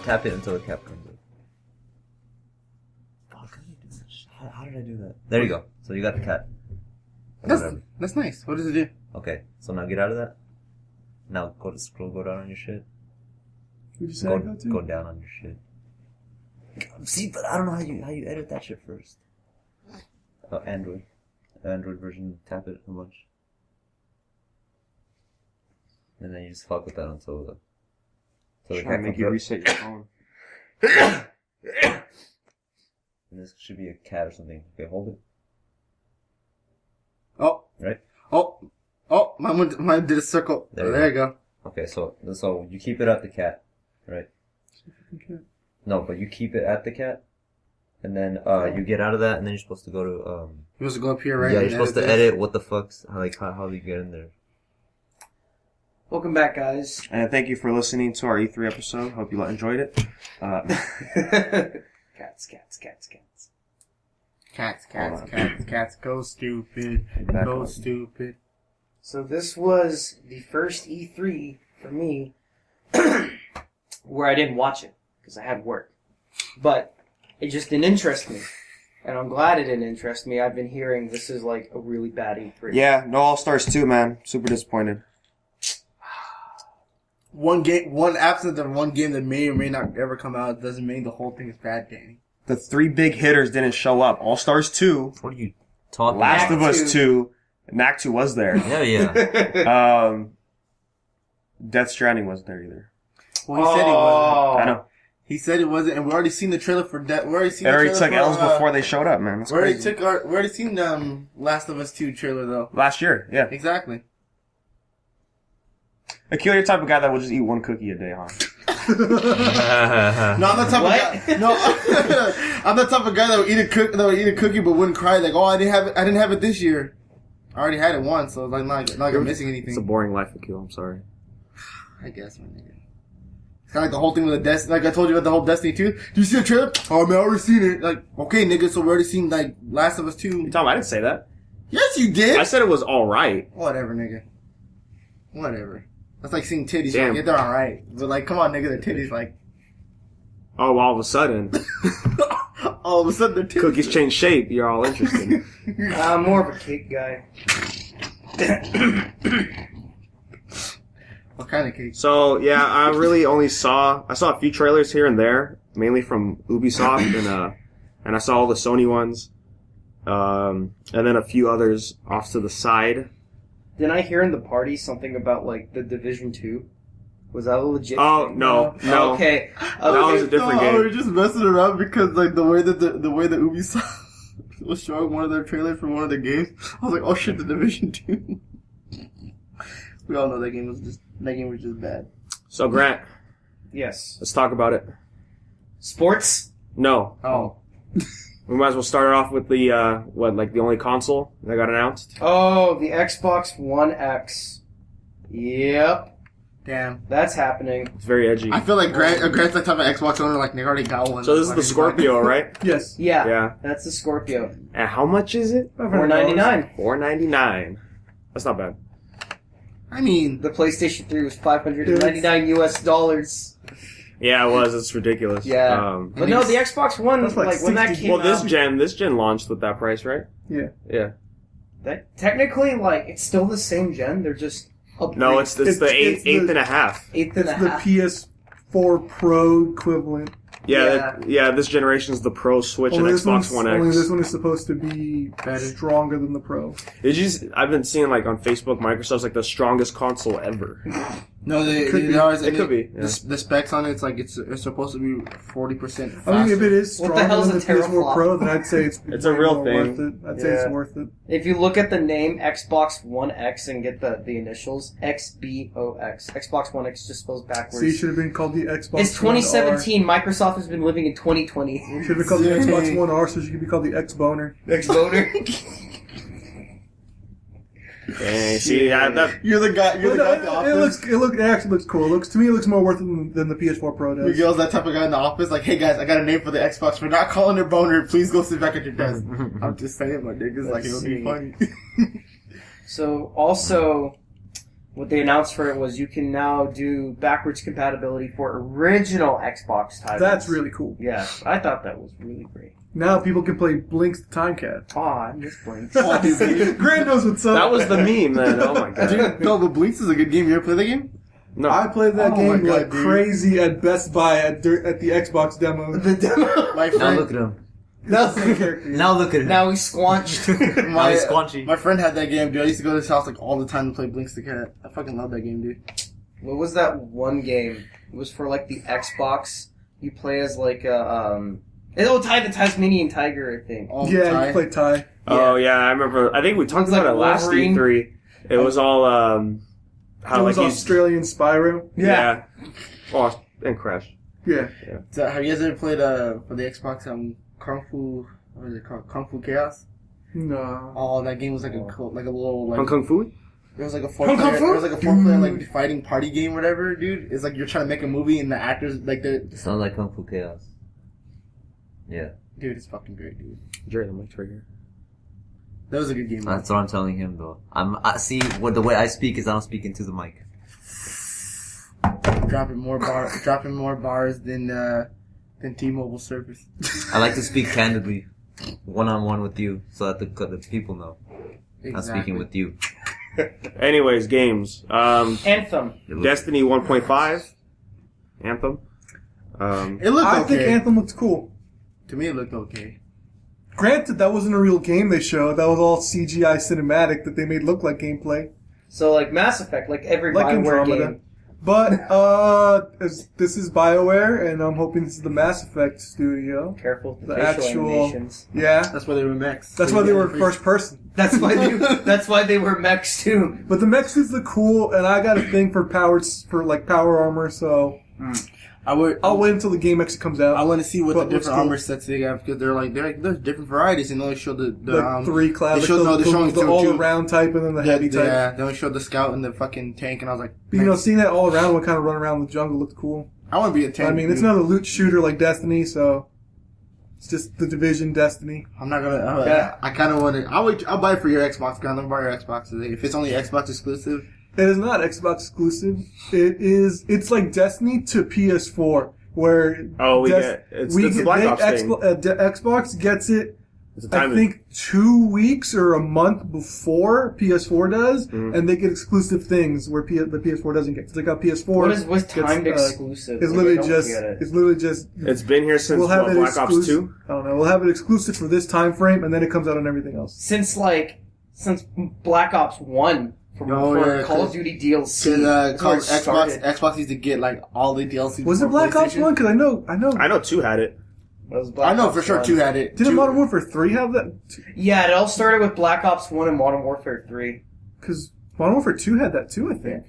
tap it until the cap comes up. Fuck, how did I do that? There you go. So you got the cat. That's nice. What does it do? Okay, so now get out of that. Now go down on your shit. What'd you say? Go down on your shit. See, but I don't know how you edit that shit first. Android version, tap it a bunch. And then you just fuck with that until the Trying to make you reset your phone. And this should be a cat or something. Okay, hold it. Oh. Right? Oh, mine did a circle. There you go. Okay, so you keep it at the cat, right? No, but you keep it at the cat, and then you get out of that, and then you're supposed to go to You're supposed to go up here, right? Yeah, you're supposed to edit what the fuck's how do you get in there? Welcome back, guys. And thank you for listening to our E3 episode. Hope you enjoyed it. Cats. Cats, go stupid. Go stupid. So this was the first E3 for me where I didn't watch it because I had work. But it just didn't interest me. And I'm glad it didn't interest me. I've been hearing this is like a really bad E3. Yeah, no All-Stars 2, man. Super disappointed. One absence of one game that may or may not ever come out doesn't mean the whole thing is bad, Danny. The 3 big hitters didn't show up. All-Stars 2. What are you talking Last about? of Us 2. Knack 2 was there. Yeah. Death Stranding wasn't there either. Well, he said he wasn't. I know. He said it wasn't, and we already seen the trailer for that. We already seen. They already the took trailer L's before they showed up, man. That's we already crazy. we already seen Last of Us 2 trailer though. Last year, yeah. Exactly. Akil, you're the type of guy that will just eat one cookie a day, huh? No, I'm the type of guy. No, I'm the type of guy that would eat a cookie but wouldn't cry like, oh, I didn't have it this year. I already had it once, so it's like I'm missing anything. It's a boring life, Akil. I'm sorry. I guess, my nigga. It's kind of like the whole thing with the Destiny. Like I told you about the whole Destiny 2. Do you see the trailer? Oh man, I already seen it. Like, okay, nigga, so we already seen like Last of Us 2. Tom, I didn't say that. Yes, you did. I said it was alright. Whatever, nigga. Whatever. That's like seeing titties. Damn. Like, yeah, they're alright. But like, come on, nigga, the titties like. Oh, all of a sudden, All of a sudden, the titties. cookies change shape. You're all interested. I'm more of a cake guy. What kind of cake? So yeah, I really only saw a few trailers here and there, mainly from Ubisoft and I saw all the Sony ones, and then a few others off to the side. Didn't I hear in the party something about like the Division 2? Was that a legit? Oh thing? no. Okay. That was a different game. We're just messing around because like the way that Ubisoft was showing one of their trailers for one of the games, I was like, oh shit, the Division 2. We all know that game was just bad. So Grant, Yes. let's talk about it. Sports? No, Oh. we might as well start it off with the the only console that got announced. Oh, the Xbox One X. Yep. Damn. That's happening. It's very edgy. I feel like Grant's the type of Xbox owner like they already got one. So this is the Scorpio, right? Yes. Yeah. Yeah. That's the Scorpio. And how much is it? $499. $499. That's not bad. I mean, The PlayStation 3 was $599 US. Yeah, it was. It's ridiculous. Yeah. But no, the Xbox One, That's like when that 60. came Well, out, this gen launched with that price, right? Yeah. Yeah. that, technically, it's still the same gen. They're just upgraded. No, it's the eighth and a half. eighth It's and a the half. PS4 Pro equivalent. Yeah, this generation's the Pro Switch and Xbox One Only this X. one is supposed to be stronger than the Pro. I've been seeing on Facebook, Microsoft's the strongest console ever. no, It could be. Yeah. The specs on it, it's supposed to be 40% faster. I mean, if it is What the stronger hell's than a the PS4 teraflop? Pro, then I'd say it's a way real more thing. Worth it. I'd say Yeah. it's worth it. If you look at the name Xbox One X and get the initials, XBOX. Xbox One X just spells backwards. See, it should have been called the Xbox It's 2017. Microsoft has been living in 2020. One R. Should have been called the Xbox One R, so it could be called the X-Boner. X-Boner. Dang, see, that You're the guy. You're the guy at the office. It actually looks cool. To me, it looks more worth it than the PS4 Pro does. Miguel's that type of guy in the office. Like, hey guys, I got a name for the Xbox. We're not calling it boner. Please go sit back at your desk. I'm just saying, my niggas. Like, it would be funny. So, also, what they announced for it was you can now do backwards compatibility for original Xbox titles. That's really cool. Yeah, I thought that was really great. Now people can play Blink's Time Cat. Aw, I miss Blink. Grant knows what's up. That was the meme, man. Oh my god. Dude, no, but Blinks is a good game. You ever play that game? No. I played that Oh game my God, like dude. crazy at Best Buy at the Xbox demo. The demo. My Now friend, look at him. That's the character. Now look at him. Now he's squanched. Now he's squanchy. my friend had that game, dude. I used to go to his house like all the time to play Blinks the Cat. I fucking love that game, dude. What was that one game? It was for like the Xbox. You play as like a it'll tie the Tasmanian tiger, I think. All the Yeah, time. you play Ty. Oh yeah, I remember. I think we talked Looks like about it last Wolverine. E3. It was all how It was like he's Australian Spyro. yeah. Oh, and Crash. Yeah. So, have you guys ever played for the Xbox Kung Fu? What is it called? Kung Fu Chaos. No. Oh, that game was like a little like Hong Kong food. it was like a Kung Fu? four-player like fighting party game, whatever, dude. It's like you're trying to make a movie and the actors like the It sounds like Kung Fu Chaos. Yeah. dude. It's fucking great, dude. Jerry, the mic's right here. That was a good game. Man. That's what I'm telling him though. I see what the way I speak is I don't speak into the mic. dropping more bars than T-Mobile service. I like to speak candidly, one-on-one with you, so that the people know. I'm speaking with you. Anyways, games. Anthem. Destiny 1.5. Anthem. It looked I okay. think Anthem looks cool. To me, it looked okay. Granted, that wasn't a real game they showed. That was all CGI cinematic that they made look like gameplay. So like Mass Effect, like every Like Bioware Andromeda. game. But, this is BioWare, and I'm hoping this is the Mass Effect studio. Careful with the The facial actual- animations. Yeah. That's why they were mechs. That's why they were first person. That's why they were mechs too. But the mech suits look cool, and I got a thing for power armor, so I'll wait until the game actually comes out. I want to see what But the different looks cool. armor sets they have because there's different varieties and they only show the Three classes, they showed, no, they're showing the two- all-around type and then the heavy type. Yeah, they only showed the scout and the fucking tank and I was like, But, seeing that all-around one kind of run around the jungle looked cool. I want to be a tank. I mean, it's dude. not a loot shooter like Destiny, so it's just the Division Destiny. I'm not gonna. Yeah. I kind of want to. I'll buy it for your Xbox. I'll buy your Xbox if it's only Xbox exclusive. It is not Xbox exclusive. It's like Destiny to PS4, where it's the Black Ops thing. Xbox gets it. It's a I time. think 2 weeks or a month before PS4 does, and they get exclusive things where the PS4 doesn't get. It's like a PS4. What's timed gets, exclusive? It's Like, I literally don't just. get it. It's literally just. It's been here since We'll have it Black Ops 2. I don't know. We'll have it exclusive for this time frame, and then it comes out on everything else. Since Black Ops 1 for Call of Duty DLC. That's where it started. Xbox used to get like all the DLC. Was it before Black Ops PlayStation. 1? Because I know. I know 2 had it. That was Black I know Ops for sure 1. 2 had it. Didn't 2 Modern Warfare 3 have that? Yeah, it all started with Black Ops 1 and Modern Warfare 3. Because Modern Warfare 2 had that too, I think.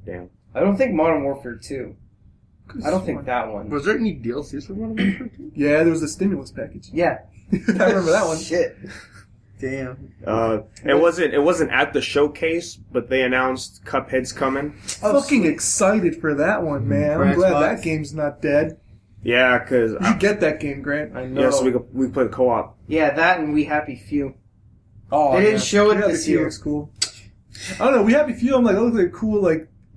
Damn. I don't think Modern Warfare 2. I don't think that one. Was there any DLCs for Modern Warfare 2? Yeah, there was a stimulus package. Yeah. I remember that one. Shit. Damn. It wasn't at the showcase, but they announced Cuphead's coming. Fucking excited for that one, man. For I'm glad Xbox? that game's not dead. Yeah, because You should get that game, Grant. I know. yeah, so we played co-op. Yeah, that and We Happy Few. Oh, They didn't show it Yeah, this the game year. looks cool. I don't know. We Happy Few. I'm like, that looks like a cool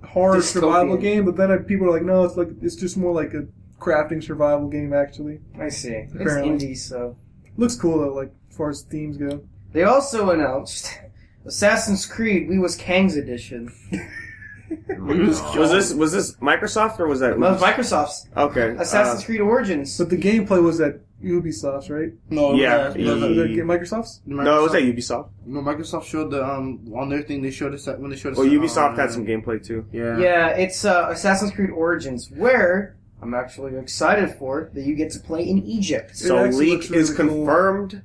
horror Dystopian. survival game. But then people are like, no, it's just more like a crafting survival game. Actually, I see. It's Apparently. indie, so. looks cool though. Like as far as themes go. They also announced Assassin's Creed We Was Kang's Edition. Was this Microsoft or was that? That was Microsoft's Okay. Assassin's Creed Origins. But the gameplay was at Ubisoft's, right? No, Yeah, Was it Microsoft's? No, it was at Ubisoft. No, Microsoft showed the on their thing. They showed us when they showed us. Well, Ubisoft had some gameplay too. Yeah. Yeah, it's Assassin's Creed Origins, where I'm actually excited for that you get to play in Egypt. So actually leak looks is really cool. confirmed.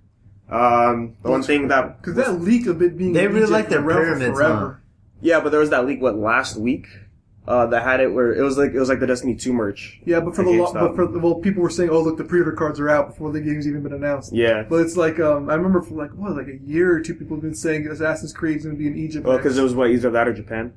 The one thing that Because that leak of it being They in really Egypt like their around for pyramids, forever. yeah, but there was that leak last week. That had it where it was like the Destiny 2 merch. Yeah, but for at GameStop. people were saying, "Oh, look, the pre-order cards are out before the game's even been announced." Yeah. But it's like I remember for like a year or two, people have been saying Assassin's Creed's going to be in Egypt. Well, because it was either that or Japan.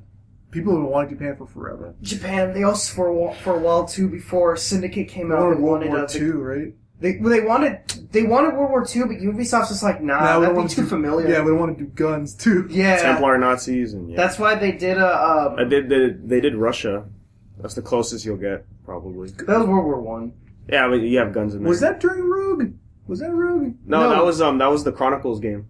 People have been wanting Japan for forever. Japan, they also for a while too before Syndicate came out. Or They World wanted War the II, right? They wanted World War II, but Ubisoft's just like, nah, we that'd don't be too wanna familiar. Yeah, we don't want to do guns too. Yeah. Templar Nazis and yeah. That's why they did They did Russia. That's the closest you'll get, probably. that was World War One. Yeah, but you have guns in there. Was that during Rogue? Was that Rogue? No, No. that was the Chronicles game.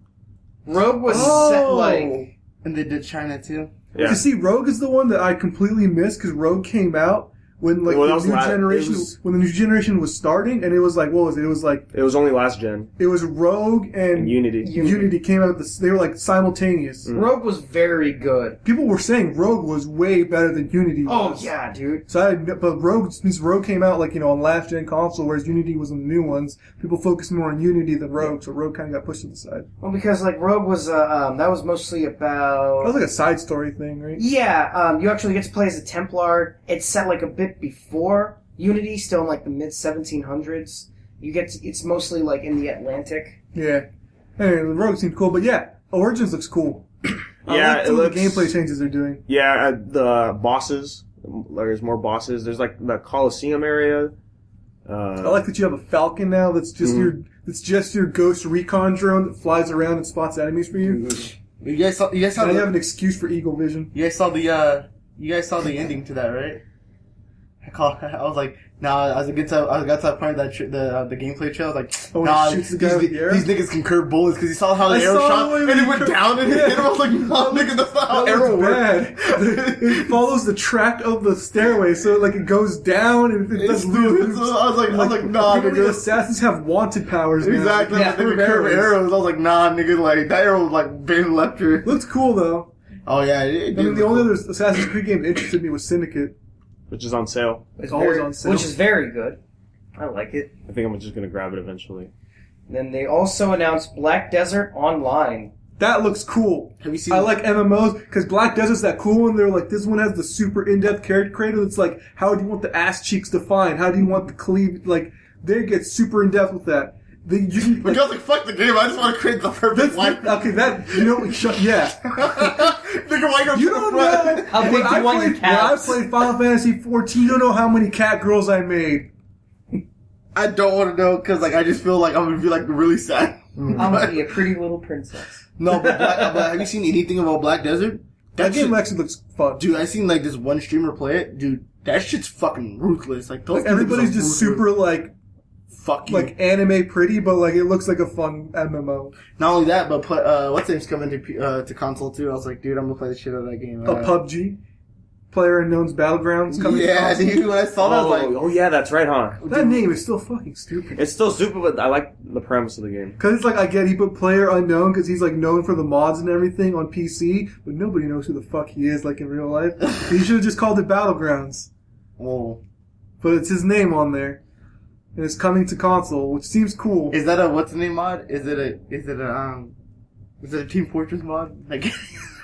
Rogue was set like And they did China too. Yeah. You see, Rogue is the one that I completely missed because Rogue came out when like Well, that the was new la- generation it was- when the new generation was starting, and it was like, what was it? It was like It was only last gen. it was Rogue And and Unity. Unity came out. They were like simultaneous. Rogue was very good. People were saying Rogue was way better than Unity Oh was. yeah, dude. So but since Rogue came out like on last gen console, whereas Unity was on the new ones, people focused more on Unity than Rogue, so Rogue kind of got pushed to the side. Well, because like Rogue was that was mostly about. That was like a side story thing, right? Yeah, you actually get to play as a Templar. It's set like a bit before Unity, still in like the mid 1700s. It's mostly like in the Atlantic. Yeah. Anyway, the Rogue seemed cool, but yeah, Origins looks cool. I Yeah, like it some of looks- the gameplay changes they're doing. Yeah, the bosses. There's more bosses. There's like the Coliseum area. I like that you have a Falcon now. That's just your Ghost Recon drone that flies around and spots enemies for you. You guys saw Now you have an excuse for Eagle Vision. You guys saw the ending to that, right? I was like, nah. As I got to that part of the gameplay trail, I was like, Oh, nah. he shoots the guy with the arrow? These niggas can curve bullets because he saw how the I arrow saw shot the way and it they went curve- down and it hit him. I was like, nah, nigga, that's not how That arrow looks works. bad. It follows the track of the stairway, so like it goes down and it It's does stupid. loops. So I was like, nah, Apparently nigga. assassins have wanted powers now. Exactly. Yeah, They would curve arrows. I was like, nah, nigga, like that arrow was like been left here. Looks cool though. Oh yeah, I mean, the only other Assassin's Creed game that interested me was Syndicate. Which is on sale. It's always on sale. Which is very good. I like it. I think I'm just gonna grab it eventually. Then they also announced Black Desert Online. That looks cool. Have you seen? I like MMOs because Black Desert's that cool one. They're like, this one has the super in-depth character creator. It's like, how do you want the ass cheeks defined? How do you want the cleave? Like, they get super in-depth with that. Because like fuck the game, I just want to create the perfect life. Okay, that you know, yeah. Nigga, why You don't know How big when do you I want your played- when I cats? played Final Fantasy 14. You don't know how many cat girls I made. I don't want to know because like I just feel like I'm gonna be like really sad. I'm gonna be a pretty little princess. No, but have you seen anything about Black Desert? That shit- game actually looks fun. dude. I seen like this one streamer play it, dude. That shit's fucking ruthless. Like those Like, everybody's niggas are just ruthless. super like fucking anime pretty, but like it looks like a fun MMO. Not only that, but what's name's coming to console too. I was like, dude, I'm gonna play the shit out of that game. A PUBG, Player Unknown's Battlegrounds coming. to Yeah, console. dude. When I saw that, I was like, Oh yeah, that's right, huh? That name is still fucking stupid. It's still stupid, but I like the premise of the game. Because it's like, I get he put Player Unknown because he's like known for the mods and everything on PC, but nobody knows who the fuck he is like in real life. He should have just called it Battlegrounds. oh, But it's his name on there. And it's coming to console, which seems cool. is that a what's the name mod? Is it a Team Fortress mod? Like,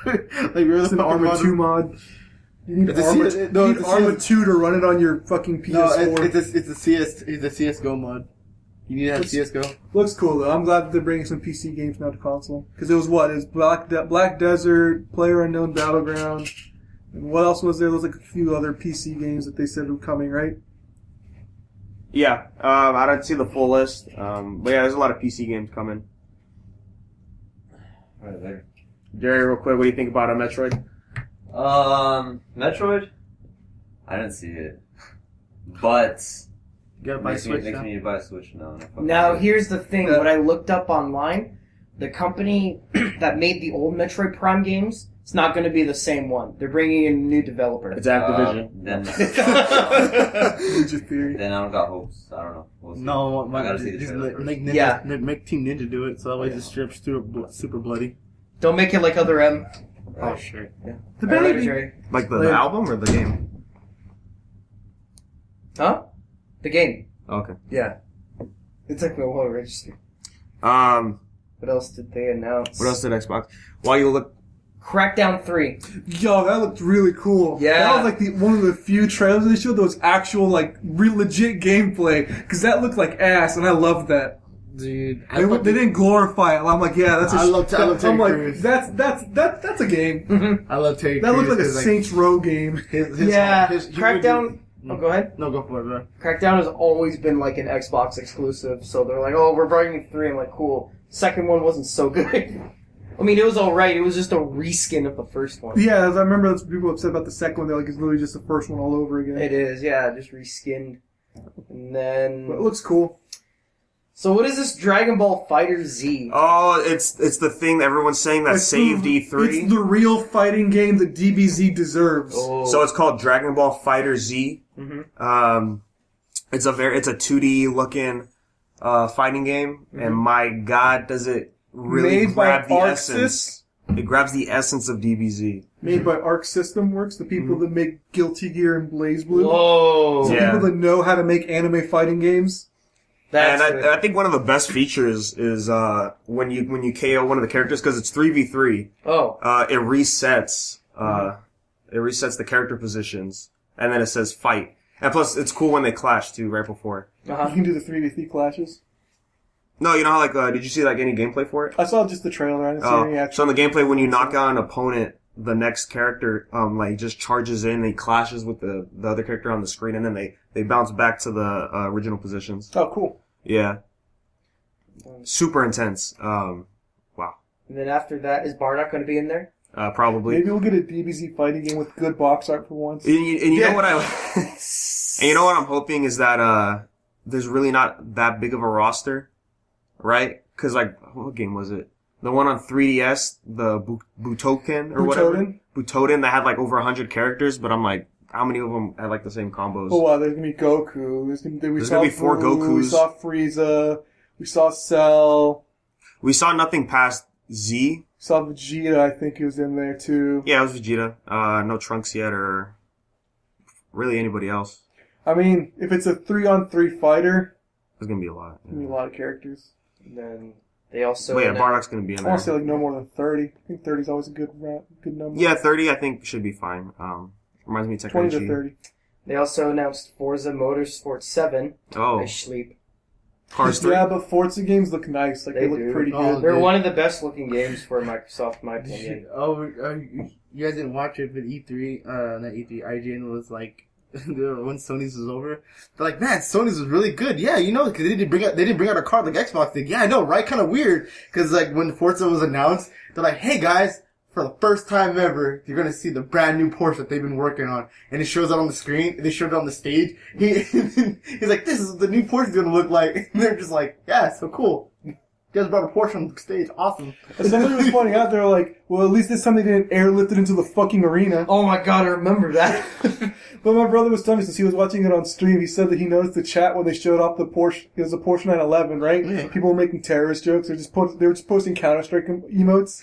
like you're the It's an fucking Arma mod? 2 mod. You need It's a Arma, CS you no, need it's a Arma CS 2 to run it on your fucking No, PS4. it's a CS:GO mod. You need to have CS:GO. Looks cool though. I'm glad that they're bringing some PC games now to console. Because it was Black Desert, Player Unknown Battleground, and what else was there? There was like a few other PC games that they said were coming, right? Yeah, I didn't see the full list, but yeah, there's a lot of PC games coming. Right there. Gerry, real quick, what do you think about a Metroid? Metroid? I didn't see it. But You gotta buy makes Switch me now. need to buy a Switch now. Now here's the thing. What I looked up online, the company that made the old Metroid Prime games, it's not going to be the same one. They're bringing in a new developer. It's Activision. Then Ninja Theory. I don't got hopes. I don't know. We'll see. No, I gotta see the just trailer first. make Ninja, Yeah. make Team Ninja do it, so that way the strip's super bloody. Don't make it like other M. Oh, sure. The All right, baby. Jerry. Like the Later. album or the game? Huh? The game. Okay. Yeah. It took me a while to register. What What else did they announce? else did Xbox? While you look, Crackdown 3. Yo, that looked really cool. Yeah. That was like one of the few trailers they showed that was actual, like, real legit gameplay. Because that looked like ass, and I loved that. Dude, They didn't glorify it. I'm like, yeah, that's a I love Terry I'm like, Crews. that's a game. I love Terry That looked like a Crews 'cause, Saints Row game. his Yeah, he would Crackdown. Oh, go ahead. No, go for it, bro. Crackdown has always been like an Xbox exclusive, so they're like, oh, we're bringing 3. I'm like, cool. Second one wasn't so good. I mean, it was alright. It was just a reskin of the first one. Yeah, I remember those people upset about the second one. They're like, it's literally just the first one all over again. It is, yeah, just reskinned. And then... But it looks cool. So what is this Dragon Ball Fighter Z? Oh, it's the thing that everyone's saying that saved E3. It's the real fighting game that DBZ deserves. Oh. So it's called Dragon Ball Fighter Z. Mm-hmm. It's a 2D looking fighting game, and my God, does it really Made by grab the Arc essence? It grabs the essence of DBZ. Made by Arc System Works, the people that make Guilty Gear and BlazBlue. Whoa. The Yeah. people that know how to make anime fighting games. That's And I think one of the best features is when you KO one of the characters, because it's 3v3. Oh. It resets the character positions, and then it says fight. And plus, it's cool when they clash too, right before. You Uh-huh. can do the 3v3 clashes. No, you know how did you see any gameplay for it? I saw just the trailer. I didn't see any action. So in the gameplay, when you knock out an opponent, the next character just charges in, and he clashes with the other character on the screen, and then they bounce back to the original positions. Oh, cool. Yeah. Super intense. Wow. And then after that, is Bardock going to be in there? Probably. Maybe we'll get a DBZ fighting game with good box art for once. And you know what and you know what I'm hoping is that there's really not that big of a roster, right? Because what game was it? The one on 3DS, the Butoden or whatever. Butoden that had over 100 characters, but I'm like, how many of them had the same combos? Oh wow, there's gonna be Goku. There's gonna be 4 Gokus. We saw Frieza. We saw Cell. We saw nothing past Z. We saw Vegeta. I think he was in there too. Yeah, it was Vegeta. No Trunks yet, or really anybody else. I mean, if it's a 3-on-3 fighter, There's gonna be a lot. there's gonna be a lot of characters. And then they also... Wait, Bardock's gonna be in I there. want to say no more than 30. I think 30 is always a good number. Yeah, 30 I think should be fine. Reminds me of 20 Tekken to 30. They also announced Forza Motorsport 7. Oh, I sleep. Cars 3. Yeah, but Forza games look nice. They They look do. pretty Oh, good. They're dude. one of the best looking games for Microsoft, in my opinion. You guys didn't watch it, but E3, not E3, IGN was like, when Sony's was over, they're like, man, Sony's was really good. Yeah, because they didn't bring out a card like Xbox did. Yeah, I know, right? Kind of weird. Because when Forza was announced, they're like, hey guys, for the first time ever, you're gonna see the brand new Porsche that they've been working on. And it shows it on the screen, they showed it on the stage. He's like, this is what the new Porsche's gonna look like. And they're just like, yeah, so cool. You guys brought a Porsche on the stage, awesome. And somebody was pointing out, they were like, well, at least this time they didn't airlift it into the fucking arena. Oh my god, I remember that. But my brother was telling me, since he was watching it on stream, he said that he noticed the chat when they showed off the Porsche. It was a Porsche 911, right? Yeah. People were making terrorist jokes. They were just posting Counter-Strike emotes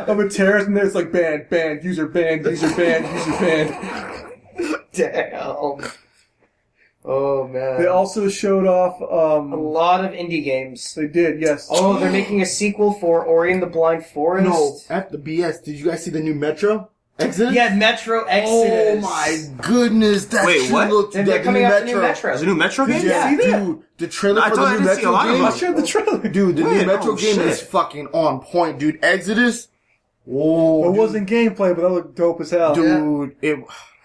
of a terrorist, and there's like banned, user banned, user banned, user banned. Damn. Oh man. They also showed off. A lot of indie games. They did, yes. Oh, they're making a sequel for Ori and the Blind Forest. No, after BS, did you guys see the new Metro? Exodus? Yeah, Metro Exodus. Oh my goodness, that Wait, shit what? looked They're like coming the out new with the new Metro. There's a new Metro game? Did you see that? Dude, the trailer I for thought the I new didn't see a lot Metro of game. I shared the trailer. Dude, the new Wait, Metro oh, game shit. is fucking on point, dude. Exodus? Whoa. It wasn't gameplay, but that looked dope as hell. Dude,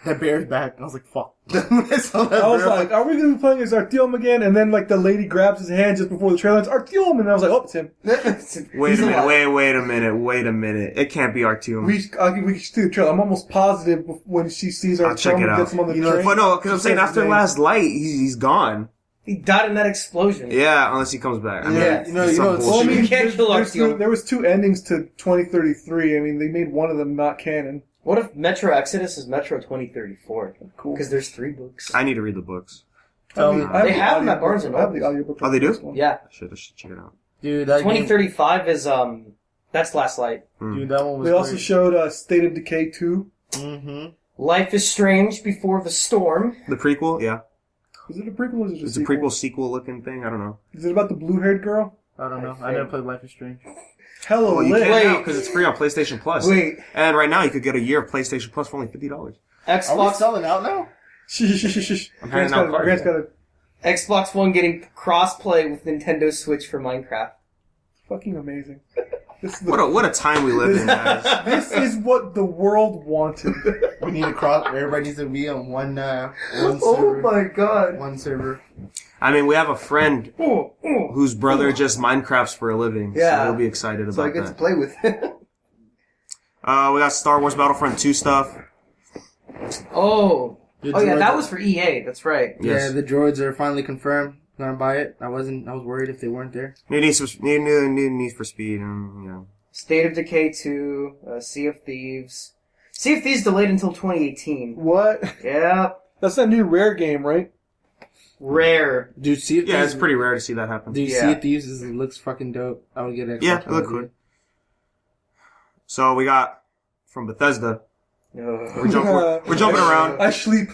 that bear's back. I was like, fuck. I saw that I was bear, like, are we going to be playing as Artyom again? And then, the lady grabs his hand just before the trailer. It's Artyom! And I was like, oh, it's him. Wait He's a minute, alive. wait a minute. It can't be Artyom. We should see the trailer. I'm almost positive when she sees I'll check Artyom it and out. gets him on the train. But no, because I'm she saying says his after name. Last Light, he's gone. He died in that explosion. Yeah, unless he comes back. I mean, Yeah. You know, it's some it's- Well, I bullshit. mean, You can't kill Artyom. there was 2 endings to 2033. I mean, they made one of them not canon. What if Metro Exodus is Metro 2034? Cool. Because there's 3 books. I need to read the books. They have them at Barnes and I have the Noble. audiobook. Oh, they do? for this one. Yeah. I should check it out. dude, that game, 2035 is, that's Last Light. dude, that one was They also great. showed State of Decay 2. Mm-hmm. Life is Strange Before the Storm. The prequel, yeah. Is it a prequel or is it It's just a prequel sequel looking thing. I don't know. Is it about the blue-haired girl? I don't know. I I never think- played Life is Strange. Hello, Well, you lit. can't Wait. now because it's free on PlayStation Plus. Wait. And right now you could get a year of PlayStation Plus for only $50. Are we Xbox selling out now? Shh. I'm Grant's handing out got cards. Grant's got a Xbox One getting cross-play with Nintendo Switch for Minecraft. fucking amazing. This is What a time we live in, guys. this is what the world wanted. We need to cross. Everybody needs to be on one server. Oh my god. One server. I mean, we have a friend whose brother just Minecrafts for a living. Yeah. So he'll be excited So I about get to that. play with it. We got Star Wars Battlefront 2 stuff. Oh. The Oh yeah, droids- that was for EA. That's right. Yes. Yeah, the droids are finally confirmed. Gonna buy it. I was worried if they weren't there. Need Need for Speed. State of Decay 2, Sea of Thieves. Sea of Thieves delayed until 2018. What? Yeah. That's that new Rare game, right? Rare. Dude, see if Yeah, it's pretty rare to see that happen. Dude, Yeah. Sea of Thieves looks fucking dope. I would get it. Yeah, it looked good. So we got from Bethesda. We're jumping around. I sleep.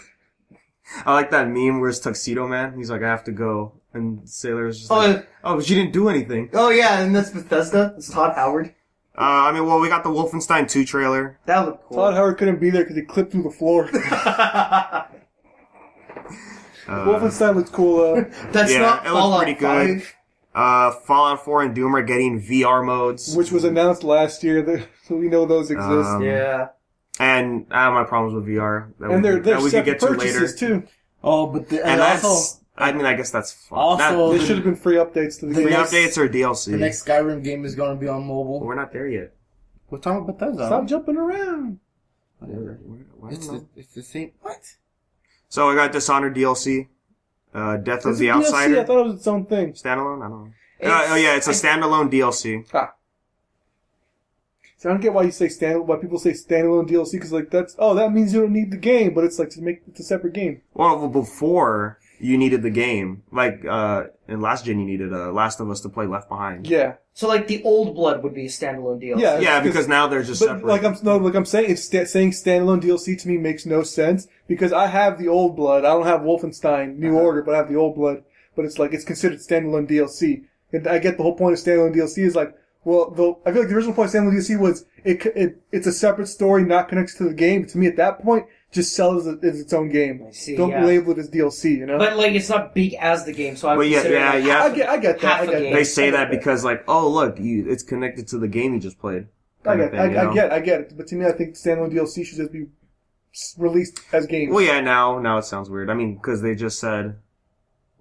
I like that meme where it's Tuxedo Man. He's like, I have to go. And Sailor's just like, oh, but you didn't do anything. Oh yeah, and that's Bethesda. It's Todd Howard. I mean, well, we got the Wolfenstein 2 trailer. That looked cool. Todd Howard couldn't be there because he clipped through the floor. Wolfenstein looks cool though. That's Yeah, not it looks Fallout pretty good. 5. Fallout 4 and Doom are getting VR modes. Which was announced last year, so we know those exist. Yeah. And I have my problems with VR. And they're that we could separate get to later. purchases too. Oh, but And that's, I mean, I guess that's fun. Also- They should have been free updates to the free game. updates or DLC. the next Skyrim game is gonna be on But mobile. we're not there yet. We're talking about Bethesda. Stop jumping around. Whatever. It's the same. What? So we got Dishonored DLC. Death Is of it the DLC? Outsider. I thought it was its own thing. Standalone? I don't know. Oh yeah, it's a standalone DLC. So I don't get why people say standalone DLC because like that means you don't need the game, but it's like it's a separate game. Well, before you needed the game, like in last gen you needed Last of Us to play Left Behind. Yeah, So like the Old Blood would be a standalone DLC. Yeah. Yeah, because now they're just but separate. like I'm saying, saying standalone DLC to me makes no sense because I have the Old Blood. I don't have Wolfenstein New Order, but I have the Old Blood. But it's like it's considered standalone DLC. And I get the whole point of standalone DLC is like, well, I feel like the original point of standalone DLC was it's a separate story, not connected to the game. To me, at that point, just sell it as its own game. I see, Don't yeah. label it as DLC. You know. But like it's not big as the game, so I would But yeah, consider yeah, it like yeah. half I get that. half I a get game. They say I get that because like, oh look, it's connected to the game you just played. I kind of thing, you know? get it. But to me, I think standalone DLC should just be released as games. Well, yeah, now it sounds weird. I mean, because they just said,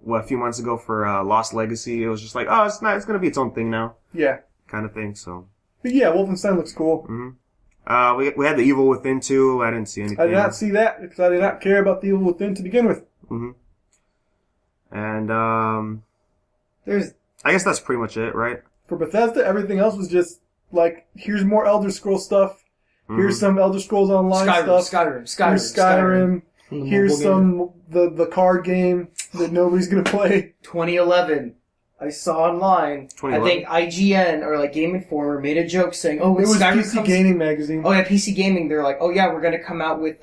a few months ago for Lost Legacy, it was just like, oh, it's going to be its own thing now, Yeah. kind of thing, so. But yeah, Wolfenstein looks cool. We had the Evil Within 2, I didn't see anything. I did not see that because I did not care about the Evil Within to begin with. And, There's I guess that's pretty much it, right? For Bethesda, everything else was just like, here's more Elder Scrolls stuff. Here's some Elder Scrolls Online stuff. Here's Skyrim. Here's the card game that nobody's gonna play. 2011. I saw online. 2011? I think IGN or like Game Informer made a joke saying, "Oh, when It was Skyrim PC comes." Gaming Magazine. Oh yeah, PC Gaming. They're like, "Oh yeah, we're gonna come out with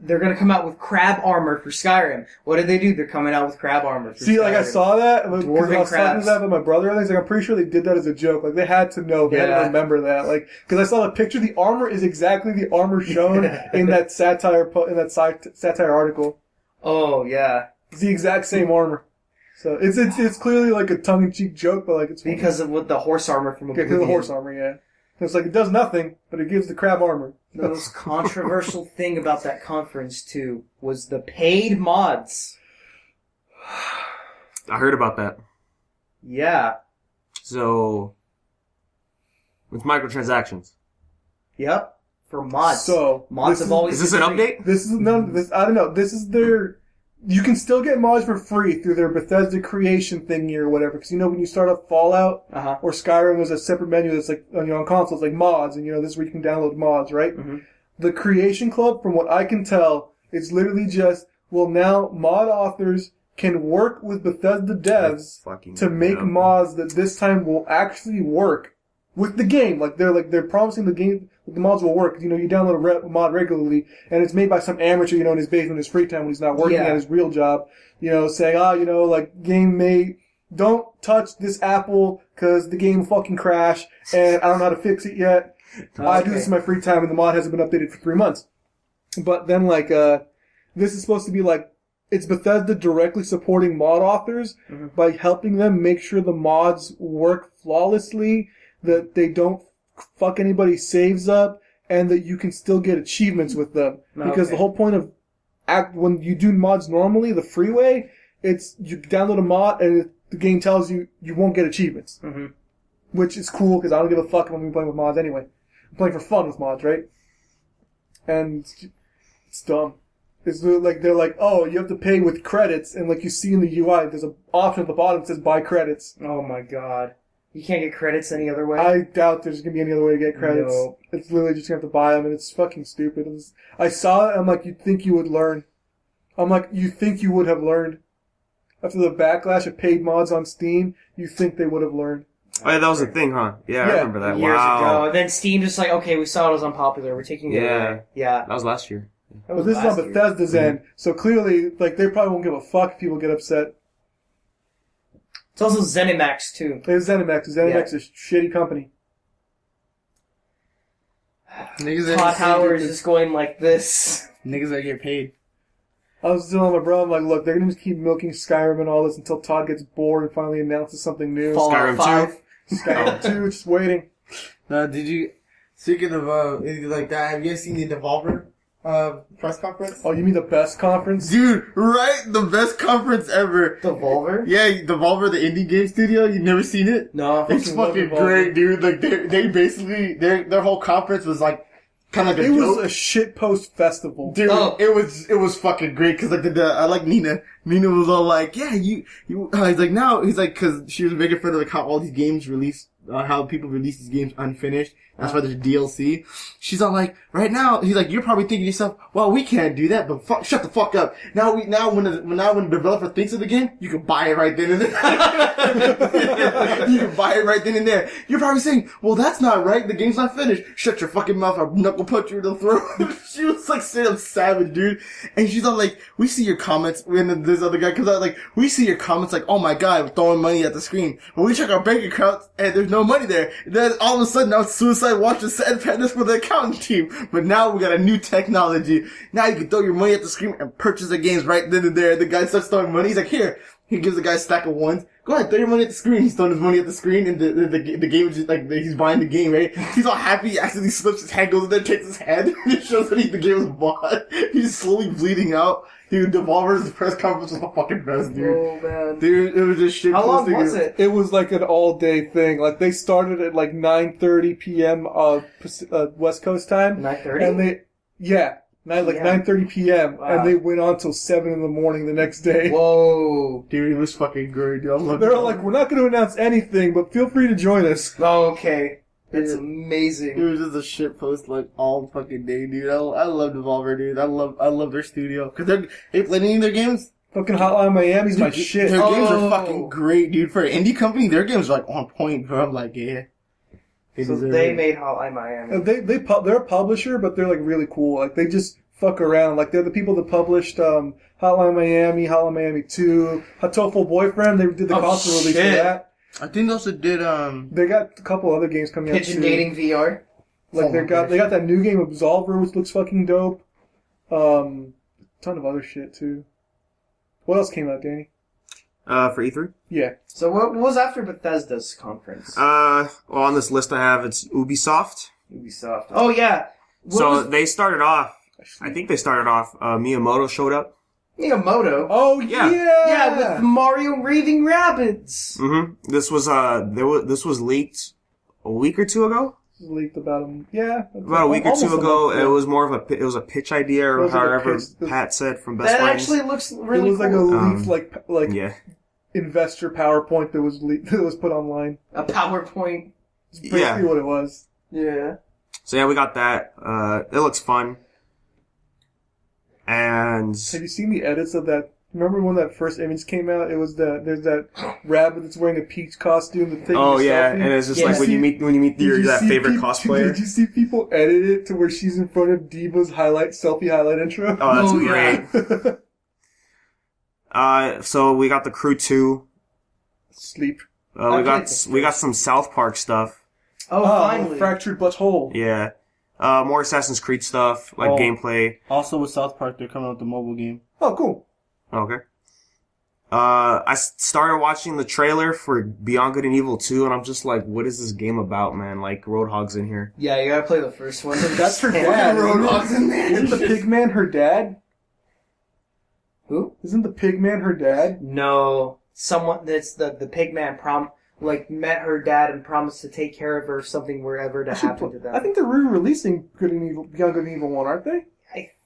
they're gonna come out with crab armor for Skyrim." What did they do? They're coming out with crab armor for See, Skyrim. like I saw that. Because I Dwarven was talking crabs. to that with my brother. And I was like, I'm pretty sure they did that as a joke. Like they had to know. They had Yeah. to remember that. Like because I saw the picture. The armor is exactly the armor shown in that satire satire article. Oh yeah, It's the exact same armor. So it's clearly like a tongue in cheek joke, but like it's funny. because of what the horse armor from Because of the Oblivion. horse armor. Yeah, it's like it does nothing, but it gives the crab armor. The most controversial thing about that conference too was the paid mods. I heard about that. Yeah. So, it's microtransactions. Yep. For mods. So mods have always Is this an been free. update? This is This I don't know. This is their. You can still get mods for free through their Bethesda creation thingy or whatever. Because when you start up Fallout Uh-huh. or Skyrim, there's a separate menu that's like on consoles, like mods, and this is where you can download mods, right? Mm-hmm. The Creation Club, from what I can tell, it's literally just now mod authors can work with Bethesda devs to make mods that this time will actually work with the game. They're promising the game that the mods will work. You download a mod regularly, and it's made by some amateur, in his basement in his free time when he's not working Yeah. at his real job. Saying, game may don't touch this apple because the game will fucking crash, and I don't know how to fix it yet. I do this in my free time, and the mod hasn't been updated for 3 months. But then, this is supposed to be it's Bethesda directly supporting mod authors by helping them make sure the mods work flawlessly, that they don't fuck anybody's saves up, and that you can still get achievements with them. Because the whole point of when you do mods normally, the freeway, it's you download a mod and the game tells you you won't get achievements. Which is cool because I don't give a fuck if I'm playing with mods anyway. I'm playing for fun with mods, right? And it's dumb. It's like they're like, oh, you have to pay with credits, and like you see in the UI, there's an option at the bottom that says buy credits. Oh my god. You can't get credits any other way? I doubt there's gonna be any other way to get credits. No. It's literally just gonna have to buy them, and it's fucking stupid. I saw it, I'm like, you'd think you would learn. I'm like, you think you would have learned. After the backlash of paid mods on Steam, you think they would have learned. Oh, yeah, that was a thing, huh? Yeah, I remember that. Years Wow. ago. And then Steam just like, okay, we saw it was unpopular. We're taking it away. Yeah. That was last year. But this is on Bethesda's end, so clearly, like, they probably won't give a fuck if people get upset. It's also ZeniMax, too. It's ZeniMax. ZeniMax is a shitty company. Todd Howard is just going like this. Niggas that get paid. I was telling my brother, I'm like, look, they're going to just keep milking Skyrim and all this until Todd gets bored and finally announces something new. Skyrim 2? Skyrim 2, just waiting. Did you, speaking of anything like that, have you guys seen the Devolver press conference? Oh, you mean the best conference? Dude, right? The best conference ever. Devolver? Yeah, Devolver, the indie game studio. You never seen it? No. It's fucking great, dude. Like, they basically, their whole conference was like, kind of like a It joke. was a shitpost festival. Dude, it was fucking great, cause like I like Nina. Nina was all like, yeah, he's like, cause she was making fun of like how all these games release, how people release these games unfinished. That's why there's DLC. She's all like, right now, he's like, you're probably thinking to yourself, well, we can't do that, but shut the fuck up. Now when the developer thinks of the game, you can buy it right then and there. You can buy it right then and there. You're probably saying, well, that's not right. The game's not finished. Shut your fucking mouth. I'll knuckle punch you in the throat. She was like straight up savage, dude. And she's all like, we see your comments. And then this other guy comes out like, we see your comments like, oh my god, we're throwing money at the screen. But we check our bank accounts and there's no money there. And then all of a sudden now Suicide Watch is sad pandas for the accounting team. But now we got a new technology. Now you can throw your money at the screen and purchase the games right then and there. The guy starts throwing money. He's like, here. He gives the guy a stack of ones. Go ahead, throw your money at the screen. He's throwing his money at the screen, and the game is just like, he's buying the game, right? He's all happy. He accidentally slips his hand, goes in there, takes his hand, and it shows that the game was bought. He's slowly bleeding out. Dude, Devolver's press conference was the fucking best, dude. Oh, man. Dude, it was just shit. How long was it? It was like an all-day thing. Like, they started at like 9:30 p.m. West Coast time. 9:30? And Yeah. 9:30 p.m. Wow. And they went on till 7 in the morning the next day. Whoa. Dude, it was fucking great, dude. I loved They're it. all like, we're not going to announce anything, but feel free to join us. Oh, okay. That's Dude. amazing. It was just a shit post like all fucking day, dude. I love Devolver, dude. I love their studio. Cause they played any of their games? Fucking Hotline Miami's my shit. Their games Oh. are fucking great, dude. For an indie company, their games are like on point, bro. I'm like, yeah. So deserve they it. made Hotline Miami. They're a publisher, but they're like really cool. Like they just fuck around. Like they're the people that published Hotline Miami 2, Hatoful Boyfriend. They did the console release for shit. that. I think they also did They got a couple other games coming out Pigeon too. Dating VR. Like they got that new game Absolver, which looks fucking dope. Ton of other shit too. What else came out, Danny? For E3? Yeah. So what was after Bethesda's conference? Well, on this list I have, it's Ubisoft. Ubisoft. Oh, yeah. They started off, I think they started off, Miyamoto showed up. Miyamoto. Oh Yeah. Yeah, with Mario Raving Rabbids. Mm-hmm. This was leaked a week or two ago? Leaked about them. Yeah. About a week or two ago. It was more of it was a pitch idea, or It was like a however pitch. Pat said from Best That Buy. actually looks really It was like a cool. leaked like Yeah. investor PowerPoint that was put online. A PowerPoint. It's basically what it was. Yeah. So yeah, we got that. It looks fun. And Have you seen the edits of that? Remember when that first image came out? It was there's that rabbit that's wearing a Peach costume that's taking a selfie. and it's just Yeah. like when you meet Did you that see favorite peop- cosplayer. Did you see people edit it to where she's in front of Diva's selfie highlight intro? Oh, that's Oh, yeah. great. So we got the Crew 2. Sleep. We got some South Park stuff. Oh, finally. Fractured Butthole. Yeah. More Assassin's Creed stuff, like Oh. gameplay. Also with South Park, they're coming out with the mobile game. Oh, cool. Okay. I started watching the trailer for Beyond Good and Evil 2, and I'm just like, what is this game about, man? Like, Roadhog's in here. Yeah, you gotta play the first one. That's her dad. Roadhog's in there. Isn't the Pigman her dad? Who? Isn't the Pigman her dad? No. Someone that's the Pigman met her dad and promised to take care of her if something were ever to happen to them. I think they're re-releasing Beyond Good and Evil 1, aren't they?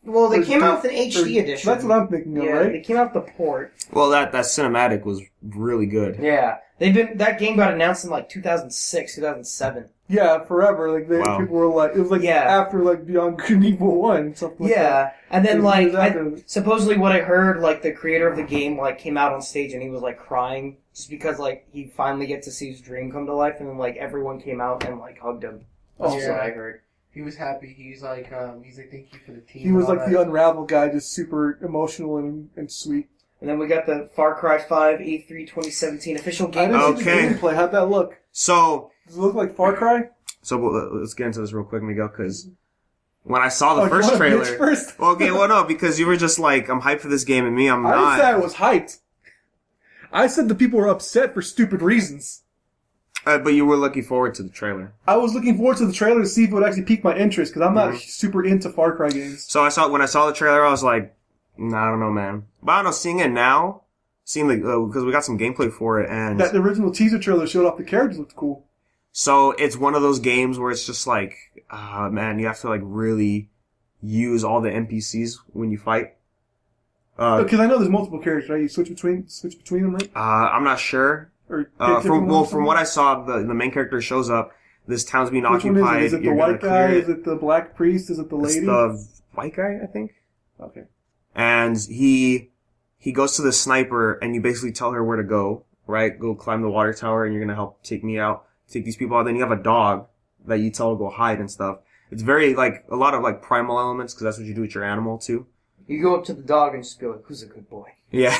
Well, they Or came out with an or- HD edition. That's what I'm thinking of, Yeah, right? they came out with the port. Well, that cinematic was really good. Yeah. That game got announced in like 2006, 2007. Yeah, forever. Like Wow. people were like, it was like Yeah. after like Beyond Good and Evil 1, something like that. Yeah. And then It like, was after- supposedly what I heard, like the creator of the game like came out on stage and he was like crying just because like he finally get to see his dream come to life, and then like everyone came out and like hugged him. That's Oh, what yeah. I heard. He was happy. He's like, thank you for the team. He was and like all the that. Unravel guy, just super emotional and sweet. And then we got the Far Cry 5 E3 2017 official I game. didn't see Okay. the gameplay. How'd that look? So Does it look like Far Cry? let's get into this real quick, Miguel, because when I saw Oh, the you first wanna trailer... bitch first? Okay, well, no, because you were just like, I'm hyped for this game, and me, I'm I didn't not. say I was hyped. I said the people were upset for stupid reasons. But you were looking forward to the trailer. I was looking forward to the trailer to see if it would actually pique my interest, because I'm not Mhm. super into Far Cry games. So when I saw the trailer, I was like, nah, I don't know, man. But I don't know, seeing it now, seeing because we got some gameplay for it, and That original teaser trailer showed off the characters looked cool. so it's one of those games where it's just like, man, you have to like really use all the NPCs when you fight. Because I know there's multiple characters, right? You switch between them, right? I'm not sure. Or pick different From ones what I saw, the main character shows up. This town's being Which one occupied. is it? Is it the You're gonna white guy? clear Is it the black priest? Is it the It's lady? the white guy, I think. Okay. And he goes to the sniper, and you basically tell her where to go, right? Go climb the water tower, and you're gonna help take these people out. Then you have a dog that you tell to go hide and stuff. It's very like a lot of like primal elements, because that's what you do with your animal too. You go up to the dog and just be like, "Who's a good boy?" Yeah.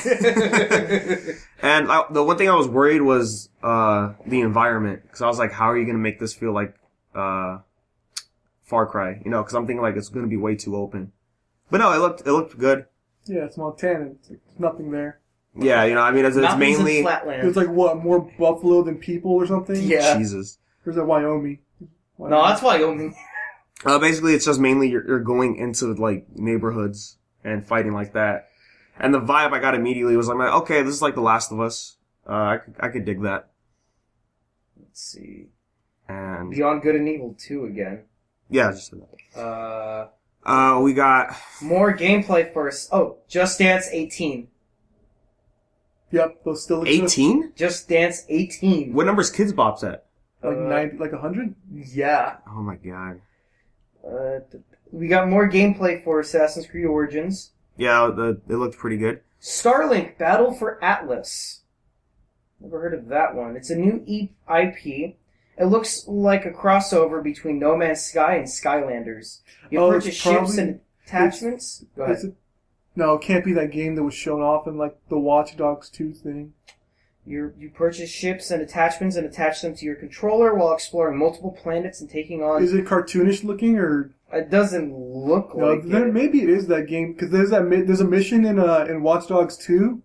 And the one thing I was worried was the environment, because I was like, how are you gonna make this feel like Far Cry? You know, because I'm thinking like it's gonna be way too open. But no, it looked good. Yeah, it's Montana. It's like, there's nothing there. Yeah, you know, I mean, it's Mountains mainly and flatland. There's like what, more buffalo than people or something? Yeah. Jesus. Or is that Wyoming? No, that's Wyoming. Basically, it's just mainly you're going into like neighborhoods and fighting like that. And the vibe I got immediately was like, okay, this is like The Last of Us. I could dig that. Let's see. And Beyond Good and Evil 2 again. yeah, just we got More gameplay first. Oh, Just Dance 18. Yep, those still exist. 18. Just Dance 18. What number's Kids Bop's at? Like 90, like 100? Yeah. Oh my god. We got more gameplay for Assassin's Creed Origins. Yeah, it looked pretty good. Starlink Battle for Atlas. Never heard of that one. It's a new IP. It looks like a crossover between No Man's Sky and Skylanders. You Oh, purchase it's ships probably- and attachments. Go ahead. Is it? No, it can't be that game that was shown off in like the Watch Dogs 2 thing. You purchase ships and attachments and attach them to your controller while exploring multiple planets and taking on... Is it cartoonish looking or? It doesn't look No, like then it. maybe it is that game because there's a mission in Watch Dogs 2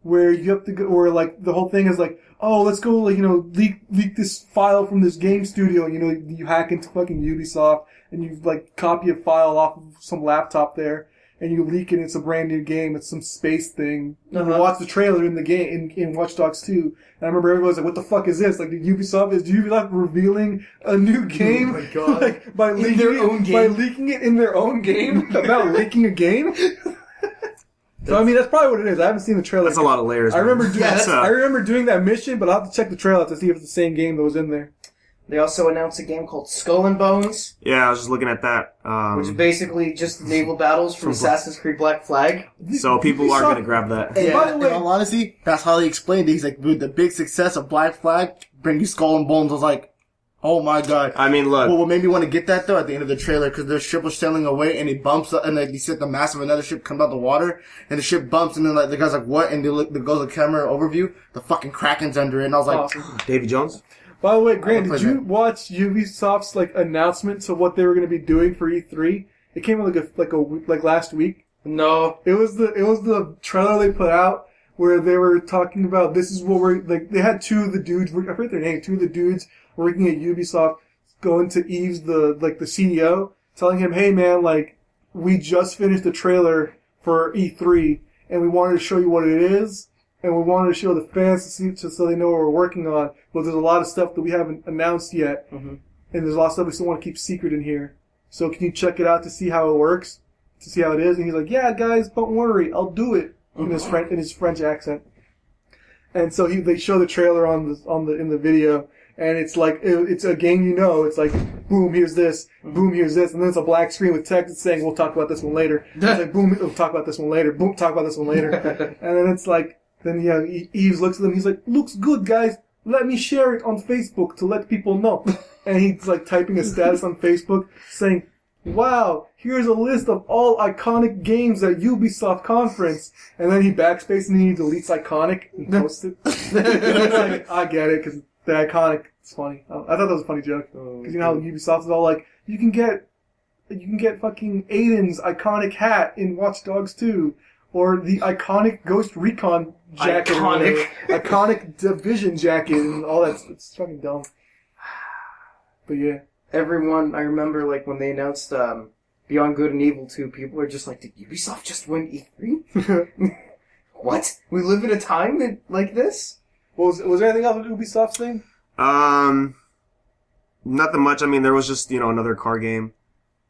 where you have to go, or like the whole thing is like, oh, let's go, like, you know, leak this file from this game studio. You know, you hack into fucking Ubisoft and you like copy a file off of some laptop there and you leak it. It's a brand new game. It's some space thing. You watch the trailer in the game in Watch Dogs 2, and I remember everyone was like, "What the fuck is this? Like, Ubisoft revealing a new game? Oh my God. Like by In leaking their it, own game. by leaking it in their own game about leaking a game." So I mean, that's probably what it is. I haven't seen the trailer. That's a lot of layers. I remember man. doing Yeah, I remember doing that mission, but I'll have to check the trailer to see if it's the same game that was in there. They also announced a game called Skull and Bones, Yeah, I was just looking at that. which is basically just naval battles from Assassin's Creed Black Flag. So people are Ubisoft- gonna grab that. And Yeah. By the way, in all honesty, that's how they explained it. He's like, dude, the big success of Black Flag, bringing Skull and Bones. I was like, oh my god. I mean, look. Well, what made me want to get that though at the end of the trailer, because their ship was sailing away and it bumps up, and like you see the mass of another ship comes out the water, and the ship bumps, and then like the guy's like, what? And they look, there goes the camera overview, the fucking Kraken's under it, and I was like, Awesome. Davy Jones. By the way, Grant, I did don't you play watch Ubisoft's like announcement to what they were going to be doing for E3? It came out like last week. No. It was the trailer they put out where they were talking about this is what we're like. They had two of the dudes. I forget their name. Two of the dudes working at Ubisoft going to Yves, the CEO, telling him, "Hey man, like we just finished the trailer for E3, and we wanted to show you what it is, and we wanted to show the fans so they know what we're working on. But there's a lot of stuff that we haven't announced yet, and there's a lot of stuff we still want to keep secret in here. So can you check it out to see how it works, to see how it is?" And he's like, "Yeah, guys, don't worry, I'll do it," in his French accent. And so they show the trailer in the video, and it's like it's a game, it's like boom, here's this, boom, here's this, and then it's a black screen with text saying we'll talk about this one later. It's like boom, we'll talk about this one later, boom, talk about this one later, and then it's like Yves looks at them, he's like, "Looks good, guys. Let me share it on Facebook to let people know." And he's like typing a status on Facebook saying, "Wow, here's a list of all iconic games at Ubisoft conference." And then he backspaces and he deletes iconic and posts it. Like, I get it, because the iconic is funny. I thought that was a funny joke. Because you know how Ubisoft is all like, you can get fucking Aiden's iconic hat in Watch Dogs 2. Or the iconic Ghost Recon jacket. Iconic Division jacket and all that. It's fucking dumb. But yeah. Everyone, I remember, like, when they announced Beyond Good and Evil 2, people are just like, did Ubisoft just win E3? What? We live in a time like this? Was there anything else with Ubisoft's thing? Nothing much. I mean, there was just, another car game.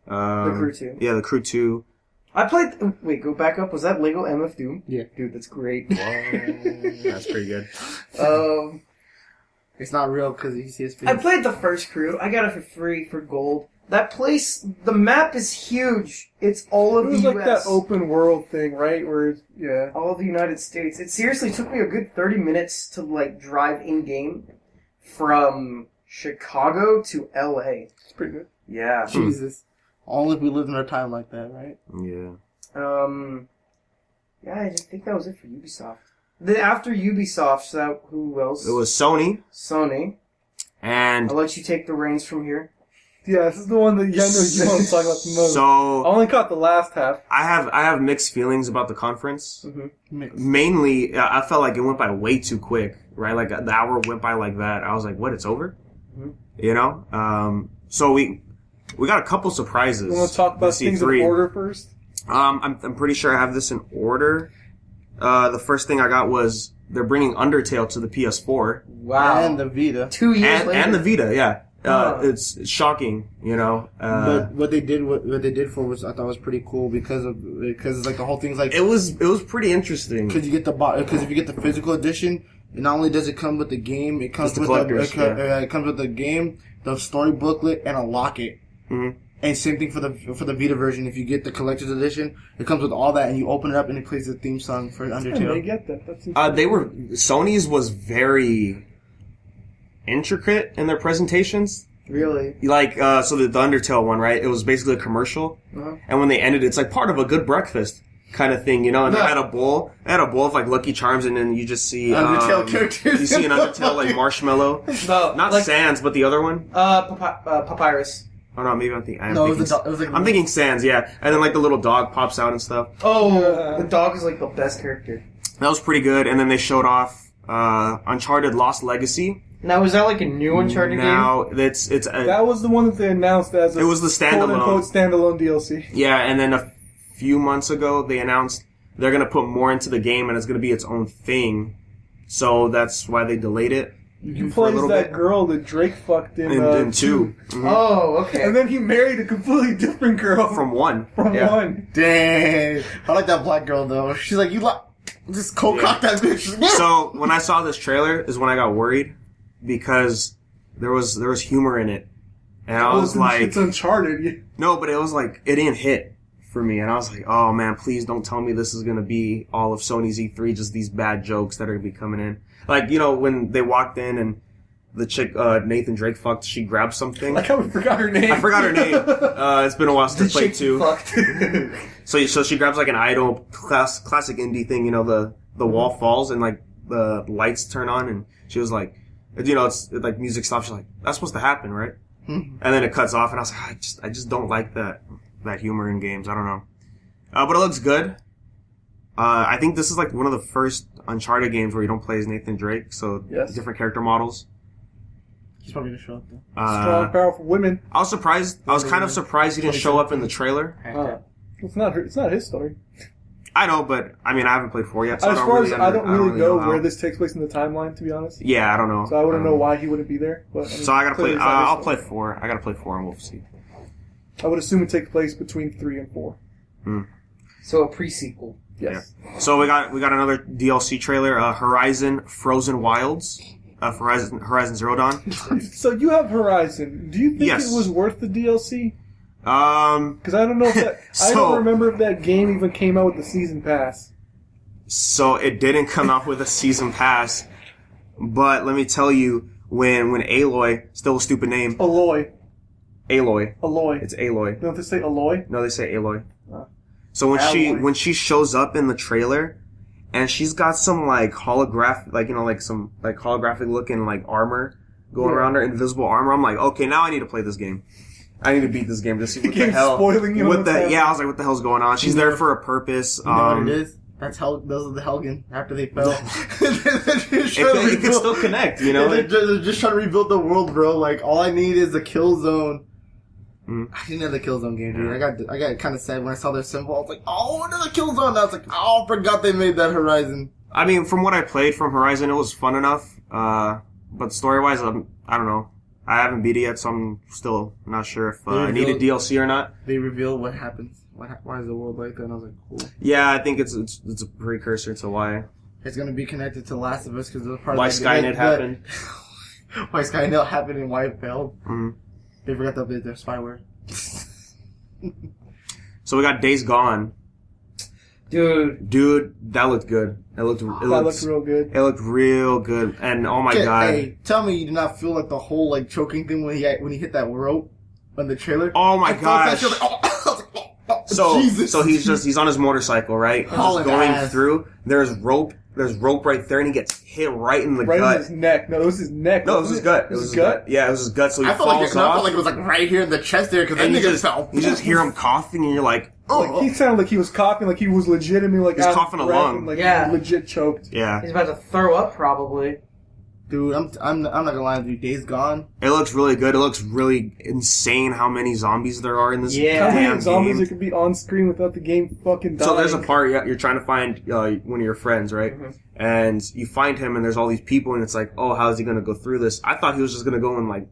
The Crew 2. Yeah, The Crew 2. I played... Wait, go back up. Was that Lego MF Doom? Yeah. Dude, that's great. That's pretty good. It's not real because you see his face. I played the first Crew. I got it for free for gold. That place, the map is huge. It's all of It the was U.S. like that open world thing, right? Where it's, yeah. All of the United States. It seriously took me a good 30 minutes to, like, drive in-game from Chicago to L.A. It's pretty good. Yeah. Jesus. Only if we lived in a time like that, right? Yeah. Yeah, I just think that was it for Ubisoft. Then after Ubisoft, so who else? It was Sony. Sony. And I'll let you take the reins from here. Yeah, this is the one that I know you want to talk about the most. so I only caught the last half. I have mixed feelings about the conference. Mixed. Mainly, I felt like it went by way too quick, right? Like the hour went by like that. I was like, "What? It's over?" So we got a couple surprises. You want to talk about this things E3. in order first? I'm pretty sure I have this in order. The first thing I got was they're bringing Undertale to the PS4 Wow. And the Vita. 2 years later. and the Vita. Yeah, Oh. it's shocking, But what they did for was I thought was pretty cool because it's like the whole thing's like it was pretty interesting. because if you get the physical edition, not only does it come with the game, it comes It's the with collector's, it comes with the game, the story booklet, and a locket. Mhm. And same thing for the Vita version. If you get the collector's edition, it comes with all that, and you open it up and it plays the theme song for Yeah, they Undertale. get that. That's Sony's was very intricate in their presentations. Really? Like, so the Undertale one, right? It was basically a commercial. Uh-huh. And when they ended, it's like part of a good breakfast kind of thing, and they had a bowl. They had a bowl of like Lucky Charms, and then you just see Undertale characters. You see an Undertale like marshmallow, No, not like, Sans, but the other one. Papyrus. Oh no, maybe I'm thinking. No, it was like I'm thinking Sans, yeah. And then like the little dog pops out and stuff. Oh, the dog is like the best character. That was pretty good. And then they showed off Uncharted Lost Legacy. Now, is that like a new Uncharted game? Now it's that was the one that they announced as a it was the standalone. quote-unquote standalone DLC. Yeah, and then a few months ago they announced they're gonna put more into the game and it's gonna be its own thing. So that's why they delayed it. You for a plays little that bit. girl that Drake fucked in In 2. 2. Mhm. Oh, okay. And then he married a completely different girl From 1. from Yeah. 1. Dang. I like that black girl though. She's like, you like just cock that bitch. So when I saw this trailer is when I got worried because there was humor in it. And I was like, it's Uncharted. no, but it was like, it didn't hit for me. And I was like, oh man, please don't tell me this is going to be all of Sony's E3, just these bad jokes that are going to be coming in. Like, when they walked in and the chick, Nathan Drake fucked, she grabbed something. Like how we forgot her name. I forgot her name. It's been a while since I played 2. Fucked. So she grabs like an idol, classic indie thing, the wall falls and like the lights turn on and she was like, it's like music stops. She's like, that's supposed to happen, right? And then it cuts off and I was like, I just don't like that humor in games. I don't know. But it looks good. I think this is like one of the first Uncharted games where you don't play as Nathan Drake, so Yes. different character models. He's probably gonna show up though. Strong, powerful women. I was kind of surprised he didn't show up in the trailer. It's not his story. I know, but I mean, I haven't played 4 yet, so As I far as I don't really know how. where this takes place in the timeline, to be honest. Yeah, I don't know. So I wouldn't know why he wouldn't be there. But I mean, So I gotta play. clearly it's not his I'll story. play 4. I gotta play 4, and we'll see. I would assume it takes place between 3 and 4. So a pre-sequel. Yes. So we got another DLC trailer. Horizon Frozen Wilds. Horizon Zero Dawn. So you have Horizon. Do you think Yes. it was worth the DLC? Um. Because I don't know if that. I So- don't remember if that game even came out with the season pass. So it didn't come out with a season pass, but let me tell you, when Aloy, still a stupid name, Aloy. Aloy. It's Aloy. Don't they say Aloy? No, they say Aloy. Oh. So Aloy. when she shows up in the trailer, and she's got some like holographic, like some like holographic looking like armor going around her, invisible armor. I'm like, okay, now I need to play this game. I need to beat this game to see what the game's hell. spoiling you What on the? what's Yeah, I was like, what the hell's going on? She's there for a purpose. You know what it is? That's those are the Helgen after they fell. It could still connect, you know. They're just trying to rebuild the world, bro. Like all I need is the kill zone. I didn't have the kill zone game, dude. I got kind of sad when I saw their symbol. I was like, oh, another kill zone. I was like, oh, I forgot they made that Horizon. I mean, from what I played from Horizon, it was fun enough. But story-wise, I don't know. I haven't beat it yet, so I'm still not sure if I need a DLC or not. They reveal what happens. Why is the world like that? And I was like, cool. Yeah, I think it's a precursor to why It's gonna be connected to Last of Us because it was part why of Skynet happened. Why Skynet happened and why it failed. Mm-hmm. They forgot to update their spyware. So we got Days Gone. Dude, that looked good. It looked real good. It looked real good, and oh my god! Hey, tell me you did not feel like the whole like choking thing when he hit that rope on the trailer. Oh my gosh! Jesus. So he's on his motorcycle, right? He's Hauling going ass. through. There's rope right there, and he gets hit right in the Right gut. in his neck. No, it was his neck. No, it was his gut. It was his gut? Yeah, it was his gut. So he I felt falls off. like it was like right here in the chest there because that and you nigga fell. just hear him coughing, and you're like, oh, Like, he sounded like he was coughing, like he was legitimately like He's out of coughing a breath lung. and, like Yeah. legit choked. yeah. He's about to throw up, probably. Dude, I'm not gonna lie to you. Days Gone. It looks really good. It looks really insane how many zombies there are in this Yeah. How damn many zombies game. there could be on screen without the game fucking dying? So there's a part you're trying to find one of your friends, right? Mm-hmm. And you find him, and there's all these people, and it's like, oh, how's he gonna go through this? I thought he was just gonna go in like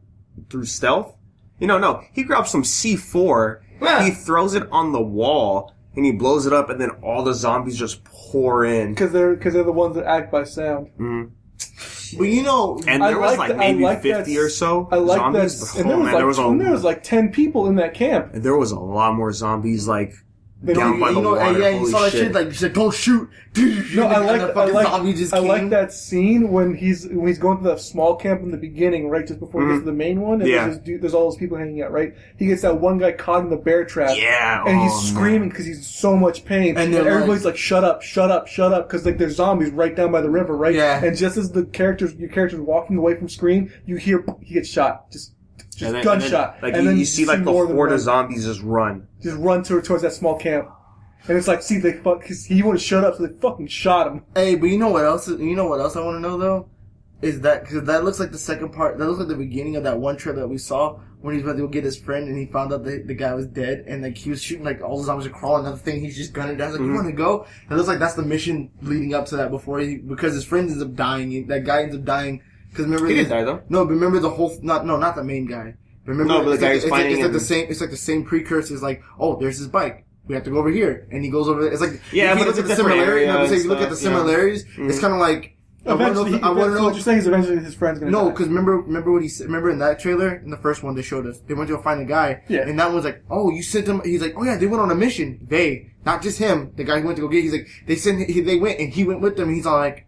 through stealth. No. He grabs some C4, Yeah. he throws it on the wall, and he blows it up, and then all the zombies just pour in. Because they're the ones that act by sound. Mhm. But you know, And I there was like like that- I maybe like 50 that- or so I like zombies. that. But, And oh man, there was like 10 people in that camp. there was a lot more zombies like They down don't- by the water. yeah, you Holy saw that shit. shit. Like, she's like, don't shoot. No, I like came. that scene when he's going to the small camp in the beginning, right, just before he gets to the main one. And Yeah. there's all those people hanging out, right? He gets that one guy caught in the bear trap. Yeah, And he's oh, screaming because he's in so much pain. And And they're everybody's like, shut up, shut up, shut up. Because like there's zombies right down by the river, right? Yeah. And just as your character's walking away from screen, you hear he gets shot. Just gunshot. Like and you, then you see like the more than horde one. of zombies just run. Just run towards that small camp. And it's like, see, cause he wouldn't shut up, so they fucking shot him. Hey, but you know what else? You know what else I want to know though? Is that because that looks like the second part? That looks like the beginning of that one trailer that we saw when he's about to go get his friend and he found out the guy was dead and like he was shooting like all the zombies are crawling. Another thing, he's just gunning down. Like, you want to go? And it looks like that's the mission leading up to that because his friend ends up dying. That guy ends up dying because remember He didn't die though. No, but remember the whole not the main guy. Remember No, but the it's guy like, who's it's like, fighting it's like him. the same. It's like the same precursor. It's like, oh, there's his bike. We have to go over here, and he goes over there. It's like Yeah, if you but look it's at a the different similarities. area No, and if you look at the stuff, yeah. similarities, it's kind of like I want Eventually, to know. what you're saying is eventually his friend's gonna No, die. because remember what he said. Remember in that trailer, in the first one they showed us, they went to go find a guy, Yeah. and that one's like, oh, you sent him. He's like, oh yeah, they went on a mission. They, not just him, the guy who went to go get. He's like, they went, and he went with them. And he's all like,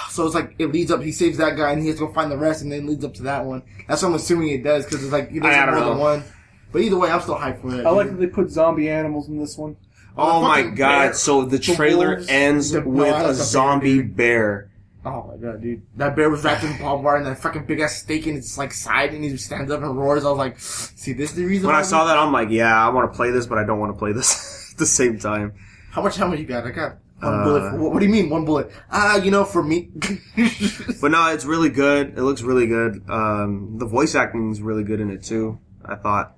so it's like it leads up. He saves that guy, and he has to go find the rest, and then leads up to that one. That's what I'm assuming it does, because it's like there's I don't more than know. one. But either way, I'm still hyped for it. I like that they put zombie animals in this one. Oh my fucking god! bear. So the trailer wolves. ends No, with I like a the zombie bear. Oh my god, dude. That bear was wrapped in barbed wire and that fucking big ass steak in its like side and he stands up and roars. I was like, see, this is the reason When why I saw that, I'm like, yeah, I want to play this, but I don't want to play this. at the same time. How much you got? I got one bullet. What do you mean, one bullet? For me. But no, it's really good. It looks really good. The voice acting is really good in it too, I thought.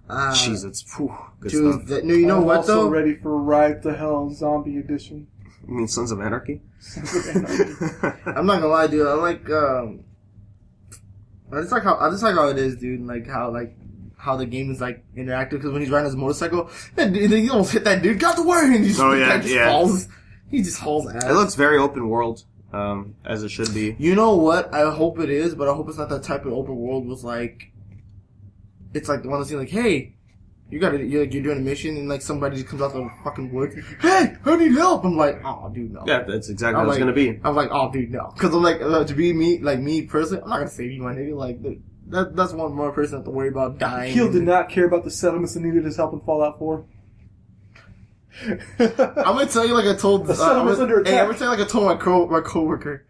Jeez, it's good stuff. You know I'm what, also though? ready for Ride to Hell Zombie Edition. You mean Sons of Anarchy? I'm not gonna lie, dude. I just like how it is, dude. Like how the game is like interactive. Because when he's riding his motorcycle, he almost hit that dude. Got the way, and he just, falls. He just hauls ass. It looks very open world, as it should be. You know what? I hope it is, but I hope it's not that type of open world. Was like, it's like the one that's like, hey. You're doing a mission and like somebody just comes out the fucking woods. Hey, I need help. I'm like, oh, dude, no. Yeah, that's exactly what it's gonna be. I'm like, oh, dude, no. Because I'm like, to be me personally, I'm not gonna save you, my nigga. Like, that's one more person I have to worry about dying. Akiel did not care about the settlements that needed his help in Fallout 4. I'm gonna tell you like I told. The settlement's under attack. I'm gonna tell you like I told my coworker.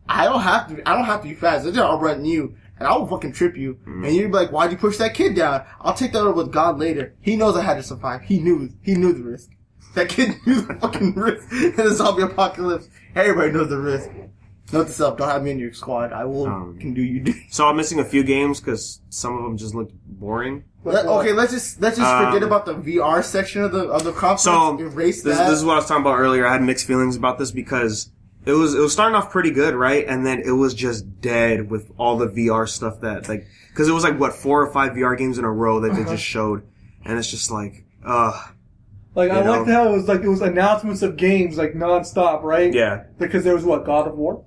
I don't have to be fast. I'll run you. And I will fucking trip you. And you'd be like, why'd you push that kid down? I'll take that up with God later. He knows I had to survive. He knew the risk. That kid knew the fucking risk in the zombie apocalypse. Everybody knows the risk. Note to self, don't have me in your squad. I will can do you. So I'm missing a few games because some of them just looked boring. Okay, let's just forget about the VR section of the conference. So erase this is what I was talking about earlier. I had mixed feelings about this because it was starting off pretty good, right? And then it was just dead with all the VR stuff that, like, cause it was like, 4 or 5 VR games in a row that they just showed. And it's just like, Like, I liked how it was announcements of games, like, non-stop, right? Yeah. Because there was God of War?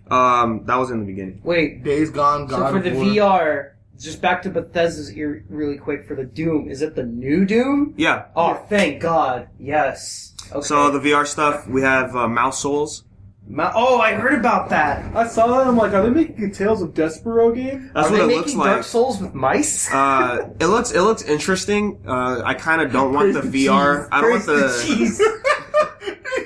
That was in the beginning. Wait. Days Gone, So for the VR, just back to Bethesda's ear really quick for the Doom, is it the new Doom? Yeah. Oh, thank God. Yes. Okay. So the VR stuff, we have, Mouse Souls. I heard about that. I saw that, I'm like, are they making a Tales of Despero game? That's Are what they it looks making like. Dark Souls with mice? It looks interesting. I kind of don't want the VR. I don't want the cheese. You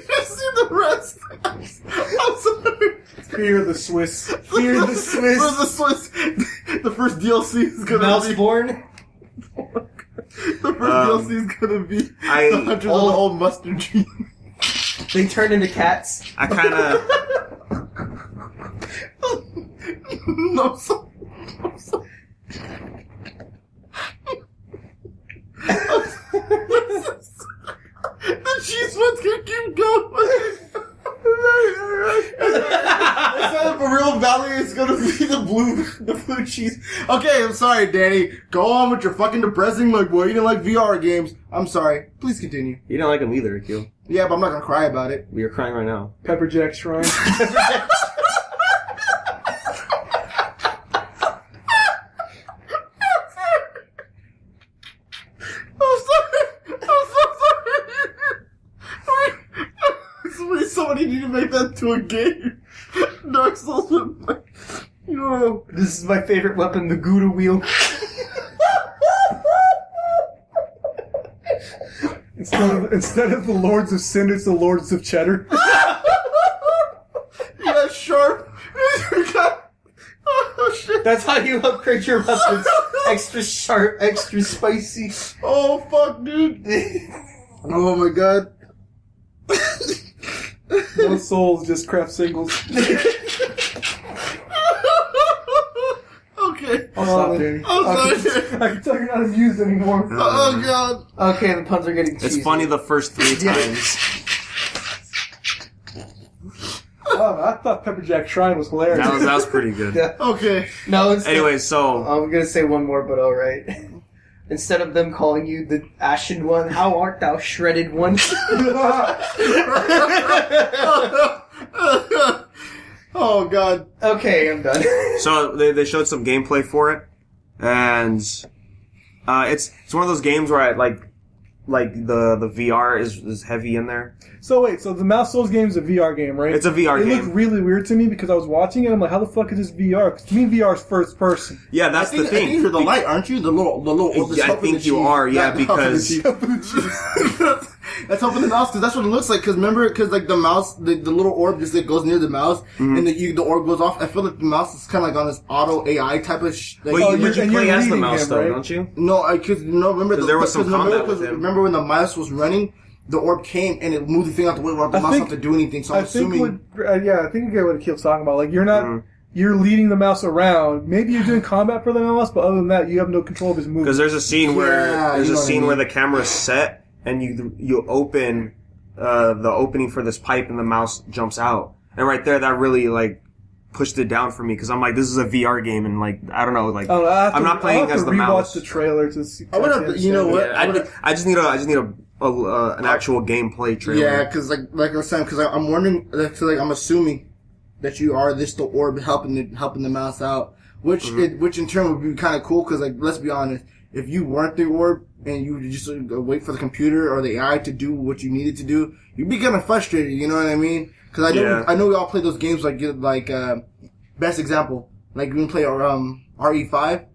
just see the rest. I'm sorry. Fear the Swiss. Fear the Swiss. Fear the Swiss. The first DLC is gonna Mouseborn? The first DLC is gonna be the Hunters of the Old Mustard Tree. They turn into cats. I kind of. No, I'm sorry. The cheese one's gonna keep going. Instead of a real valley, it's gonna be the blue cheese. Okay, I'm sorry, Danny. Go on with your fucking depressing, like, boy, you didn't like VR games. I'm sorry. Please continue. You don't like them either, Akiel. Yeah, but I'm not gonna cry about it. You're crying right now. Pepper Jack Shrine. Somebody need to make that to a game. Dark Souls with my... This is my favorite weapon, the Gouda wheel. Instead of the Lords of Sin, it's the Lords of Cheddar. Yeah, sharp. Oh, shit. That's how you upgrade your weapons. Extra sharp, extra spicy. Oh, fuck, dude. Oh, my God. No souls, just craft singles. Okay. I'll stop, Danny. I'm sorry. I can tell you're not amused anymore. Oh, God. Okay, the puns are getting cheesy. It's funny the first 3 times. Oh, I thought Pepper Jack Shrine was hilarious. That was pretty good. Yeah. Okay. No, it's Anyway, so I'm gonna say one more, but alright. Instead of them calling you the ashen one, how art thou shredded one? Oh, God. Okay, I'm done. So they showed some gameplay for it, and it's one of those games where I like the VR is heavy in there. So wait, so the Mouse Souls game is a VR game, right? It's a VR game. It game. looked really weird to me because I was watching it. I'm like, how the fuck is this VR? Because to me, VR is first person. Yeah, that's the I think thing. you're the light, aren't you? The little. I think you are, yeah, because That's helping the mouse, because that's what it looks like. Because remember, because like the mouse, the little orb just like goes near the mouse, and the orb goes off. I feel like the mouse is kind of like on this auto AI type of. But you play as the mouse though, right? don't you? No, remember there was some combat with him. Remember when the mouse was running, the orb came and it moved the thing out the way without the mouse have to do anything. So I'm assuming. I think you get what Akiel's talking about. Like you're not. You're leading the mouse around. Maybe you're doing combat for the mouse, but other than that, you have no control of his movement. Because there's a scene where the camera's set and you open the opening for this pipe and the mouse jumps out, and right there that really like pushed it down for me because I'm like, this is a VR game and like I don't know, like I'm not playing as the mouse. The trailer to see. I would have, you know what? Yeah, I just need an actual gameplay trailer. Yeah, because like I was saying, because I'm wondering, like I'm assuming that you are the orb helping the mouse out, which in turn would be kind of cool. Because like let's be honest, if you weren't the orb and you just wait for the computer or the AI to do what you needed to do, you'd be kind of frustrated. You know what I mean? Because I know we all play those games like best example, like when we play RE5.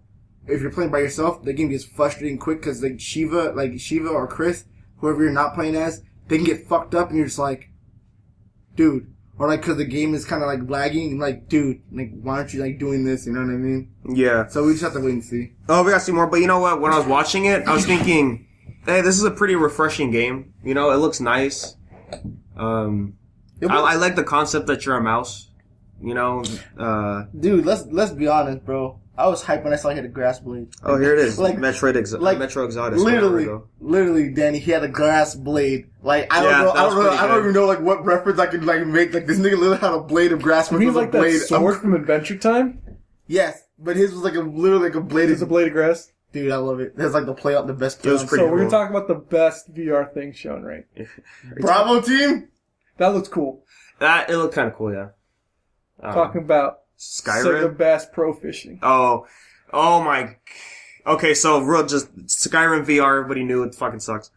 If you're playing by yourself, the game gets frustrating quick because like Shiva or Chris, whoever you're not playing as, they can get fucked up and you're just like, dude. Or like, cause the game is kind of like lagging, like, dude, like, why aren't you like doing this? You know what I mean? Yeah. So we just have to wait and see. Oh, we gotta see more. But you know what? When I was watching it, I was thinking, hey, this is a pretty refreshing game. You know, it looks nice. I like the concept that you're a mouse. You know, dude, let's be honest, bro. I was hyped when I saw he had a grass blade. Oh, here it is. Like, Metro Exodus. Literally, Danny, he had a grass blade. Like, I don't even know like what reference I could like make. Like, this nigga literally had a blade of grass. You mean like that sword from Adventure Time? Yes, but his was like literally a blade. It's a blade of grass. Dude, I love it. That's like the best. It was pretty So we're cool. gonna talk about the best VR thing shown, right? Bravo team. That looks cool. It looked kind of cool, yeah. Talking about Skyrim? Sega Bass Pro Fishing. Oh my. Okay, so just Skyrim VR. Everybody knew it fucking sucks.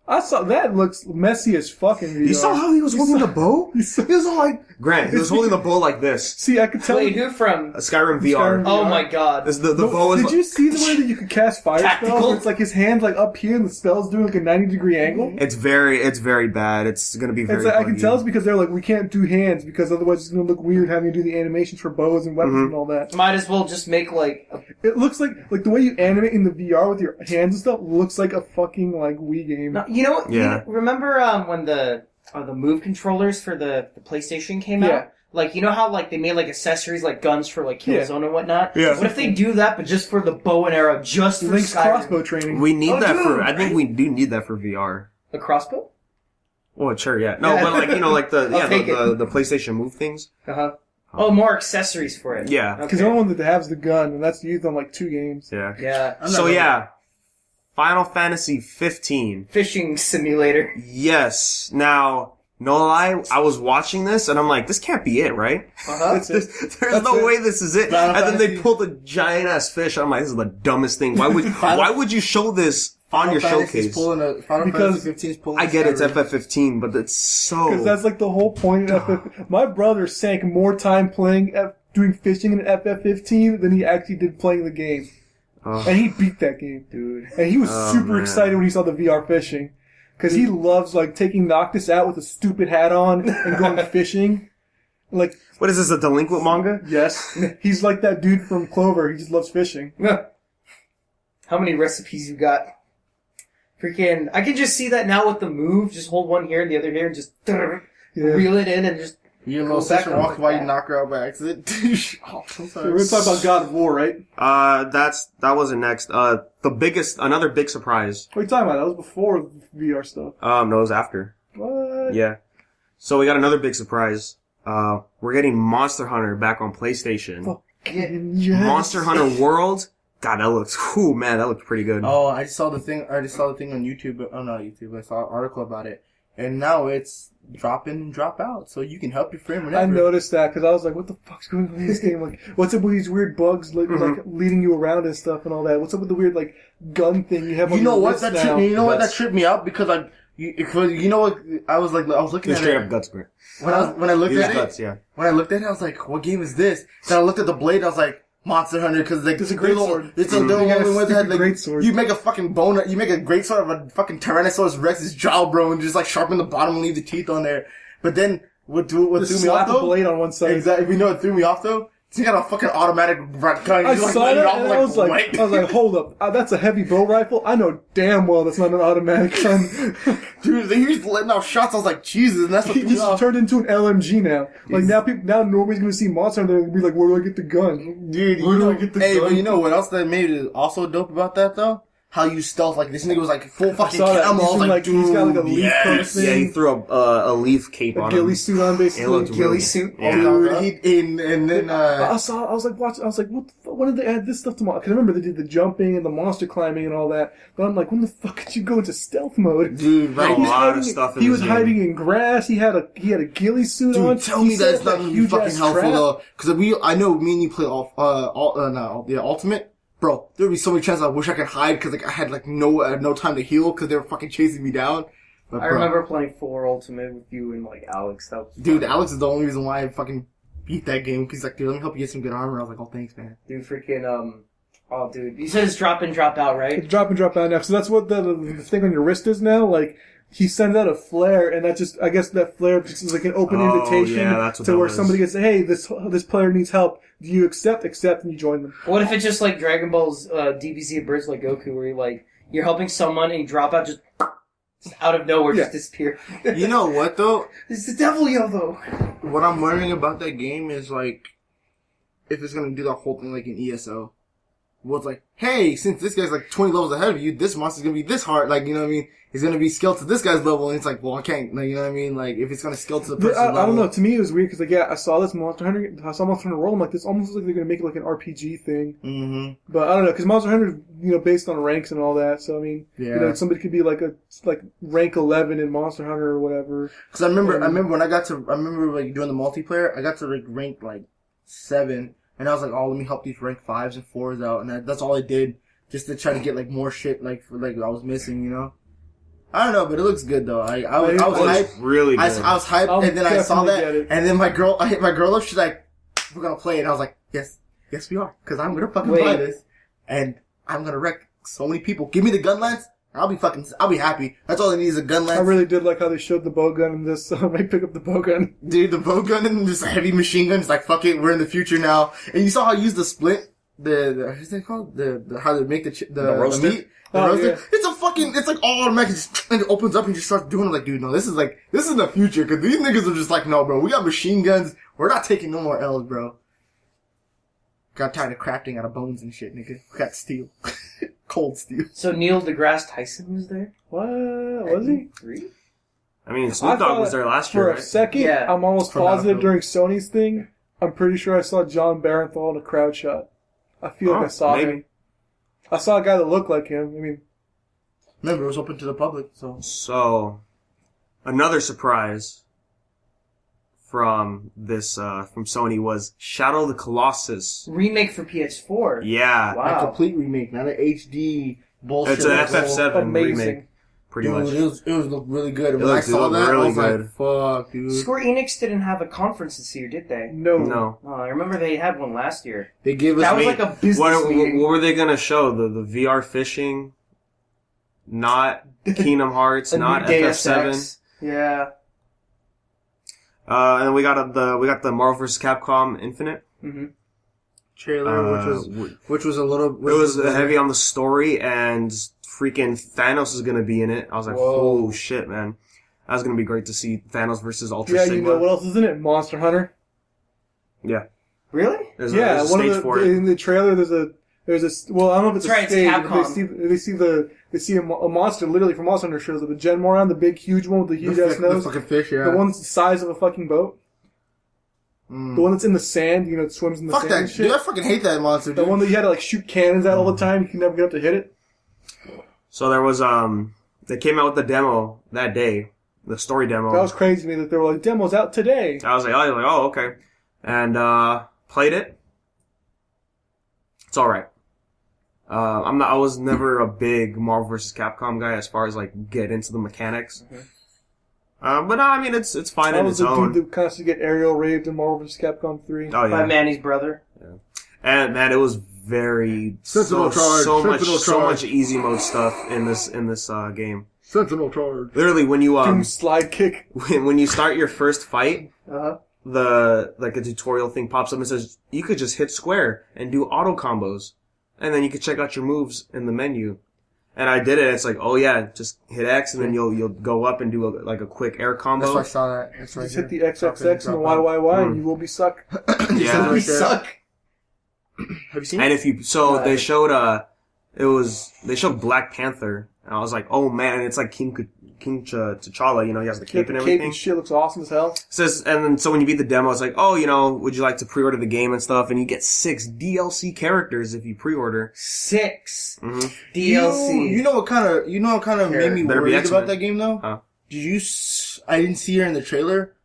I saw that looks messy as fucking VR. You saw how he was holding the bow? He was all like Grant. He was holding the bow like this. See, I could tell. Wait, who from? Skyrim VR. Oh my god. The bow is. Did you see the way that you could cast fire spells? Where it's like his hand's like up here and the spell's doing like a 90-degree angle. It's very bad. It's gonna be very. It's like, I can tell it's because they're like, we can't do hands because otherwise it's gonna look weird having to do the animations for bows and weapons and all that. Might as well just make like. It looks like the way you animate in the VR with your hands and stuff looks like a fucking like Wii game. No, you know what? Yeah. Remember when the Move controllers for the PlayStation came out? Like, you know how like they made like accessories like guns for like Killzone and whatnot? Yeah. What if they do that but just for the bow and arrow, just for Link's Skyrim? crossbow training. We need that for. dude. I think we do need that for VR. A crossbow? Oh, sure, yeah. No, but like like the PlayStation Move things. Oh, more accessories for it. Yeah. Because the only one that has the gun, and that's used on like 2 games. Yeah. Yeah. So yeah, Final Fantasy 15. Fishing simulator. Yes. Now, no lie, I was watching this and I'm like, this can't be it, right? That's it. There's no way this is it. Final And then they Fantasy. pulled a giant ass fish. I'm like, this is the dumbest thing. Why would you show this on your showcase? Final Because- Fantasy 15 is pulling. I get it's Skyrim. FF15, but it's so. Because that's like the whole point of FF. My brother sank more time playing doing fishing in FF15 than he actually did playing the game, and he beat that game, Dude. and he was super man. excited when he saw the VR fishing, because he loves like taking Noctis out with a stupid hat on and going fishing. Like, What is this, a delinquent manga? yes, he's like that dude from Clover. He just loves fishing. How many recipes you got? Freaking, I can just see that now with the Move. Just hold one here and the other here and just reel it in and just Your little Go back sister on walks the by, you back. knock her out by accident. Oh, I'm So sorry. we're talking about God of War, right? That wasn't next. Another big surprise. What are you talking about? That was before VR stuff. No, it was after. What? Yeah. So we got another big surprise. We're getting Monster Hunter back on PlayStation. Yes. Monster Hunter World. God, that looks, man, that looks pretty good. Oh, I just saw the thing on YouTube. Oh, not YouTube. I saw an article about it. And now it's drop in and drop out. So you can help your friend whenever. I noticed that because I was like, what the fuck's going on in this game? Like, what's up with these weird bugs like leading you around and stuff and all that? What's up with the weird like gun thing you have on You know your what? wrist That now? that tripped me out because you know what? I was looking It's at straight it. up guts, When I looked Use at guts, it, yeah. when I looked at it, I was like, what game is this? Then I looked at the blade, I was like, Monster Hunter because like It's a great sword. It's a little Yes, one that had like great sword. you make a fucking bone. You make a great sword of a fucking Tyrannosaurus Rex's jaw, bro, and just like sharpen the bottom and leave the teeth on there. But then what threw me off slap a though? blade on one side. Exactly. You know what threw me off though? So you got a fucking automatic gun. I You just, saw let it that off, and like, I was like, hold up, that's a heavy bow rifle. I know damn well that's not an automatic gun. dude, they used to letting out shots. I was like, Jesus, and that's what He threw me just off. turned into an LMG now. Like now nobody's gonna see Monster Hunter and be like, where do I get the gun? Dude, Where do I get the hey, gun? but you know what else that made it also dope about that though? How you stealth, like this nigga was like full fucking saw that. camo. I was He's like, dude, he's got like a leaf coat yes. thing. Yeah, he threw a leaf cape A on ghillie him. suit on, It basically. looked Ghillie really, suit. Yeah. Dude, and then I was like, what the fuck? When did they add this stuff to Monster? Because I remember they did the jumping and the monster climbing and all that. But I'm like, when the fuck did you go into stealth mode? dude, right? A He was lot of hiding- stuff in He this was game. hiding in grass. He had a ghillie suit on. Dude, tell He me set that's up not that gonna be huge fucking ass helpful trap. though, because I know me and you play ultimate. Bro, there'd be so many chances I wish I could hide because like I had like no time to heal because they were fucking chasing me down. But, I bro, remember playing 4 Ultimate with you and like Alex. That was dude, fun. Alex is the only reason why I fucking beat that game because he's like, dude, let me help you get some good armor. I was like, oh, thanks, man. Dude, freaking oh, dude, you said it's drop in, drop out, right? It's drop and drop down now. So that's what the thing on your wrist is now. Like, he sends out a flare, and that just, I guess that flare just is like an open Oh, invitation yeah, that's what to that where was. somebody gets, hey, this player needs help. Do you accept, and you join them. What if it's just like Dragon Ball's DBZ Abridged like Goku, where you're helping someone and you drop out just out of nowhere, Yeah. just disappear. You know what though? It's the devil yo though. What I'm wondering about that game is like, if it's gonna do that whole thing like in ESO. Well, it's like, hey, since this guy's like 20 levels ahead of you, this monster's gonna be this hard. Like, you know what I mean? He's gonna be scaled to this guy's level, and it's like, well, I can't. Like, you know what I mean? Like, if it's gonna scale to the person's level. I don't know. To me, it was weird because, like, yeah, I saw this Monster Hunter. I saw Monster Hunter World. I'm like, this almost looks like they're gonna make it like an RPG thing. Mm-hmm. But I don't know because Monster Hunter is, based on ranks and all that. So I mean, Yeah. somebody could be like rank 11 in Monster Hunter or whatever. Cause I remember when I remember like doing the multiplayer, I got to like rank like 7, and I was like, oh, let me help these rank 5s and 4s out, and that's all I did, just to try to get like more shit like for like I was missing, you know. I don't know, but it looks good though. I was It was hyped. really good. I was hyped, I'll and then I saw definitely that, get it. and then I hit my girl up. She's like, "We're gonna play it." And I was like, "Yes, we are," because I'm gonna fucking Wait. play this, and I'm gonna wreck so many people. Give me the gun lance, and I'll be happy. That's all I need is a gun lance. I really did like how they showed the bow gun in this. I might pick up the bow gun. Dude, the bow gun and just a heavy machine gun. It's like, fuck it, we're in the future now. And you saw how I used the split, what's it called? How to make the roasted? meat. The Oh, roasted. yeah. It's like all automatic. And it opens up and you start doing it. Like, dude, no, this is the future. Cause these niggas are just like, no, bro, we got machine guns. We're not taking no more L's, bro. Got tired of crafting out of bones and shit, nigga. We got steel. Cold steel. So Neil deGrasse Tyson was there. What was he? 3? I mean, I Snoop thought Dogg was there last For year, a right? second, Yeah. I'm almost For positive Battlefield. during Sony's thing. I'm pretty sure I saw John Barenthal in a crowd shot. I feel like Oh, I saw maybe. him. I saw a guy that looked like him. I mean, Remember, it was open to the public, so. So, another surprise from Sony was Shadow of the Colossus. Remake for PS4. Yeah. Wow. A complete remake, not an HD bullshit. It's an like, FF7 amazing. remake, pretty Dude, much. it was looked really good. And It when I looked- it saw looked that, really I was good. like, fuck, dude. Square Enix didn't have a conference this year, did they? no. No. Oh, I remember they had one last year. They gave us That was meat. like a business What meeting. were they gonna show? The VR fishing? Not Kingdom Hearts, A not new Deus FF7. Ex. Yeah. And we got the Marvel vs. Capcom Infinite. Mm-hmm. trailer, which was a little. It was heavy on the story, and freaking Thanos is gonna be in it. I was like, Whoa. oh shit, man. That was gonna be great to see Thanos versus Ultra Yeah, Sigma. you know what else is in it? Monster Hunter. Yeah. Really? There's Yeah, a one stage of for it. in the trailer. There's a well, I don't know if it's That's a right, it's stage. Capcom. They see a monster literally from Monster Hunter shows up. The Genmoron, the big huge one with the huge ass the nose, fucking fish, yeah. the one that's the size of a fucking boat, Mm. the one that's in the sand. It swims in the Fuck sand that, and shit. dude. I fucking hate that monster, The dude. one that you had to like shoot cannons at all the time. You can never get up to hit it. So there was they came out with the demo that day, the story demo. That was crazy to me that they were like demos out today. I was like, oh, okay, and played it. It's all right. I was never a big Marvel vs. Capcom guy as far as like get into the mechanics. But no, I mean it's fine I in was its the own. dude that constantly get aerial raved in Marvel vs. Capcom 3. Oh By yeah, Manny's brother. And man, it was very Sentinel charge. so Sentinel charge. much easy mode stuff in this game. Sentinel charge. Literally, when you Doom slide kick. when you start your first fight, Uh-huh. a tutorial thing pops up and says you could just hit square and do auto combos, and then you could check out your moves in the menu. And I did it. It's like, oh yeah, just hit X, and then you'll go up and do a quick air combo. That's why I saw that. That's right. Just hit the XXX and the YYY and you will be suck. Yeah. We suck. Have you seen And it? if you they showed they showed Black Panther, and I was like, oh man, it's like King T'Challa, he has the cape and Cape everything. and shit looks awesome as hell. Says, and then so when you beat the demo, it's like, oh, would you like to pre-order the game and stuff? And you get 6 DLC characters if you pre-order. 6 Mm-hmm. DLC. You know what kind of made me Better be worried X-Men. about that game though? Huh? Did you? I didn't see her in the trailer,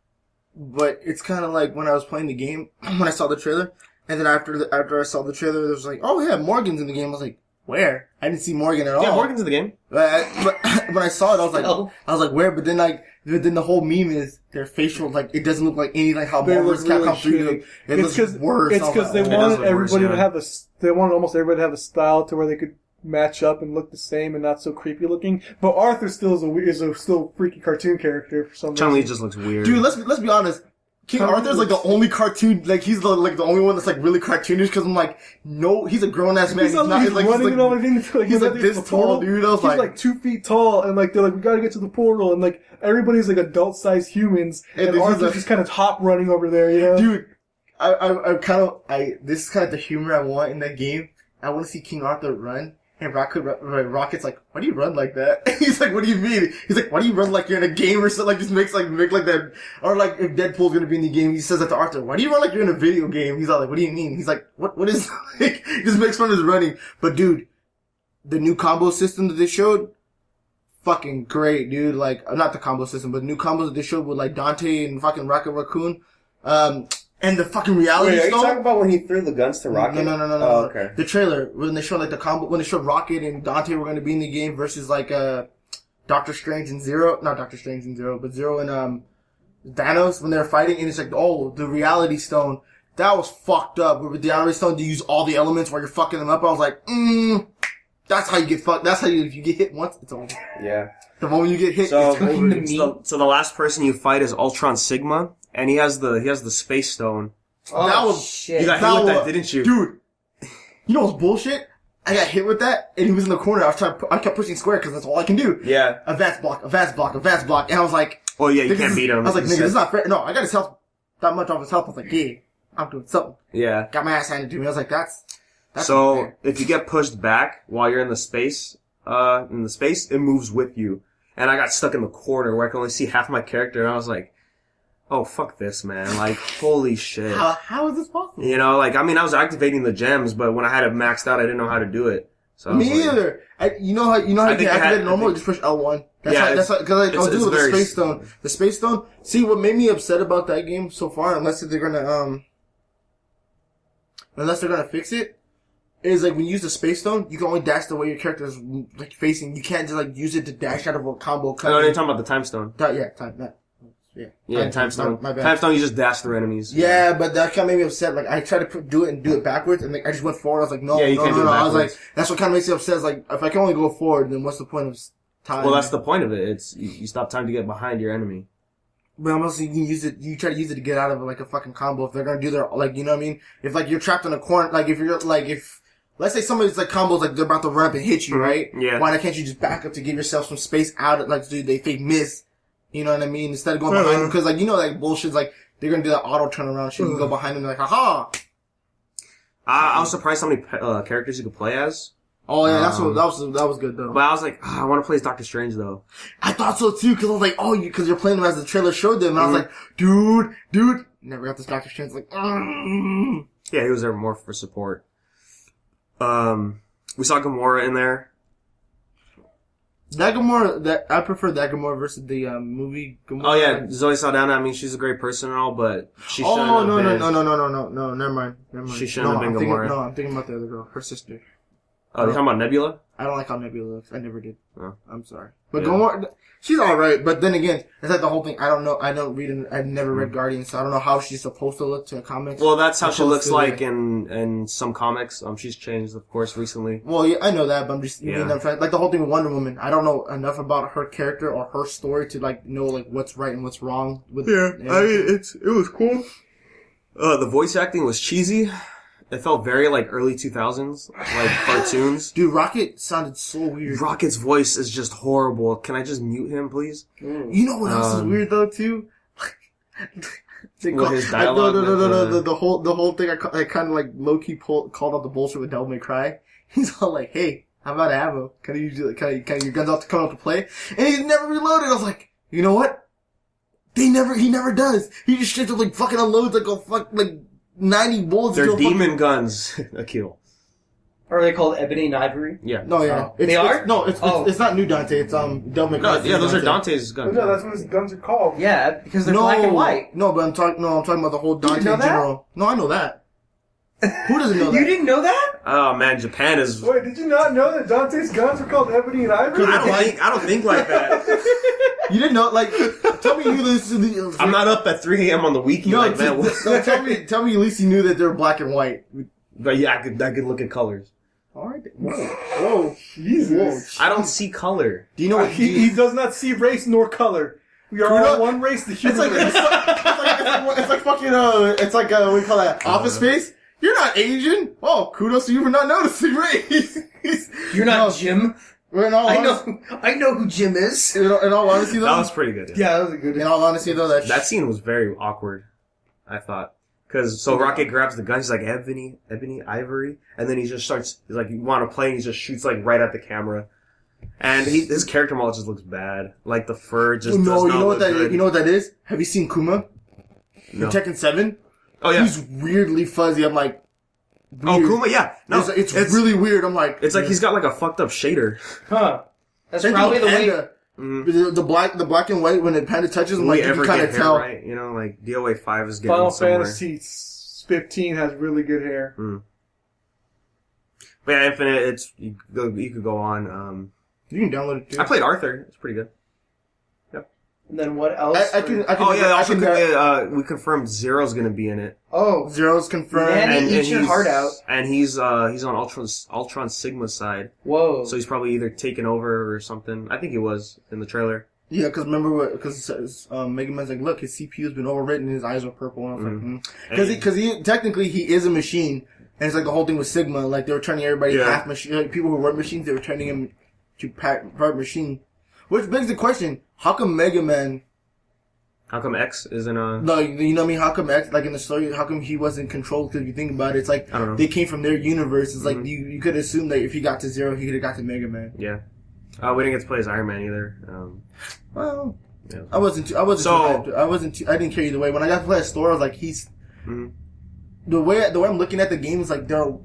but it's kind of like when I was playing the game when I saw the trailer, and then after I saw the trailer, there was like, oh yeah, Morgan's in the game. I was like, where? I didn't see Morgan at all. Yeah, Morgan's in the game. But when I saw it, I Oh. was like, where? But then the whole meme is their facial, like, it doesn't look like any, like, how They Marvel look vs. Capcom really 3 shitty. look. It looks worse. It's because they It does wanted look worse, everybody yeah. to have they wanted almost everybody to have a style to where they could match up and look the same and not so creepy looking. But Arthur still is a still freaky cartoon character for some Chun-Li reason. just looks weird. Dude, let's be honest. King Chun-Li Arthur's like the looks- only cartoon, like, he's the only one that's like really cartoonish, cause I'm like, no, he's a grown ass man. He's running and everything. he's like this tall, dude. I was He's like, like 2 feet tall, and like they're like, we gotta get to the portal, and like everybody's like adult-sized humans, And and he's Arthur's like- just kind of hop running over there, dude, this is kind of the humor I want in that game. I want to see King Arthur run, and Rocket's like, why do you run like that? He's like, what do you mean? He's like, why do you run like you're in a game or something? Like, just make like that, or like if Deadpool's gonna be in the game, he says that to Arthur, why do you run like you're in a video game? He's all like, what do you mean? He's like, what is, like, he just makes fun of his running. But dude, the new combo system that they showed, fucking great, dude. Like, not the combo system, but the new combos that they showed with like Dante and fucking Rocket Raccoon. And the fucking reality Wait, are you stone. talking about when he threw the guns to Rocket? No. Oh, okay. The trailer, when they showed like the combo, when they showed Rocket and Dante were going to be in the game versus like, Doctor Strange and Zero, not Doctor Strange and Zero, but Zero and, Thanos, when they were fighting, and it's like, oh, the reality stone, that was fucked up. With the reality stone, to use all the elements while you're fucking them up, I was like, that's how you get fucked. That's how if you get hit once, it's over. Yeah. The moment you get hit, So- it's over. So the last person you fight is Ultron Sigma, and he has the space stone. Oh, That was- shit. You got That hit with that, was- didn't you? Dude, you know what's bullshit? I got hit with that, and he was in the corner. I kept pushing square because that's all I can do. Yeah. Advance block, and I was like, Oh yeah, you this can't is- beat him. I was like, nigga, this is not fair. No, I got his health, that much off his health. I was like, yeah, I'm doing something. Yeah. Got my ass handed to me. I was like, that's So not fair. if you get pushed back while you're in the space, it moves with you. And I got stuck in the corner where I could only see half my character, and I was like, oh, fuck this, man. Like, holy shit. How is this possible? I was activating the gems, but when I had it maxed out, I didn't know how to do it. So I was Me like, either. You know how you I can think I activate had- it normal? I You just push L1. That's Yeah, how, because I was it's doing with the very Space Stone. The Space Stone. See, what made me upset about that game so far, unless they're gonna fix it, is like when you use the Space Stone, you can only dash the way your character is like facing. You can't just like use it to dash out of a combo. I know you're talking about the time stone. Yeah, time stone. My bad. Time stone, you just dash through enemies. Yeah, but that kind of made me upset. Like, I tried to do it backwards, and like, I just went forward. I was like, no, Yeah, you no, can't no, do it no. I was like, backwards. that's what kind of makes me upset. Is like, if I can only go forward, then what's the point of time? Well, that's the point of it. It's you stop time to get behind your enemy. But almost you can use it. You try to use it to get out of like a fucking combo. If they're gonna do their like, you know what I mean? If like you're trapped in a corner, like if let's say somebody's like combos like they're about to run up and hit you, right? Yeah. Why can't you just back up to give yourself some space out? Like, dude, they fake miss. You know what I mean? Instead of going behind them, because like like bullshit's like they're gonna do that auto turnaround shit. You can go behind them, like, haha. I was surprised how many characters you could play as. Oh yeah, that was good though. But I was like, I want to play as Doctor Strange though. I thought so too, cause I was like, cause you're playing them as the trailer showed them, and I was like, dude, never got this Doctor Strange, like, Yeah, he was there more for support. We saw Gamora in there. that Gamora, I prefer that Gamora versus the, movie Gamora. Oh yeah, Zoe Saldana. I mean, she's a great person and all, but she shouldn't Oh, have no, been. never mind. She shouldn't have been Gamora. I'm thinking about the other girl, her sister. Oh, you're talking about Nebula? I don't like how Nebula looks. I never did. Oh. I'm sorry. But Yeah. Gamora, She's alright, but then again, it's like the whole thing. I don't know. I've never read Guardians, so I don't know how she's supposed to look to comics. Well, that's how she looks like yeah. in some comics. She's changed, of course, recently. Well, yeah, I know that, but I'm just Yeah. like the whole thing with Wonder Woman. I don't know enough about her character or her story to like know like what's right and what's wrong. With I mean, it was cool. The voice acting was cheesy. It felt very like early 2000s, like cartoons. Dude, Rocket sounded so weird. Rocket's voice is just horrible. Can I just mute him, please? You know what else is weird though too? His dialogue. The whole thing. I kind of like low key called out the bullshit with Devil May Cry. He's all like, "Hey, how about ammo? Can your guns come out to play?" And he's never reloaded. I was like, you know what? He never does. He just straight up like fucking unloads like 90 bullets. They're into a demon guns, Akiel. Are they called Ebony and Ivory? Yeah. No, yeah. They are? It's not New Dante. It's Devil May Cry. No, yeah, those are Dante's guns. No, that's what his guns are called. Yeah, because they're black and white. No, but I'm talking about the whole Dante You know that? general. No, I know that. Who doesn't know that? You didn't know that? Oh man, Japan is. Wait, did you not know that Dante's guns were called Ebony and Ivory? I don't think like that. You didn't know, like, tell me you listen to the... I'm not up at 3 a.m. on the weekend. No, like, man, tell me at least you knew that they were black and white. But yeah, I could look at colors. Alright. Whoa. Jesus. I don't see color. Do you know what He does not see race nor color. We are all one race, the human race. it's like fucking, it's like, what do you call that? Office Space? You're not Asian? Oh, kudos to you for not noticing race. You're not Jim. In all honesty, I know who Jim is. in all honesty, though. That was pretty good. Yeah, that was a good. In all honesty, though, That scene was very awkward, I thought. Cause, Rocket grabs the gun, he's like, Ebony, Ivory, and then he just starts, he's like, you want to play, and he just shoots like right at the camera. And his character model just looks bad. Like the fur just does not look good. You know what that is? Have you seen Kuma? No. In Tekken 7? Oh yeah. He's weirdly fuzzy. I'm like, weird. Oh, Kuma, yeah. No, it's really weird. I'm like, it's like he's got like a fucked up shader. Huh. That's Same probably thing the with way. Panda. The black and white, when the panda touches him, Will like, we you ever can kind get of hair tell. right? You know, like DOA 5 is getting Final somewhere. Fantasy 15 has really good hair. But yeah, Infinite, you could go on. You can download it too. I played Arthur. It's pretty good. And then what else? I can. Oh yeah, also we confirmed Zero's gonna be in it. Oh, Zero's confirmed. Man, eat your heart out. And he's on Ultron Sigma's side. whoa. So he's probably either taken over or something. I think he was in the trailer. Yeah, because remember because Mega Man's like, look, his CPU's been overwritten and his eyes are purple. And I was like, because he technically he is a machine, and it's like the whole thing with Sigma, like they were turning everybody half machine, like people who weren't machines, they were turning him to part machine. Which begs the question: how come Mega Man? How come X isn't a? No, you know what I mean. How come X, like in the story, how come he wasn't controlled? Because if you think about it, it's like I don't know. they came from their universe. It's like you could assume that if he got to Zero, he could have got to Mega Man. Yeah. We didn't get to play as Iron Man either. Well, Yeah. I didn't care either way. When I got to play a store, I was like, the way I'm looking at the game is like the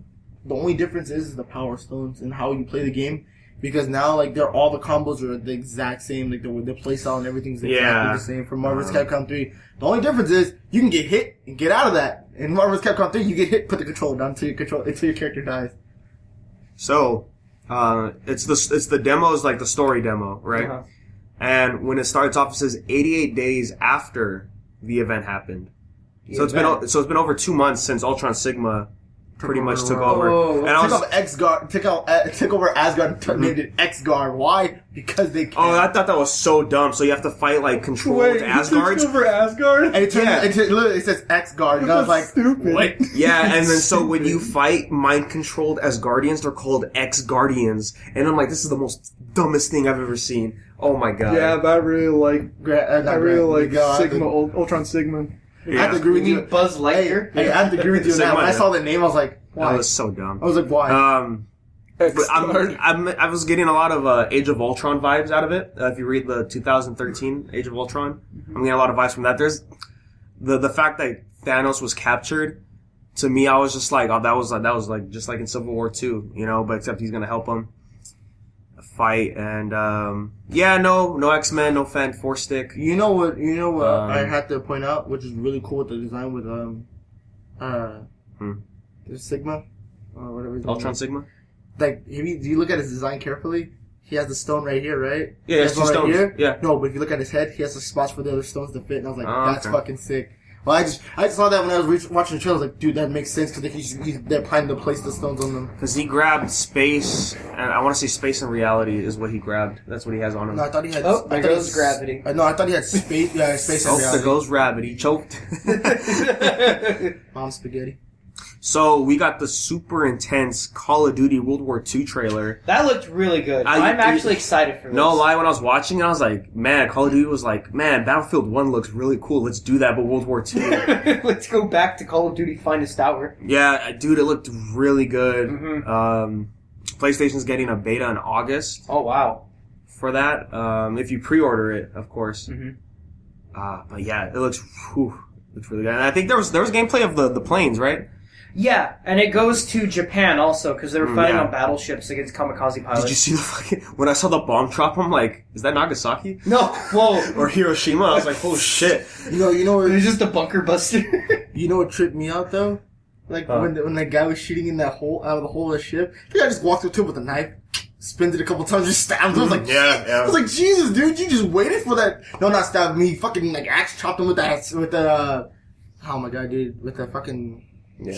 only difference is the Power Stones and how you play the game. Because now, like, all the combos are the exact same, like, the play style and everything's exactly the same from Marvel's Capcom 3. The only difference is, you can get hit and get out of that. In Marvel's Capcom 3, you get hit, put the controller down until your character dies. So, it's the demos, like the story demo, right? Uh-huh. And when it starts off, it says 88 days after the event happened. So it's been over 2 months since Ultron Sigma pretty much took over. Oh, And I was, Took over Asgard and named it X-Guard. Why? Because they can. I thought that was so dumb. So you have to fight like controlled Asgards. He took over Asgard? And it literally it says X-Guard. And I was like, stupid. what? Yeah, and then so when you fight mind-controlled Asgardians, they're called X-Guardians. And I'm like, this is the most dumbest thing I've ever seen. Oh my god. Yeah, but I really like Sigma, Ultron Sigma. I have to agree with you. Buzz Lightyear? Hey, I have to agree with you on that. When I saw the name, I was like, why? That was so dumb. I was like, why? But I was getting a lot of Age of Ultron vibes out of it. If you read the 2013 Age of Ultron, I'm getting a lot of vibes from that. There's the fact that Thanos was captured. To me, I was just like, oh, that was like just like in Civil War 2, you know. But except he's gonna help him fight, and no X-Men, no Fan Four Stick. You know what I had to point out, which is really cool with the design with Sigma or whatever. Ultron Sigma. Like, do you look at his design carefully? he has the stone right here, right? Yeah, He it's has two one stones. Here. Yeah. No, but if you look at his head, he has the spots for the other stones to fit, and I was like, Oh, that's okay. fucking sick. Well, I just saw that when I was watching the trailer. I was like, dude, that makes sense because they're planning to place the stones on them. Because he grabbed space, and I want to say space and reality is what he grabbed. That's what he has on him. No, I thought he had. Oh, I there thought goes gravity. No, I thought he had space. Yeah, space and Oh, reality. there goes rabbit. He choked. Mom spaghetti. So we got the super intense Call of Duty World War II trailer. That looked really good. I'm actually excited for this. No lie, when I was watching it, I was like, man, Call of Duty was like, man, Battlefield 1 looks really cool. Let's do that, but World War II. Let's go back to Call of Duty Finest Hour. Yeah, dude, it looked really good. Mhm. PlayStation's getting a beta in August Oh, wow. for that. If you pre-order it, of course. Mhm. But yeah, it looks really good. And I think there was gameplay of the planes, right? Yeah, and it goes to Japan also, because they were fighting yeah. on battleships against kamikaze pilots. Did you see the fucking... When I saw the bomb drop, I'm like, is that Nagasaki? No, whoa. Or Hiroshima? I was like, oh shit. You know It what? was just a bunker buster. You know what tripped me out though? Like when that guy was shooting in that hole out of the hole of the ship, the guy just walked up to him with a knife, spins it a couple times, just stabs him. I was like, Yeah. I was like, Jesus, dude, you just waited for that. No, not stab me. Fucking like axe chopped him with the. Oh my god, dude, with the fucking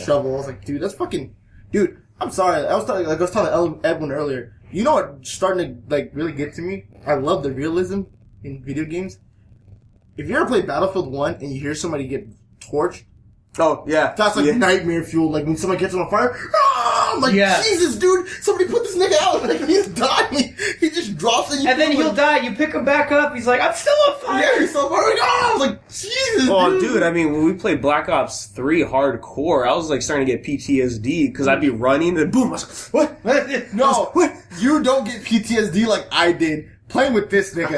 shovel. I was like, dude, that's fucking. Dude, I'm sorry. I was telling Edwin earlier. You know what's starting to like really get to me? I love the realism in video games. If you ever play Battlefield 1 and you hear somebody get torched, Oh, yeah. that's like nightmare fuel. Like when somebody gets on fire, I'm like, Jesus, dude, somebody put this nigga out. Like he's dying. He just drops it. And then he'll die. You pick him back up. He's like, I'm still on fire. Yeah, he's so far. I was like, Jesus, Oh, dude, I mean, when we played Black Ops 3 hardcore, I was like starting to get PTSD because I'd be running and boom, I was like, what? No, you don't get PTSD like I did playing with this nigga.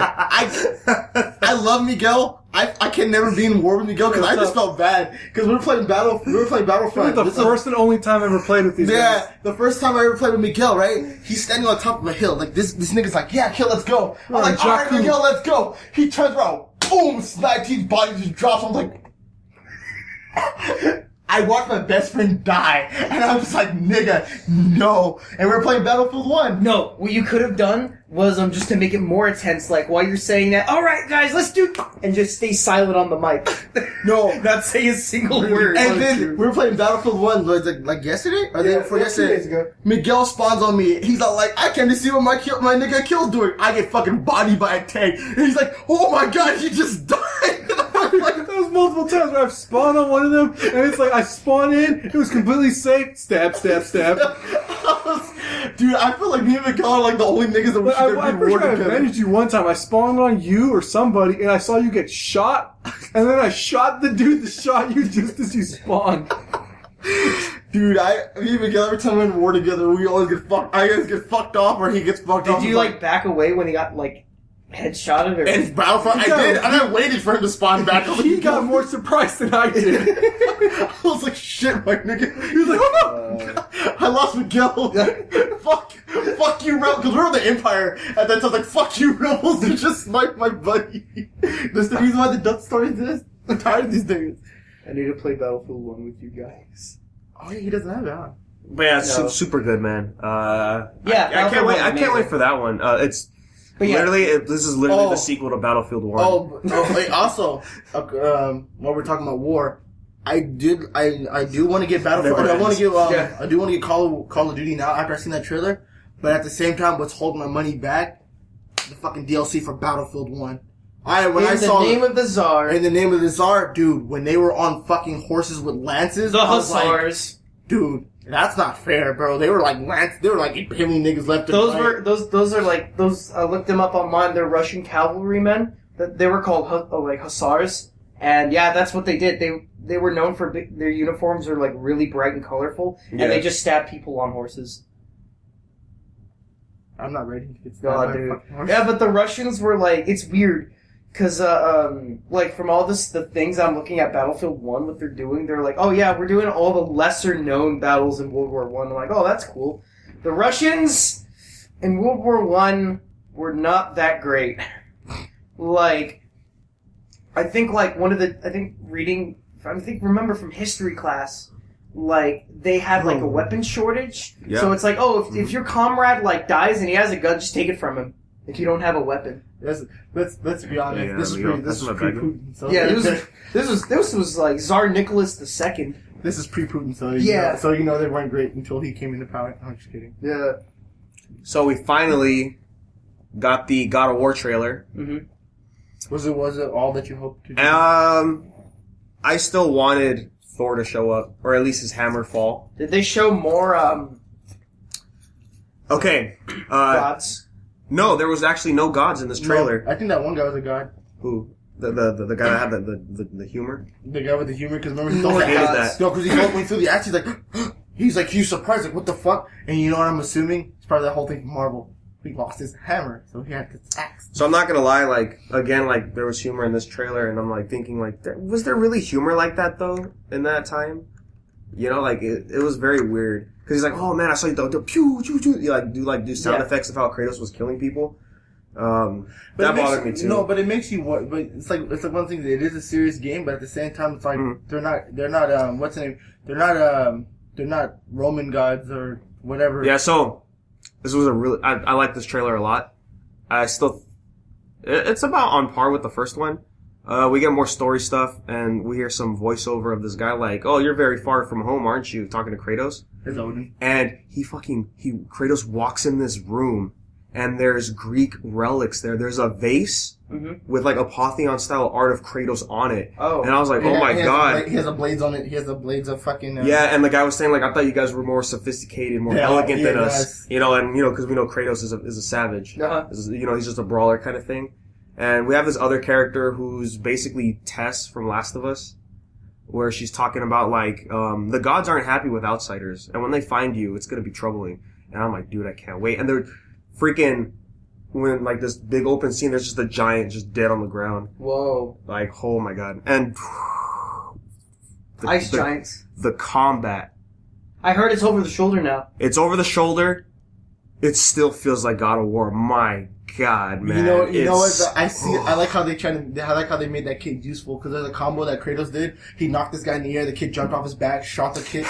I love Miguel. I can never be in war with Miguel because I just felt bad because we were playing Battlefront. The first and only time I ever played with these guys. Yeah, the first time I ever played with Miguel, right? He's standing on top of a hill. Like this nigga's like, yeah, Akiel, let's go. I'm like, alright, Miguel, let's go. He turns around, boom, sniped, his body just drops. I'm like, I watched my best friend die, and I'm just like, nigga, no. And we were playing Battlefield 1. No, what you could have done was just to make it more intense, like while you're saying that, alright guys, let's do, and just stay silent on the mic. No. Not say a single word. And then we were playing Battlefield 1 like yesterday? Or the day before yesterday? 2 days ago. Miguel spawns on me. He's all like, I came to see what my nigga Akiel's doing. I get fucking bodied by a tank. And he's like, oh my god, he just died. Like, there was multiple times where I've spawned on one of them, and it's like I spawn in, it was completely safe, stab, stab, stab. Dude, I feel like me and Miguel are like the only niggas that we But should I'm ever be pretty war sure I together. avenged you one time. I spawned on you or somebody, and I saw you get shot, and then I shot the dude that shot you just as you spawned. Dude, me and Miguel, every time we're in war together, we always get fucked. I either get fucked off or he gets fucked off. Did you like back away when he got like headshotted or? And Battlefront, I did, and I waited for him to spawn back. I was like, He got more surprised than I did. I was like, shit, my nigga. He was like, oh no! I lost Miguel. fuck you, rebels. Because we were the Empire at that time. Like, fuck you, rebels. You just sniped my buddy. That's the reason why the Death Star exists. I'm tired of these things. I need to play Battlefield 1 with you guys. Oh yeah, he doesn't have it, huh? But yeah, it's No. super good, man. Yeah, I can't wait. I can't amazing. wait for that one. It's But yeah. this is literally Oh. the sequel to Battlefield 1. Oh, wait, also, while we're talking about war, I do want to get Battlefield. Never I want to ends. get I do want to get Call of Duty now after I seen that trailer. But at the same time, what's holding my money back? The fucking DLC for Battlefield 1. In the name of the Tsar. In the name of the Tsar, dude, when they were on fucking horses with lances, The I was like, Hussars. dude, that's not fair, bro. They were like hitting niggas left and Those right. were those are like those. I looked them up online. They're Russian cavalrymen. They were called like hussars, and yeah, that's what they did. They were known for their uniforms are like really bright and colorful, Yeah. and they just stabbed people on horses. I'm not ready to get Oh, stabbed by a dude. fucking horse. Yeah, but the Russians were like, it's weird. Cause, like, from all the things I'm looking at Battlefield 1, what they're doing, they're like, oh yeah, we're doing all the lesser known battles in World War 1. I'm like, oh, that's cool. The Russians in World War 1 were not that great. Like, I think remember from history class, like they had like a weapon shortage. Yeah. So it's like, if your comrade like dies and he has a gun, just take it from him. If you don't have a weapon. Let's be honest. Yeah, this is Miguel, pre that's my Putin. So Yeah, this was like Tsar Nicholas II. This is pre Putin. So Yeah. So they weren't great until he came into power. I'm just kidding. Yeah. So we finally got the God of War trailer. Mm-hmm. Was it all that you hoped to do? I still wanted Thor to show up, or at least his hammer fall. Did they show more Okay. gods? No, there was actually no gods in this trailer. No, I think that one guy was a god. Who? The guy that had the humor? The guy with the humor, because remember he No thought hated gods. that. No, because he went through the act. He's like he was surprised, like what the fuck? And you know what I'm assuming? It's part of that whole thing from Marvel. He lost his hammer, so he had his axe. So I'm not gonna lie, like, again, like, there was humor in this trailer, and I'm, like, thinking, like, was there really humor like that, though, in that time? You know, like, it was very weird. Because he's like, oh, man, I saw you do pew, pew, pew. You, do sound effects of how Kratos was killing people. That bothered me, too. No, but it makes you, but it's like one thing, it is a serious game, but at the same time, it's like, they're not, what's the name? They're not Roman gods or whatever. Yeah, so... This was I like this trailer a lot. It's about on par with the first one. We get more story stuff, and we hear some voiceover of this guy like, oh, you're very far from home, aren't you? Talking to Kratos. It's Odin. And Kratos walks in this room, and there's Greek relics there. There's a vase with like Apotheon style art of Kratos on it. Oh. And I was like, oh my god. He has the blades on it. He has the blades of fucking... Yeah, and the guy was saying, like, I thought you guys were more sophisticated, more elegant than us. Yes. You know, and, because we know Kratos is a savage. Uh-huh. He's just a brawler kind of thing. And we have this other character who's basically Tess from Last of Us, where she's talking about, like, the gods aren't happy with outsiders, and when they find you, it's gonna be troubling. And I'm like, dude, I can't wait. And they're freaking... When, like, this big open scene, there's just a giant just dead on the ground. Whoa. Like, oh my god. And... Ice giants. The combat. I heard it's over the shoulder now. It's over the shoulder. It still feels like God of War. My God, man. You know what? I like how they made that kid useful, because there's a combo that Kratos did. He knocked this guy in the air. The kid jumped off his back, shot the thing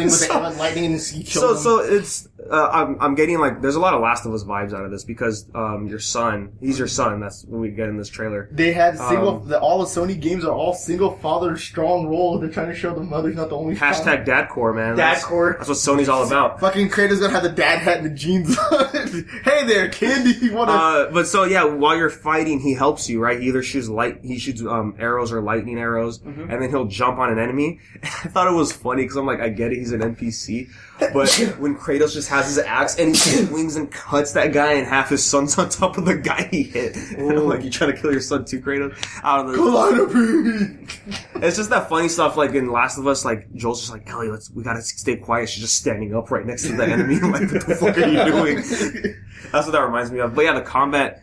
with the lightning, and he killed him. So it's I'm getting like there's a lot of Last of Us vibes out of this because he's your son. That's what we get in this trailer. They had all the Sony games are all single father strong role. They're trying to show the mother's not the only. Hashtag Dadcore, man. Dadcore. That's what Sony's all about. Fucking Kratos gonna have the dad hat and the jeans on. Hey there, kid. You wanna? But so yeah, while you're fighting, he helps you, right? He either shoots arrows or lightning arrows, and then he'll jump on an enemy. And I thought it was funny because I'm like, I get it, he's an NPC, but when Kratos just has his axe and he swings and cuts that guy in half, his son's on top of the guy he hit. And I'm like, you trying to kill your son too, Kratos? I don't know. It's just that funny stuff, like in Last of Us, like Joel's just like, Ellie, we gotta stay quiet. She's just standing up right next to the enemy. I'm like, what the fuck are you doing? That's what that reminds me of. But yeah, the combat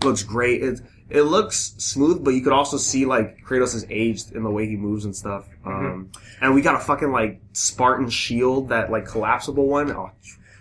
looks great. It looks smooth, but you could also see like Kratos has aged in the way he moves and stuff. And we got a fucking like Spartan shield, that like collapsible one. Oh,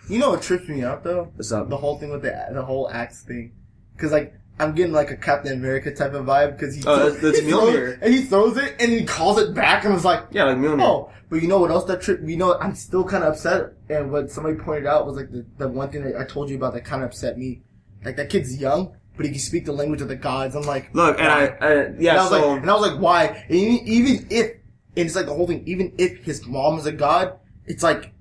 you know what trips me out though? what's up? The whole thing with the whole axe thing, because like I'm getting like a Captain America type of vibe because that's Mjolnir. And he throws it and he calls it back and was like, Yeah, like Mjolnir. oh. But you know what else that tripped? I'm still kind of upset. And what somebody pointed out was like the one thing that I told you about that kind of upset me. Like that kid's young, but he can speak the language of the gods. I'm like, look, and why? I was like, why? And even if, and it's like the whole thing. Even if his mom is a god, it's like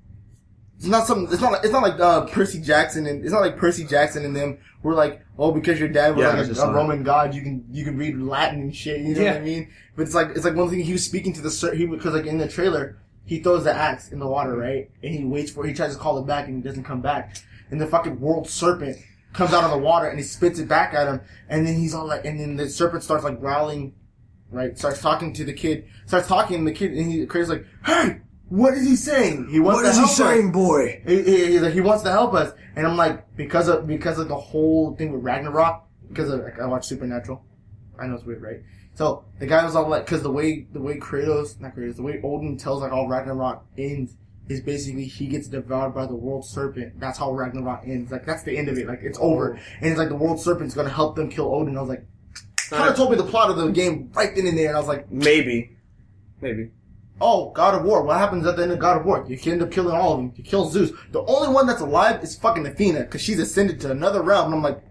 it's not like Percy Jackson and it's not like Percy Jackson and them were like, oh, because your dad was a Roman god, you can read Latin and shit. You know what I mean? But it's like one thing he was speaking to because like in the trailer he throws the axe in the water, right? And he tries to call it back and it doesn't come back. And the fucking world serpent comes out of the water and he spits it back at him, and then he's all like, and then the serpent starts like growling, right? Starts talking to the kid, and Kratos like, hey, what is he saying? He wants to help us. boy? He wants to help us, and I'm like, because of the whole thing with Ragnarok, because of I watch Supernatural, I know it's weird, right? So the guy was all like, because the way the way Odin tells like how Ragnarok ends is basically he gets devoured by the world serpent. That's how Ragnarok ends. Like that's the end of it. Like it's over, and it's like the world serpent's gonna help them kill Odin. I was like, kind of told me the plot of the game right then and there, and I was like, maybe. oh, God of War. What happens at the end of God of War? You end up killing all of them. You kill Zeus. The only one that's alive is fucking Athena, because she's ascended to another realm. And I'm like,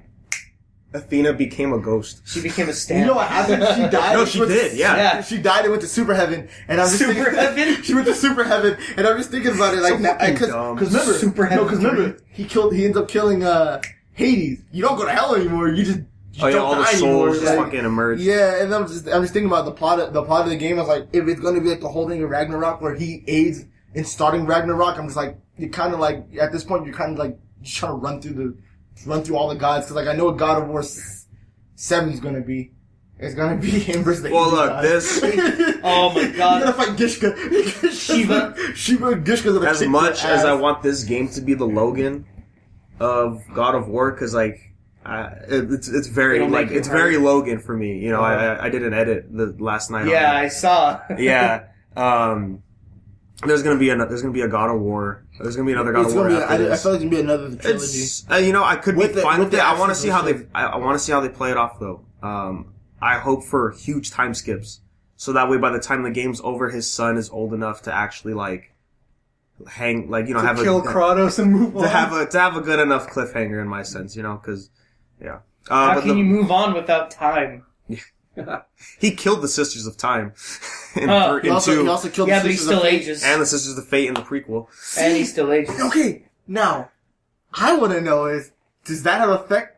Athena became a ghost. She became a stamp. you know what happened? She died. No, she did. Yeah. She died and went to super heaven. And I'm just Super thinking, heaven? She went to super heaven, and I'm just thinking about it like, because remember, Super heaven. because remember, he ends up killing Hades. You don't go to hell anymore. You just Oh yeah, all the die souls anymore. just Like, fucking emerge. yeah, and I'm just thinking about the plot of the game. I was like, if it's gonna be like the whole thing of Ragnarok where he aids in starting Ragnarok, I'm just like, you kind of like at this point you're kind of like just trying to run through all the gods, because like I know what God of War 7 is gonna be. It's gonna be him versus the Well, Asian look, god. Oh my You're god. gonna fight Gishka. Shiva. And Gishka's gonna As kick much your as I ass. want this game to be the Logan of God of War, because like it's very It'll like make you it's hurt. very Logan for me. You know, I did an edit the last night. Yeah, on I saw. it. Yeah. There's gonna be a God of War. There's gonna be another God It's of War gonna be, after I this. feel like it's gonna be another trilogy. It's you know, I could be With the- fine with with it. the I want to actions see how and they I want to see how they play it off though. I hope for huge time skips, so that way by the time the game's over, his son is old enough to actually like hang, like, you know, To have kill Kratos and move on. to have a good enough cliffhanger in my sense, you know, because yeah. How But can you move on without time? he killed the Sisters of Time in, Oh. in He also two, killed Yeah, the but he Sisters of still Fate. ages. and the Sisters of Fate in the prequel. And he still ages. Okay, now, I want to know is, does that have effect?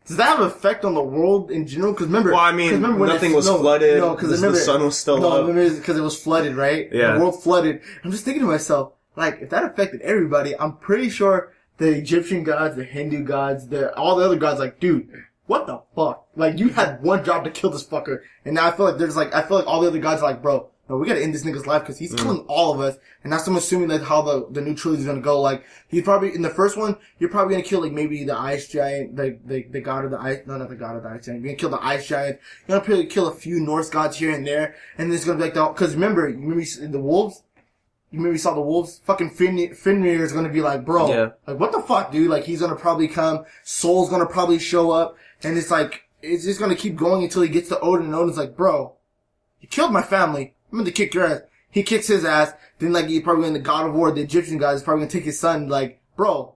Does that have an effect on the world in general? Because remember, Well, I mean, 'cause remember when nothing it's- was flooded. No, because the remember, sun was still no, up. remember because it was flooded, right? Yeah. The world flooded. I'm just thinking to myself, like, if that affected everybody, I'm pretty sure the Egyptian gods, the Hindu gods, all the other gods, like, dude, what the fuck? Like, you had one job to kill this fucker, and now I feel like all the other gods are like, bro, no, we gotta end this nigga's life because he's killing all of us. And that's I'm assuming that how the new trilogy is gonna go. Like, he's probably, in the first one, you're probably gonna kill, like, maybe the ice giant, the god of the ice, no, not the god of the ice giant. You're gonna kill the ice giant. You're gonna probably kill a few Norse gods here and there. And then it's gonna be like cause remember the wolves? You maybe saw the wolves? Fucking Fenrir is gonna be like, bro, Yeah. like, what the fuck, dude? Like, he's gonna probably come, Soul's gonna probably show up, and it's like, it's just gonna keep going until he gets to Odin, and Odin's like, bro, you killed my family. I'm gonna kick your ass. He kicks his ass. Then, like, he's probably in the God of War, the Egyptian guy is probably gonna take his son. Like, bro,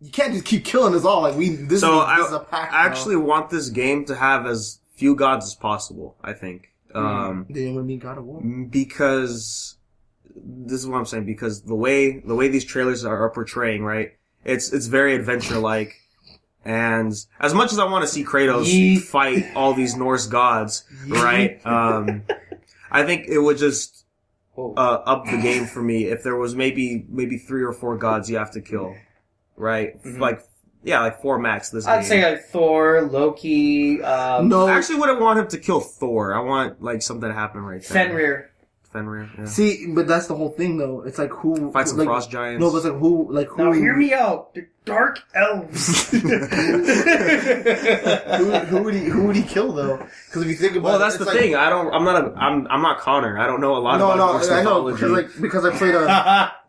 you can't just keep killing us all. Like, this is a pact. I actually want this game to have as few gods as possible, I think. Then it would be God of War. Because this is what I'm saying, because the way these trailers are portraying, right? It's very adventure like. And as much as I want to see Kratos fight all these Norse gods, right? I think it would just up the game for me if there was maybe 3 or 4 gods you have to kill, right? Mm-hmm. Like 4 max this I'd game. say like Thor, Loki, No. I actually wouldn't want him to kill Thor. I want like something to happen right there. Fenrir, yeah. See, but that's the whole thing, though. It's like who Fight some like, frost giants. No, but it's like who. Now hear me out. The Dark Elves. who would he kill though? Because if you think about Well, it, that's it's the like, thing. I'm not Connor. I don't know a lot about Norse I know mythology. because I played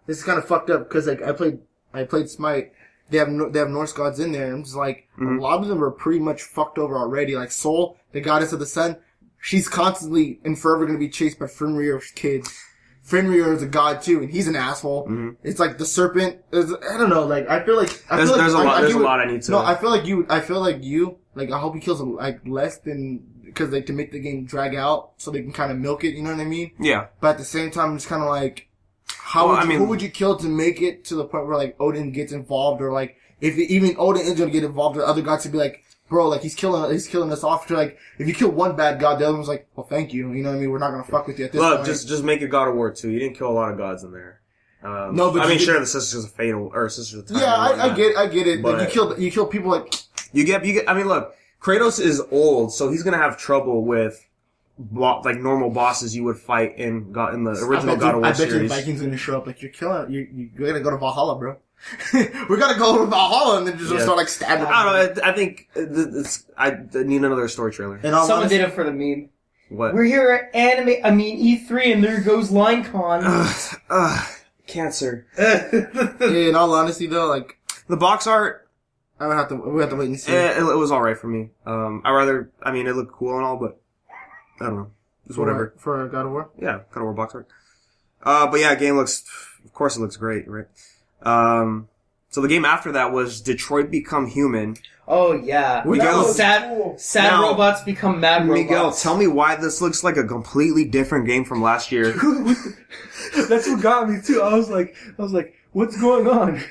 this is kind of fucked up because like I played Smite. They have Norse gods in there. And I'm just like a lot of them are pretty much fucked over already. Like Sol, the goddess of the sun, she's constantly and forever going to be chased by Fenrir's kids. Fenrir is a god too, and he's an asshole. Mm-hmm. It's like the serpent. I don't know. Like I feel like There's a lot I need to. No, I feel like you. Like I hope he kills like less than because like to make the game drag out so they can kind of milk it. You know what I mean? Yeah. But at the same time, it's kind of like, who would you kill to make it to the point where like Odin gets involved, or like if even Odin is gonna get involved, the other gods would be like, bro, like he's killing us off. To like, if you kill one bad god, the other one's like, well, thank you. You know what I mean? We're not gonna fuck with you at this point. Look, just make a God of War 2. You didn't kill a lot of gods in there. No, but I mean, you sure, the Sisters of Fate or Sisters of Time. yeah, and I whatnot. get it. But Like you kill people like. You get. I mean, look, Kratos is old, so he's gonna have trouble with like normal bosses you would fight in the original God of War I bet you the series. Vikings gonna show up like you're killing. You gotta go to Valhalla, bro. We're gonna go to Valhalla and then just start like stabbing. I don't know. I think I need another story trailer. And all Someone honesty, did it for the meme. What? We're here at E3, and there goes LineCon. Cancer. yeah, in all honesty though, like The box art, we have to wait and see. it was alright for me. It looked cool and all, but I don't know. Just whatever. For God of War? Yeah, God of War box art. But yeah, game looks, of course it looks great, right? So the game after that was Detroit Become Human. Oh yeah. Miguel, sad now, robots become mad robots. Miguel, tell me why this looks like a completely different game from last year. That's what got me too. I was like, what's going on?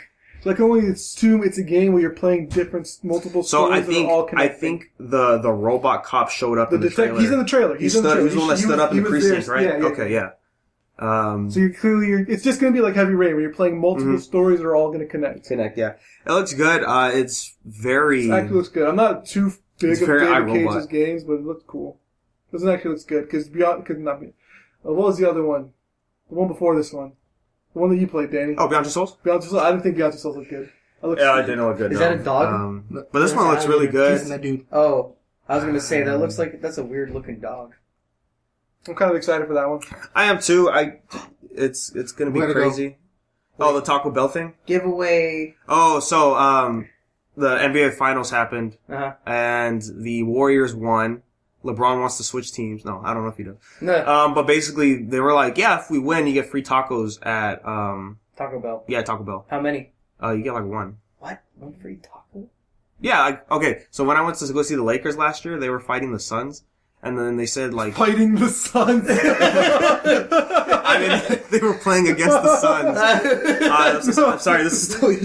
Like, only assume it's a game where you're playing multiple So stories that are all connected. I think the robot cop showed up in the trailer. He's in the trailer. He was the one that stood up in the precinct, right? Yeah, yeah. Okay, yeah. So it's just going to be like Heavy Rain, where you're playing multiple stories that are all going to connect. Yeah. It looks good. It's very... It actually looks good. I'm not too big of very David iRobot. Cage's games, but it looks cool. It actually looks good, because what was the other one? The one before this one. The one that you played, Danny. Oh, Beyond Two Souls? Beyond Two Souls. I didn't think Beyond Two Souls looked good. I didn't look good. Is no. that a dog? But this one looks really good. Kissing that dude. Oh, I was gonna say that looks like that's a weird looking dog. I'm kind of excited for that one. I am too. It's gonna be Where'd it crazy. Oh, the Taco Bell thing? Giveaway. Oh, so the NBA Finals happened, and the Warriors won. LeBron wants to switch teams. No, I don't know if he does. No. But basically, they were like, yeah, if we win, you get free tacos at Taco Bell. Yeah, Taco Bell. How many? You get like one. What? One free taco? Yeah, okay. So when I went to go see the Lakers last year, they were fighting the Suns, and then they said like Fighting the Suns. I mean, they were playing against the Suns. I'm sorry, this is totally...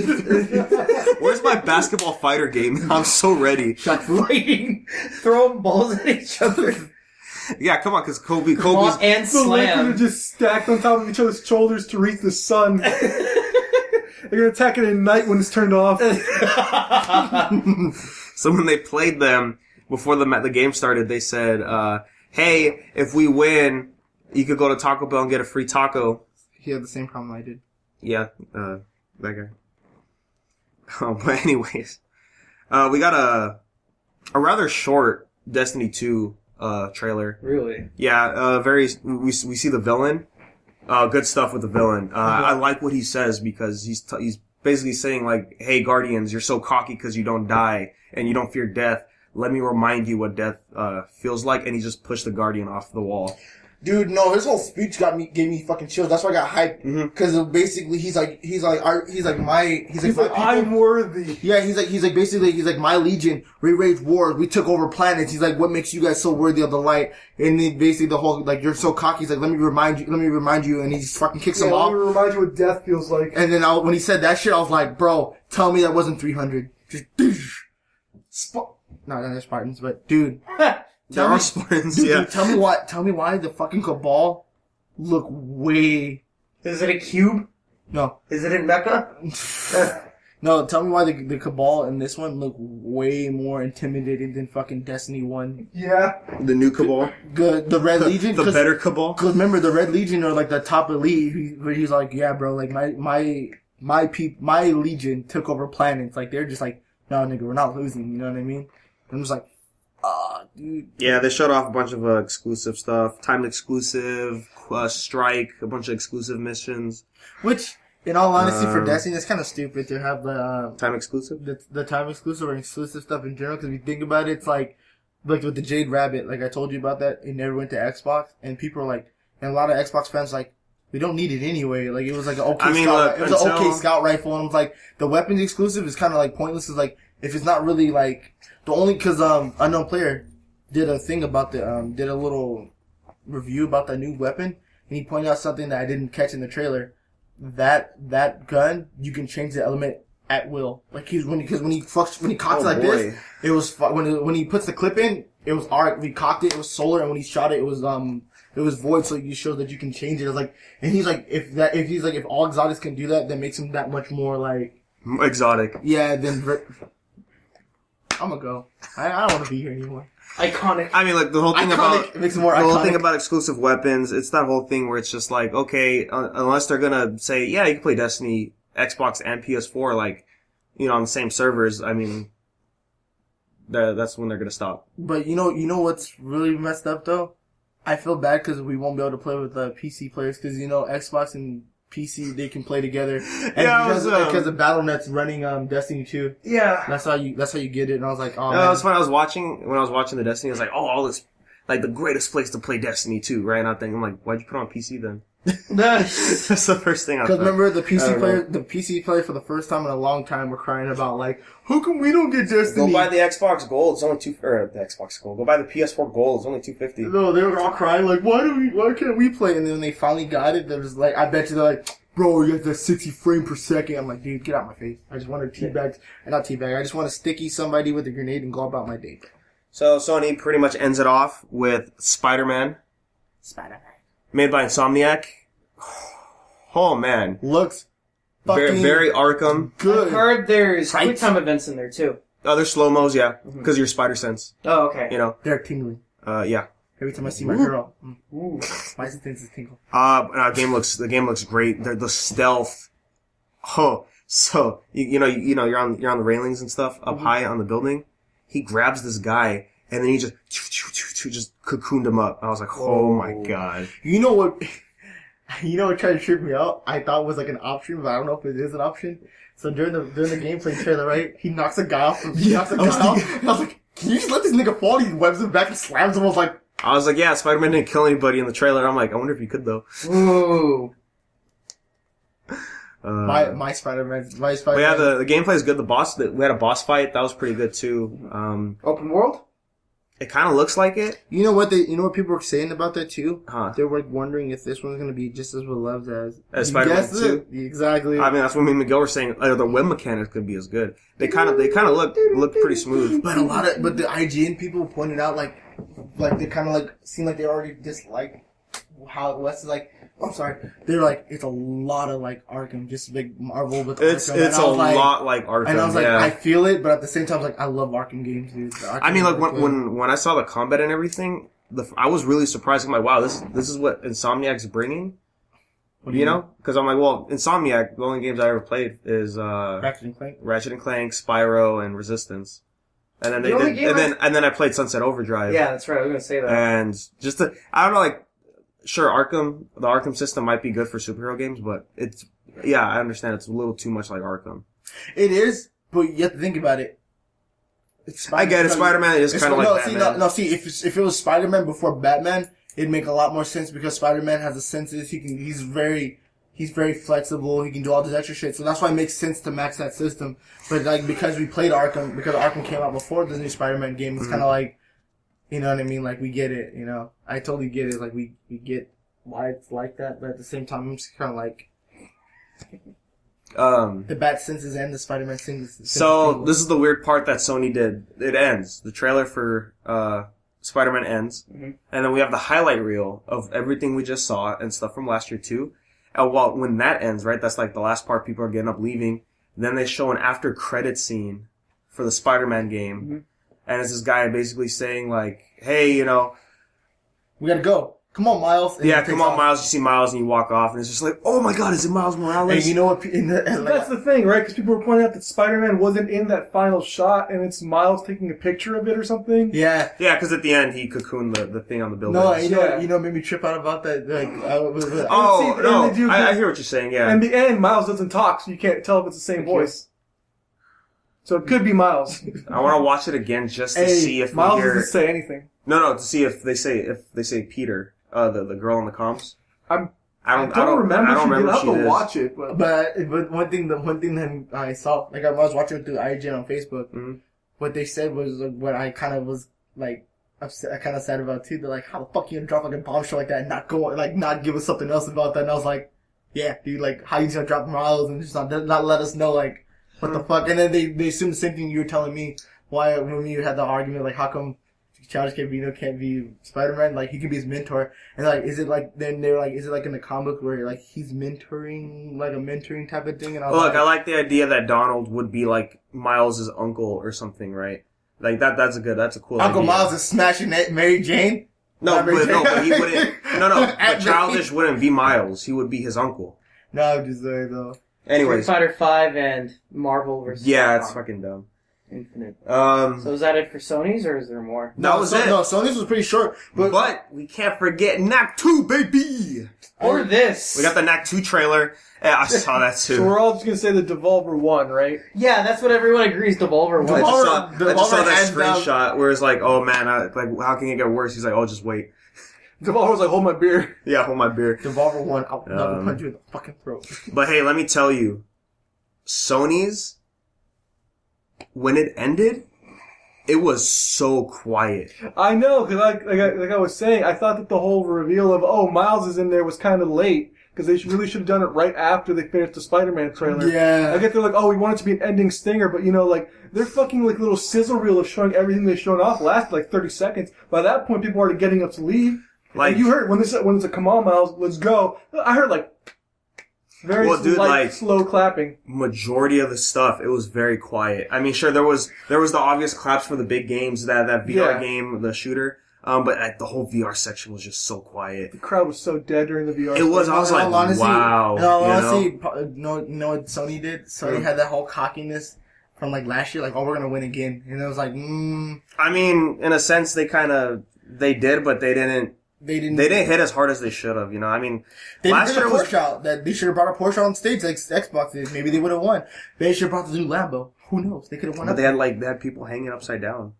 Where's my basketball fighter game? I'm so ready. Fighting, throwing balls at each other. Yeah, come on, because Kobe's... And The Lakers slam. are just stacked on top of each other's shoulders to reach the sun. They're gonna attack it at night when it's turned off. So when they played them, before the game started, they said, hey, if we win, you could go to Taco Bell and get a free taco. He had the same problem I did. Yeah, that guy. But anyways, we got a rather short Destiny 2 trailer. Really? Yeah, we see the villain. Good stuff with the villain. I like what he says because he's basically saying like, hey Guardians, you're so cocky because you don't die and you don't fear death. Let me remind you what death feels like, and he just pushed the Guardian off the wall. Dude, no, his whole speech gave me fucking chills. That's why I got hyped. Because basically, he's like my people. I'm worthy. Yeah, he's like my legion. We waged wars. We took over planets. He's like, what makes you guys so worthy of the light? And then basically the whole like, you're so cocky. He's like, let me remind you. And he just fucking kicks him off. Let me remind you what death feels like. And then when he said that shit, I was like, bro, tell me that wasn't 300. Just no, they're Spartans, but dude. There are Spartans, yeah. Dude, tell me why the fucking Cabal look way... Is it a cube? No. Is it in Mecca? No, tell me why the Cabal in this one look way more intimidating than fucking Destiny 1. Yeah. The new Cabal? The Red Legion? The better Cabal? Because remember, the Red Legion are like the top elite, where he's like, yeah, bro, like my Legion took over planets. Like, they're just like, no, nigga, we're not losing, you know what I mean? I'm just like, dude. Yeah, they showed off a bunch of exclusive stuff. Timed exclusive, strike, a bunch of exclusive missions. Which, in all honesty, for Destiny, it's kind of stupid to have the time exclusive? The time exclusive or exclusive stuff in general, because if you think about it, it's like with the Jade Rabbit, like I told you about that, it never went to Xbox, and people are like, and a lot of Xbox fans like, we don't need it anyway. Like, it was like an okay scout rifle, and it was like, the weapons exclusive is kind of like pointless. It's like, if it's not really like, because Unknown Player did a thing about did a little review about the new weapon, and he pointed out something that I didn't catch in the trailer. That gun, you can change the element at will. Like when he cocks it like this, it was when he puts the clip in, it was arc. When he cocked it, it was solar, and when he shot it, it was void. So you show that you can change it. It was like, and he's like, if all exotics can do that, that makes him that much more like exotic. Yeah, then I'm gonna go. I don't want to be here anymore. Iconic. I mean, like the whole thing iconic. It makes it more iconic. The whole thing about exclusive weapons, it's that whole thing where it's just like, okay, unless they're gonna say, yeah, you can play Destiny, Xbox and PS4, like, on the same servers. I mean, that's when they're gonna stop. But you know what's really messed up though? I feel bad because we won't be able to play with PC players because Xbox and PC, they can play together. And because the Battle.net's running Destiny 2. Yeah. That's how you get it. And I was like, oh, man. That's when I was watching the Destiny, I was like, oh, all this like the greatest place to play Destiny 2, right? And I'm like, why'd you put it on PC then? That's the first thing I thought. Because remember the PC player for the first time in a long time were crying about like, how come we don't get Destiny? Go buy the Xbox Gold. It's only the Xbox Gold. Go buy the PS4 Gold. It's only $250. No, they were all crying like, why can't we play? And then when they finally got it, there was like, I bet you they're like, bro, you got that 60 frame per second. I'm like, dude, get out my face. I just want to teabag, not teabag. I just want to sticky somebody with a grenade and go about my day. So Sony pretty much ends it off with Spider-Man. Made by Insomniac. Oh man. Looks fucking very Arkham. good. I've heard there's quick time events in there too. Oh, there's slow-mos, yeah. Because of your spider sense. Oh, okay. You know? They're tingling. Yeah. Every time I see my girl, my senses tingle. The game looks great. The stealth. Oh, so you know you're on the railings and stuff up high on the building. He grabs this guy and then he just cocooned him up. I was like, oh my god. You know what? You know what tried to trip me out? I thought it was like an option, but I don't know if it is an option. So during the gameplay trailer, right? He knocks a guy off. And I was like, can you just let this nigga fall? He webs him back and slams him. I was like, yeah, Spider-Man didn't kill anybody in the trailer. I'm like, I wonder if he could though. Ooh. My Spider-Man. But yeah, the gameplay is good. We had a boss fight. That was pretty good too. Open world? It kind of looks like it. You know what people were saying about that too? Huh. They were wondering if this one's gonna be just as beloved as Spider-Man 2. Exactly. I mean, that's what me and Miguel were saying. The web mechanics could be as good. They kind of look pretty smooth. But but the IGN people pointed out like they kind of seemed like they already disliked how West is like. I'm sorry. They're like, it's a lot of like Arkham, just big Marvel with Arkham. It's a lot like Arkham. And I was like, yeah. I feel it, but at the same time, I was like, I love Arkham games, dude. I mean, like when I saw the combat and everything, I was really surprised. I'm like, wow, this is what Insomniac's bringing. You know? Because I'm like, well, Insomniac, the only games I ever played is Ratchet and Clank, Spyro, and Resistance. And then and then I played Sunset Overdrive. Yeah, that's right. I was gonna say that. And I don't know, like. Sure, the Arkham system might be good for superhero games, but I understand it's a little too much like Arkham. It is, but you have to think about it. I get it. Spider-Man is kind of like Batman. See, if it was Spider-Man before Batman, it'd make a lot more sense because Spider-Man has the senses. He's very flexible. He can do all this extra shit. So that's why it makes sense to max that system. But like, because we played Arkham, because Arkham came out before the new Spider-Man game, it's kind of like, you know what I mean? Like, we get it, you know? I totally get it. Like, we get why it's like that, but at the same time, I'm just kind of like... the Bat senses and the Spider-Man senses. So, this is the weird part that Sony did. It ends. The trailer for Spider-Man ends. Mm-hmm. And then we have the highlight reel of everything we just saw and stuff from last year, too. And when that ends, right, that's like the last part, people are getting up, leaving. Then they show an after-credit scene for the Spider-Man game. Mm-hmm. And it's this guy basically saying, like, hey, you know... We gotta go. Come on, Miles. And come on, Miles. You see Miles and you walk off, and it's just like, oh my god, is it Miles Morales? And you know what? That's the thing, right? Because people were pointing out that Spider-Man wasn't in that final shot, and it's Miles taking a picture of it or something. Yeah. Yeah, because at the end, he cocooned the thing on the building. No, you know, made me trip out about that. Like, I hear what you're saying, yeah. In the end, Miles doesn't talk, so you can't tell if it's the same voice. So it could be Miles. I want to watch it again just to see if Miles doesn't say anything. No, to see if they say Peter, the girl in the comms. I don't remember. I'll have to watch it. But one thing that I saw, like I was watching it through IGN on Facebook. Mm-hmm. What they said was what I kind of was like upset, kind of sad about too. They're like, how the fuck you gonna drop like a bombshell like that and not give us something else about that? And I was like, yeah, dude, like how you just gonna drop Miles and just not let us know like. What the fuck? And then they assumed the same thing you were telling me. Why, when you had the argument, like, how come Childish Gambino can't be Spider-Man? Like, he could be his mentor. And like, is it like in the comic where like he's mentoring, like a mentoring type of thing? And I like the idea that Donald would be like Miles' uncle or something, right? Like that's a cool Uncle idea. Miles is smashing Mary Jane? But he wouldn't. But Childish wouldn't be Miles. He would be his uncle. No, I'm just saying though. Anyways. Street Fighter 5 and Marvel vs. Yeah, it's fucking dumb. Infinite. So is that it for Sony's, or is there more? That was it. No, Sony's was pretty short. But we can't forget Knack 2, baby! Or this. We got the Knack 2 trailer. Yeah, I saw that too. So we're all just gonna say the Devolver won, right? Yeah, that's what everyone agrees Devolver I won. just saw that hands down. screenshot where it's like, oh man, how can it get worse? He's like, oh, just wait. Devolver was like, hold my beer. Yeah, hold my beer. Devolver won. I'll never punch you in the fucking throat. But hey, let me tell you, Sony's, when it ended, it was so quiet. I know, because like I was saying, I thought that the whole reveal of, oh, Miles is in there was kind of late, because they really should have done it right after they finished the Spider-Man trailer. Yeah. I get they're like, oh, we want it to be an ending stinger, but like, their fucking like little sizzle reel of showing everything they showed off lasted like 30 seconds. By that point, people were already getting up to leave. Like, and you heard, when it's a come on, Miles, let's go, I heard like, very light, slow clapping. Majority of the stuff, it was very quiet. I mean, sure, there was the obvious claps for the big games, that VR game, the shooter. But the whole VR section was just so quiet. The crowd was so dead during the VR. It was. I was like, wow. In all honesty, you know what Sony did? Sony had that whole cockiness from like last year, like, oh, we're gonna win again, and it was like, I mean, in a sense, they did, but they didn't hit as hard as they should have. I mean, they last did a year Porsche out. That they should have brought a Porsche on stage like Xbox did. Maybe they would have won. They should have brought the new Lambo. Who knows? They could have won. But they had people hanging upside down.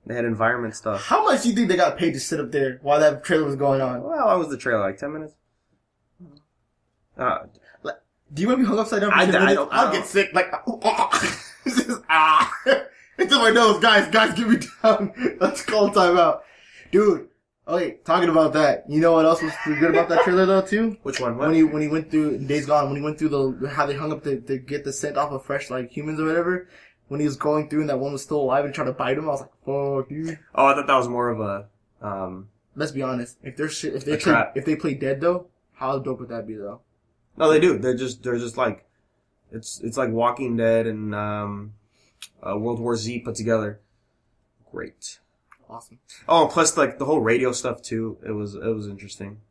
They had environment stuff. How much do you think they got paid to sit up there while that trailer was going on? Well, how was the trailer? Like 10 minutes? Do you want to be hung upside down for 10 minutes? I'll get sick. Like, it's just, it's in my nose. Guys, get me down. Let's call timeout. Dude, okay, talking about that. You know what else was pretty good about that trailer though, too? Which one? What? When he went through Days Gone, when he went through how they hung up to get the scent off of fresh, like, humans or whatever. When he was going through and that one was still alive and trying to bite him, I was like, "Fuck, dude." Oh, I thought that was more of a. Let's be honest. If they play dead though, how dope would that be though? No, they do. They're just like, it's like Walking Dead and World War Z put together. Great. Awesome. Oh, plus like the whole radio stuff too. It was interesting.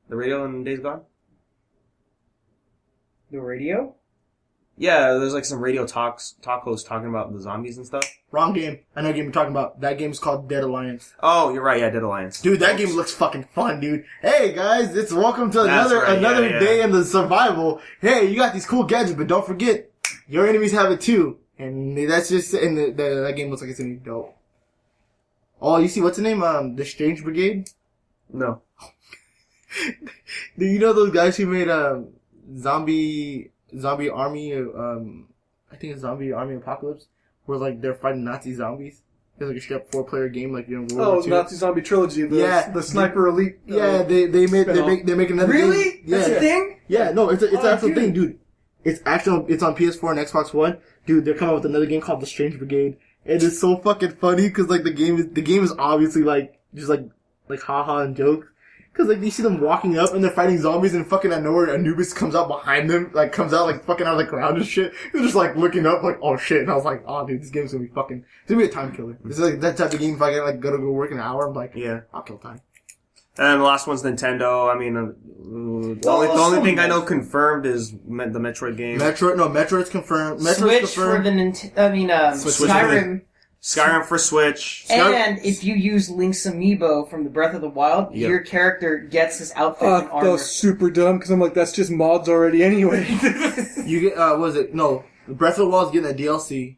The radio in Days Gone. The radio? Yeah, there's like some radio talk hosts talking about the zombies and stuff. Wrong game. I know what game you're talking about. That game's called Dead Alliance. Oh, you're right. Yeah, Dead Alliance. Dude, that game looks fucking fun, dude. Hey guys, it's welcome to another day in the survival. Hey, you got these cool gadgets, but don't forget, your enemies have it too. And that's just, and that game looks like it's gonna be dope. Oh, you see what's the name? The Strange Brigade? No. Do you know those guys who made Zombie Army, I think it's Zombie Army Apocalypse, where like they're fighting Nazi zombies. It's like a straight 4-player game, like World War II. Nazi Zombie Trilogy, the Sniper Elite. Yeah, they're making another really? game. That's a thing? Yeah, no, it's an actual thing, dude. It's on PS4 and Xbox One. Dude, they're coming out with another game called The Strange Brigade. And it's so fucking funny, cause like the game is obviously like, just like haha and jokes. Cause like you see them walking up and they're fighting zombies and fucking out of nowhere Anubis comes out behind them, like comes out like fucking out of the ground and shit. They're just like looking up like, oh shit. And I was like, oh dude, this game's gonna be fucking, it's gonna be a time killer. This is like that type of game if I gotta go work in an hour, I'm like, yeah, I'll kill time. And the last one's Nintendo. I mean, the only thing I know confirmed is the Metroid game. Metroid's confirmed. Switch for the Skyrim. Skyrim for Switch. And if you use Link's amiibo from the Breath of the Wild, your character gets his outfit and armor. That was super dumb, because I'm like, that's just mods already anyway. You get, what was it? No, Breath of the Wild's getting a DLC.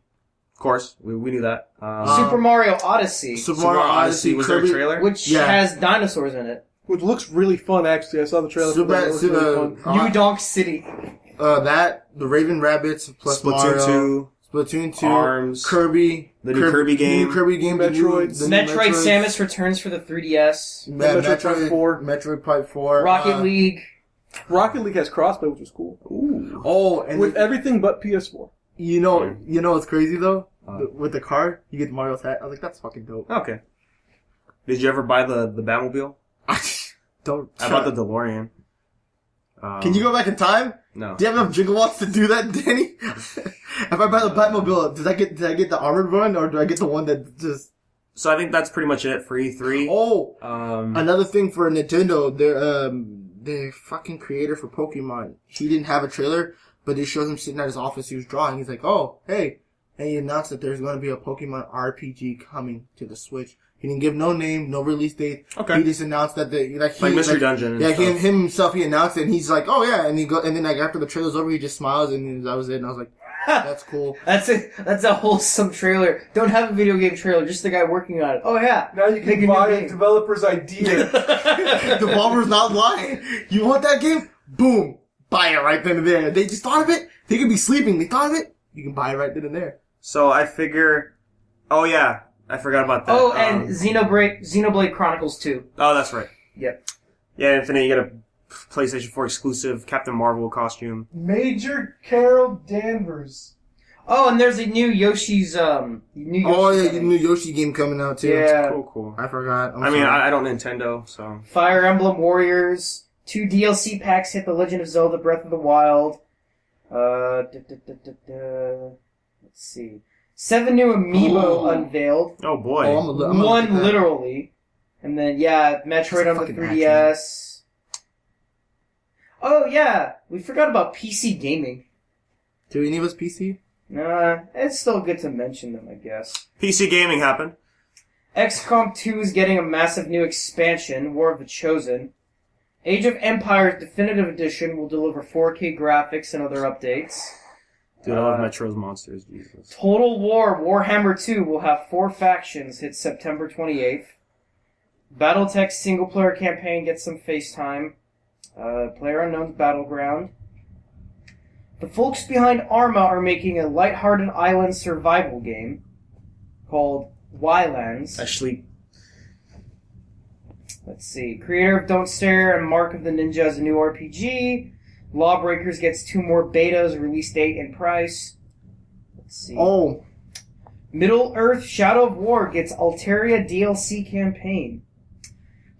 Of course, we knew that. Super Mario Odyssey. Super Mario Odyssey was there a trailer? Which has dinosaurs in it. Which looks really fun, actually. I saw the trailer for that. It looks really fun. New Donk City. The Raven Rabbids plus Mario. Splatoon 2, ARMS, Kirby, the new Kirby game, Metroid, Metroid Samus Returns for the 3DS, Metroid 4, Metroid Prime 4, Rocket League. Rocket League has crossplay, which is cool. Ooh. Oh, and with everything but PS4. You know what's crazy though? With the card, you get Mario's hat. I was like, that's fucking dope. Okay. Did you ever buy the Batmobile? Don't. I bought the DeLorean. Can you go back in time? No. Do you have enough gigawatts to do that, Danny? If I buy the Batmobile, did I get the armored one, or do I get the one that just... So I think that's pretty much it for E3. Oh! Another thing for Nintendo, the fucking creator for Pokemon, he didn't have a trailer, but it shows him sitting at his office, he was drawing, he's like, oh, hey. And he announced that there's going to be a Pokemon RPG coming to the Switch. He didn't give no name, no release date. Okay. He just announced that like Mystery Dungeon. And yeah, stuff. him himself, he announced it, and he's like, oh yeah, and then like after the trailer's over, he just smiles, and that was it. And I was like, that's cool. That's a wholesome trailer. Don't have a video game trailer, just the guy working on it. Oh yeah. Now you Make a can new buy game. a developer's idea. Devolver's not lying. You want that game? Boom. Buy it right then and there. They just thought of it. They could be sleeping. They thought of it. You can buy it right then and there. So I figure. Oh yeah, I forgot about that. Oh, and Xenoblade Chronicles 2. Oh, that's right. Yep. Yeah, Infinite. You get a PlayStation 4 exclusive Captain Marvel costume. Major Carol Danvers. Oh, and there's a new Yoshi's Oh yeah, the new Yoshi game coming out too. Yeah. Cool. I forgot. I mean, I don't Nintendo, so. Fire Emblem Warriors. 2 DLC packs hit The Legend of Zelda Breath of the Wild. Let's see. 7 new Amiibo unveiled. Oh boy. Oh, I'm gonna One look at that. literally. And then, yeah, Metroid on the fucking 3DS. Oh, yeah. We forgot about PC gaming. Do any of us PC? Nah, it's still good to mention them, I guess. PC gaming happened. XCOM 2 is getting a massive new expansion, War of the Chosen. Age of Empires Definitive Edition will deliver 4K graphics and other updates. Dude, I love Metro's monsters. Jesus. Total War Warhammer 2 will have 4 factions hit September 28th. Battletech single-player campaign gets some face time. PlayerUnknown's Battleground. The folks behind Arma are making a lighthearted island survival game called Wylands. Actually, Let's see. Creator of Don't Stare and Mark of the Ninja is a new RPG. Lawbreakers gets 2 more betas, release date and price. Let's see. Oh, Middle Earth Shadow of War gets Alteria DLC campaign.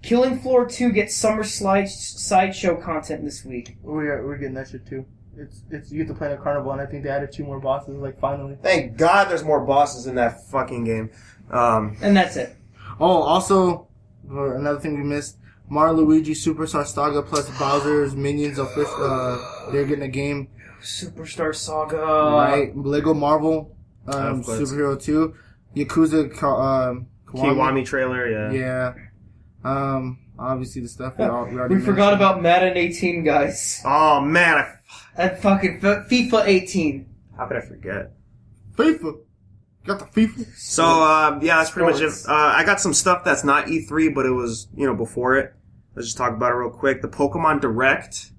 Killing Floor 2 gets summer sideshow content this week. we're getting that shit too. It's you get to play in a carnival, and I think they added 2 more bosses. Like finally. thank God there's more bosses in that fucking game. And that's it. Oh, also, another thing we missed: Mario Luigi Superstar Saga plus Bowser's Minions they're getting a game. Superstar Saga. Right, Lego Marvel Of course. Superhero 2, Yakuza Kiwami trailer, yeah. Yeah. Obviously the stuff we already We forgot mentioned. about Madden 18, guys. Oh man, That fucking FIFA 18. how could I forget? FIFA. Got the FIFA. So, yeah, that's pretty much it. Sports. I got some stuff that's not E3, but it was, before it. Let's just talk about it real quick. The Pokemon Direct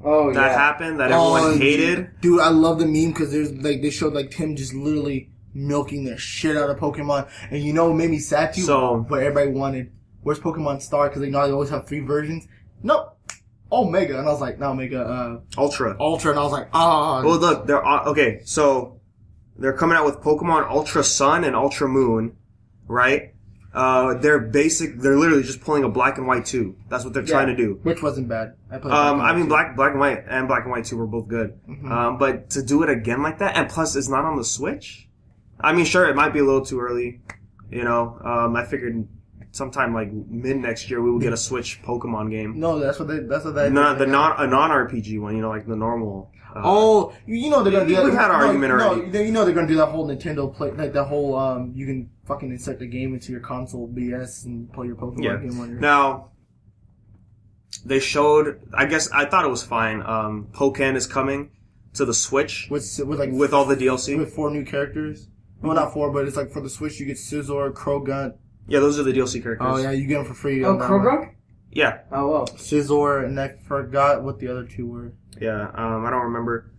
Oh, that yeah. happened, that everyone hated. Dude, I love the meme because they showed like him just literally milking the shit out of Pokemon, and you know what made me sad too? So- what everybody wanted. Where's Pokemon Star? Because they know they always have 3 versions. Nope. Omega, and I was like, no, Omega, Ultra. Ultra, and I was like, ah. Well, look, okay, so they're coming out with Pokemon Ultra Sun and Ultra Moon, right? They're literally just pulling a Black and White 2. That's what they're trying to do. Which wasn't bad. I played I mean, Black and White and Black and White 2 were both good. Mhm. But to do it again like that, and plus it's not on the Switch? I mean, sure, it might be a little too early, I figured sometime like mid next year we will get a Switch Pokemon game. No, that's what they. A non-RPG one, like the normal. Oh, you know they're gonna do that. We've had an argument already. No, you know they're gonna do that whole Nintendo play, like that whole you can fucking insert the game into your console BS and play your Pokemon Yeah. game on your. Now, they showed. I guess I thought it was fine. Pokken is coming to the Switch with all the DLC. with 4 new characters. Well, not 4, but it's like for the Switch you get Scizor, Croagunk. Yeah, those are the DLC characters. Oh yeah, you get them for free. Oh, on that one. Krogunk? Yeah, Oh, well. Scizor, and I forgot what the other 2 were. yeah. I don't remember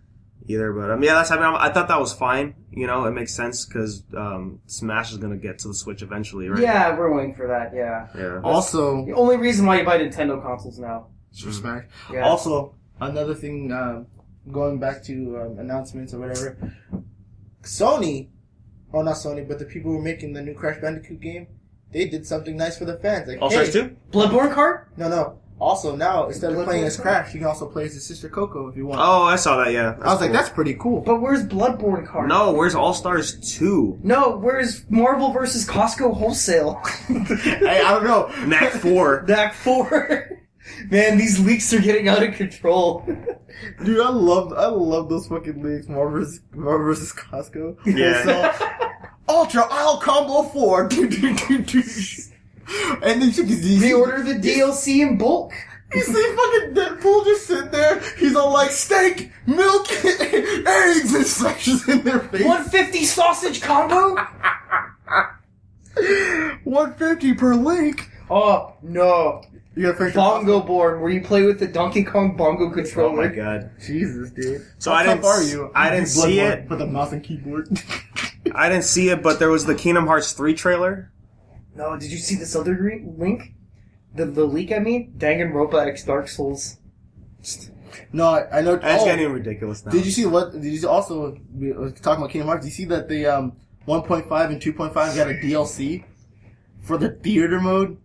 either, but yeah, that's happening. I thought that was fine. It makes sense because Smash is gonna get to the Switch eventually, right? Yeah, we're waiting for that, yeah. Yeah. Also, The only reason why you buy Nintendo consoles now. for Smash. Yeah. Also, another thing, going back to announcements or whatever, Sony, well not Sony, but the people who are making the new Crash Bandicoot game, they did something nice for the fans. Like, All Stars 2? Bloodborne card? No. Also, now, instead of playing as Crash, you can also play as his sister Coco if you want. Oh, I saw that. Yeah, I was like, that's pretty cool. But where's Bloodborne card? No, where's All Stars 2? No, where's Marvel vs. Costco Wholesale? Hey, I don't know. Knack 4. Knack 4. Man, these leaks are getting out of control. Dude, I love those fucking leaks. Marvel vs. Costco. Yeah. So, Ultra Isle Combo 4. And then you Pre-order the DLC in bulk. You see fucking Deadpool just sitting there. He's all like steak, milk, eggs, and slashes in their face. 150 sausage combo? 150 per link. Oh, no. You got first Bongo board, where you play with the Donkey Kong bongo Oh controller. my god. Jesus, dude. So How I didn't. tough are you? I didn't see it. With a mouse and keyboard. I didn't see it, but there was the Kingdom Hearts 3 trailer. No, did you see this other link? The leak, I mean? Danganronpa X Dark Souls. No, I know. It's getting ridiculous now. Did you see what? Did you also we were talking about Kingdom Hearts? Did you see that the 1.5 and 2.5 got a DLC for the theater mode?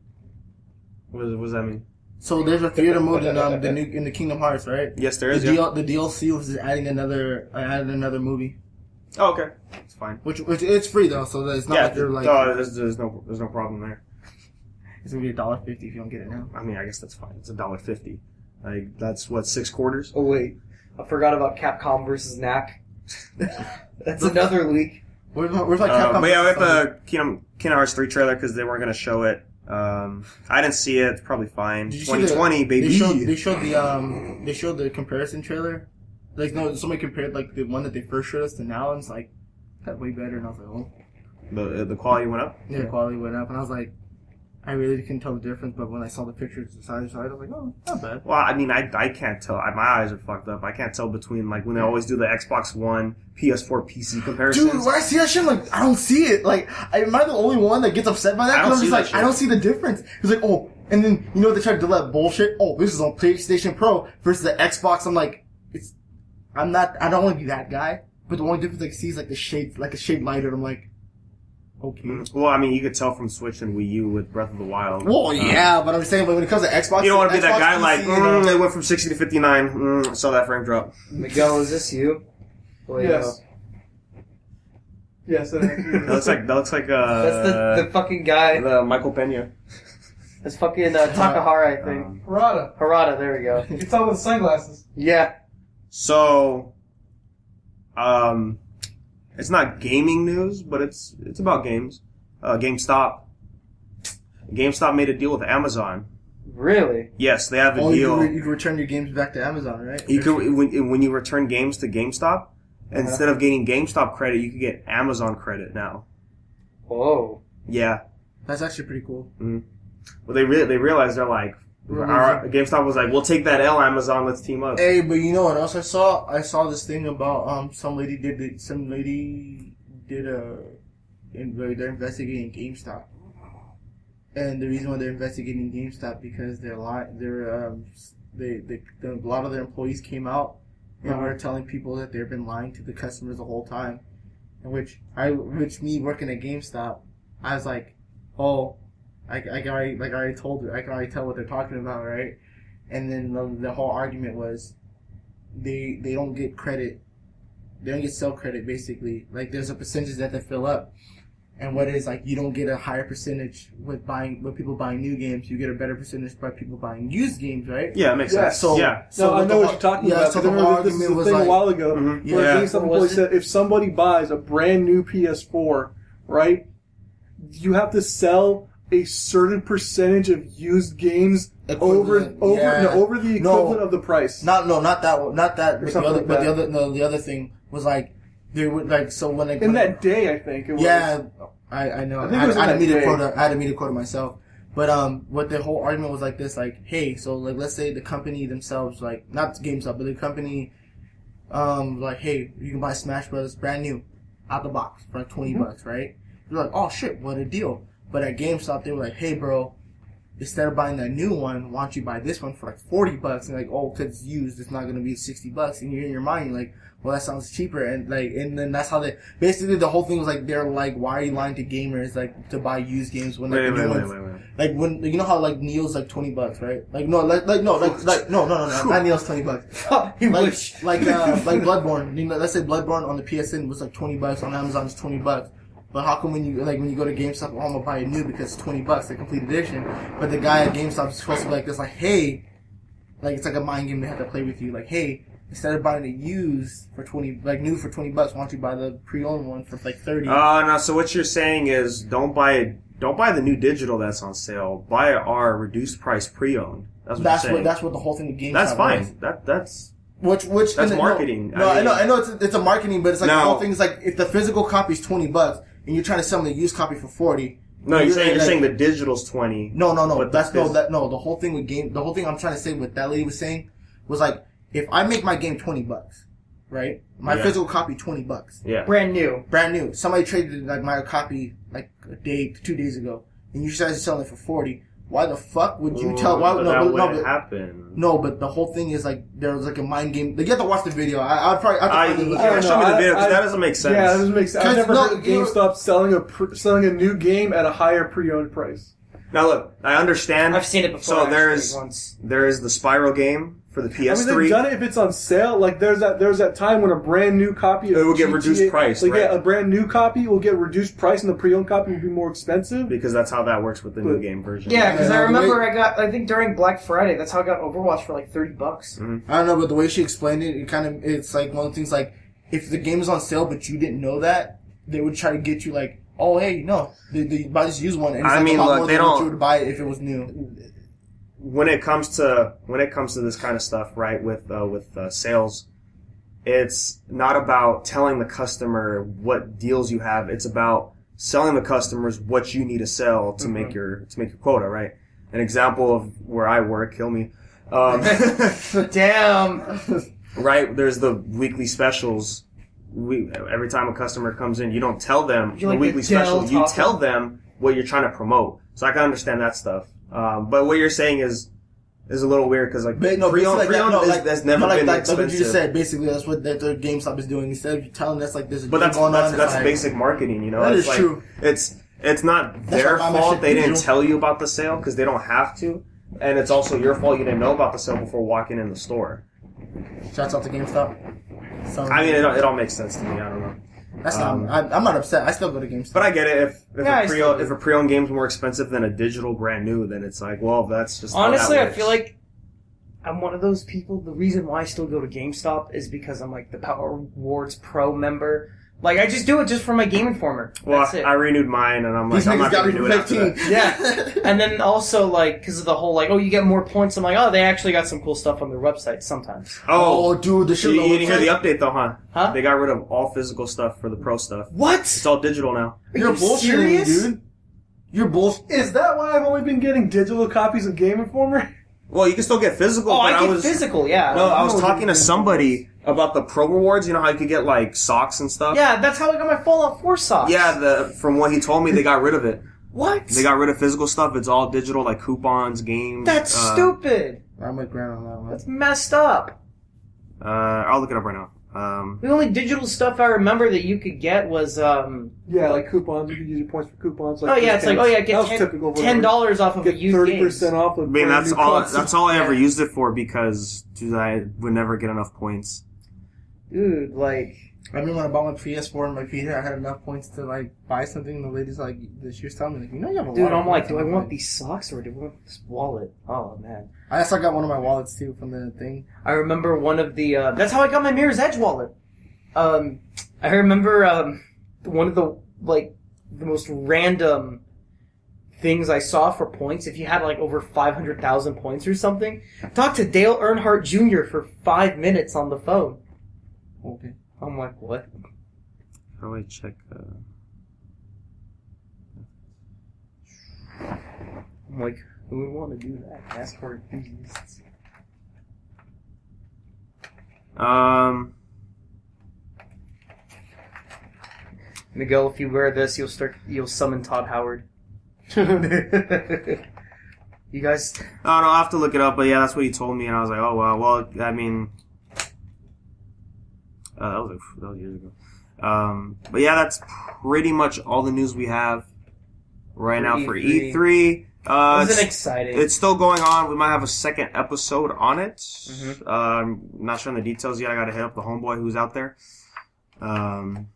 What does that mean? So there's a theater mode in the Kingdom Hearts, right? Yes, there is. The Yeah. DLC was just adding another movie, Oh, okay. It's fine. which it's free though, so that it's not Yeah. like they're like There's no problem there. it's gonna be $1.50 if you don't get it now. I mean, I guess that's fine. It's $1.50. Like that's what 6 quarters. Oh, wait. I forgot about Capcom versus Knack. That's another leak. Where's my Capcom? But yeah, we have the Kingdom Hearts 3 trailer because they weren't gonna show it. I didn't see it. It's probably fine. Did you see 2020, baby. They showed the comparison trailer. Like no, somebody compared like the one that they first showed us to now, and it's like that way better. And I was like, oh, The quality went up. yeah, the quality went up, and I was like, I really couldn't tell the difference. But when I saw the pictures side to side, I was like, oh, not bad. Well, I mean, I can't tell. My eyes are fucked up. I can't tell between like when they always do the Xbox One, PS4, PC comparisons. Dude, when I see that shit, I'm like, I don't see it. Like, am I the only one that gets upset by that? I don't Because I'm see just that like, shit. I don't see the difference. It's like, oh, and then, you know, they try to do that bullshit. Oh, this is on PlayStation Pro versus the Xbox. I'm like, I don't want to be that guy. But the only difference I see is like the shade, like a shade lighter. And I'm like, okay. Well, I mean, you could tell from Switch and Wii U with Breath of the Wild. Well, yeah, but I'm saying, like, when it comes to Xbox, You don't want to be that Xbox guy PC, like, you know, it went from 60 to 59. Saw that frame drop. Miguel, is this you? Well, Yes. Yes. That looks like That's the fucking guy. the Michael Pena. That's fucking Takahara, I think. Harada. Harada, there we go. You can tell with the sunglasses. Yeah. So, it's not gaming news, but it's about games. GameStop made a deal with Amazon. Really? Yes, they have a oh, deal. you can return your games back to Amazon, right? You could when you return games to GameStop, instead of getting GameStop credit, you could get Amazon credit now. Whoa. Yeah. That's actually pretty cool. Well, they realized they're like, GameStop was like, we'll take that L, Amazon, let's team up. Hey, but you know what else I saw? I saw this thing about they're investigating GameStop, and the reason why they're investigating GameStop because a lot of their employees came out and were telling people that they've been lying to the customers the whole time, and which me working at GameStop, I was like, oh. I can already tell what they're talking about, right? And then the whole argument was they don't get credit. They don't get sell credit, basically. Like, there's a percentage that they fill up. And what is, like, you don't get a higher percentage with people buying new games. You get a better percentage by people buying used games, right? Yeah, it makes sense. So, yeah. No, I know what you're talking about. So Because the remember, this is argument the was thing like, a while ago. Mhm. Where Yeah. GameStop What employee was said if somebody buys a brand new PS4, right, you have to sell a certain percentage of used games over the equivalent of the price. Not that one. Not that. But something like that. the other thing was like they would like so when they In that day, I think it was. yeah, I know. I think it was I had in to meet that a day. quota. I had to meet a quota myself. But what the whole argument was like this, like, hey, so like let's say the company themselves, like not GameStop, but the company, like, hey, you can buy Smash Brothers brand new, out the box for like $20, right? You're like, oh shit, what a deal! But at GameStop, they were like, hey, bro, instead of buying that new one, why don't you buy this one for like $40? And like, oh, cause it's used, it's not gonna be $60. And you're in your mind, you're like, well, that sounds cheaper. And like, and then that's how basically the whole thing was like, they're like, why are you lying to gamers, like, to buy used games when like Wait. like when, you know how like Neo's like $20, right? Like, no, no, not Neo's $20. You wish. Like Bloodborne, you know, let's say Bloodborne on the PSN was like $20, on Amazon it's $20. But how come when you go to GameStop, oh, I'm gonna buy it new because it's $20, the complete edition. But the guy at GameStop is supposed to be like this, like, hey, like it's like a mind game they have to play with you. Like, hey, instead of buying it used for 20, like new for $20, why don't you buy the pre-owned one for like 30? No. So what you're saying is don't buy the new digital that's on sale. Buy our reduced price pre-owned. That's what you're saying. That's what the whole thing with GameStop That's fine. was. Which that's marketing. No, I know it's a marketing, but it's like the whole thing is like if the physical copy is $20 and you're trying to sell them the used copy for 40. No, you're saying the digital's 20. No. The whole thing I'm trying to say, what that lady was saying was like, if I make my game $20, right? My physical copy $20. Yeah. Brand new. Somebody traded like my copy like 2 days ago, and you guys are selling it for 40. Why the fuck would you tell? Why wouldn't happen? No, but the whole thing is like there was like a mind game. Like, you have to watch the video. I'd probably. You can't show me the video because that doesn't make sense. Yeah, that doesn't make sense. I've never heard of GameStop selling a new game at a higher pre-owned price. Now look, I understand. I've seen it before. So there is the Spiral game for the PS3. I mean, they've done it if it's on sale. Like there's that time when a brand new copy of it will get reduced price. Like right? yeah, a brand new copy will get reduced price, and the pre-owned copy will be more expensive. Because that's how that works with the new game version. Yeah, because I remember I think during Black Friday, that's how I got Overwatch for like $30. Mm-hmm. I don't know, but the way she explained it, it's like one of the things like if the game is on sale but you didn't know that, they would try to get you like, oh hey, no, they buy this used one, and it's like a lot more than what you would buy it if it was new. When it comes to this kind of stuff, right, with sales, it's not about telling the customer what deals you have. It's about selling the customers what you need to sell to make your quota, right? An example of where I work, kill me. Damn. Right, there's the weekly specials. Every time a customer comes in, you don't tell them the weekly special. You tell them what you're trying to promote. So I can understand that stuff. But what you're saying is a little weird because pre-owned has never been expensive. Like what you just said, basically that's what the GameStop is doing. Instead of telling us like this is going on. That's basic marketing, you know. That is true. It's not their fault they didn't tell you about the sale because they don't have to, and it's also your fault you didn't know about the sale before walking in the store. Shouts out to GameStop. I mean, it all makes sense to me. I don't know. That's not. I'm not upset. I still go to GameStop. But I get it. If a pre-owned game's more expensive than a digital brand new, then it's like, well, that's just honestly. I feel like I'm one of those people. The reason why I still go to GameStop is because I'm like the Power Rewards Pro member. Like I just do it just for my Game Informer. Well, that's it. I renewed mine, and I'm like, I'm not gonna do it after that. Yeah, and then also like because of the whole like, oh, you get more points. I'm like, oh, they actually got some cool stuff on their website sometimes. Oh, dude, the shit. You didn't hear the update though, huh? Huh? They got rid of all physical stuff for the pro stuff. What? It's all digital now. You're bullshitting, dude. You're bullshit. Is that why I've only been getting digital copies of Game Informer? Well, you can still get physical. Oh, but I get physical, yeah. No, I was talking to somebody about the pro rewards. You know how you could get like socks and stuff. Yeah, that's how I got my Fallout 4 socks. Yeah, from what he told me, they got rid of it. What? They got rid of physical stuff. It's all digital, like coupons, games. That's stupid. I'm with Grant on that one. That's messed up. I'll look it up right now. The only digital stuff I remember that you could get was yeah, like coupons. You could use your points for coupons. Like it's like get $10 off of a used game. Get 30% off. Of I mean, that's all I ever used it for because I would never get enough points. Dude, like I remember when I bought my PS4 and my PS, I had enough points to like buy something. And the lady's like, she was telling me like, you know, you have a wallet. Dude, I'm like, do I want these socks or do I want this wallet? Oh man. I also got one of my wallets too from the thing. I remember one of the. That's how I got my Mirror's Edge wallet. I remember one of the most random things I saw for points. If you had like over 500,000 points or something, talk to Dale Earnhardt Jr. for 5 minutes on the phone. Okay. I'm like, what? How do I check? I'm like, who would want to do that? Ask for enthusiasts. Miguel, if you wear this, you'll summon Todd Howard. You guys? I don't know. I'll have to look it up, but yeah, that's what he told me, and I was like, oh wow. Well, I mean, that was years ago. But yeah, that's pretty much all the news we have right now for E3. Wasn't exciting. It's still going on. We might have a second episode on it. Mm-hmm. I'm not sure on the details yet. I gotta hit up the homeboy who's out there. Oh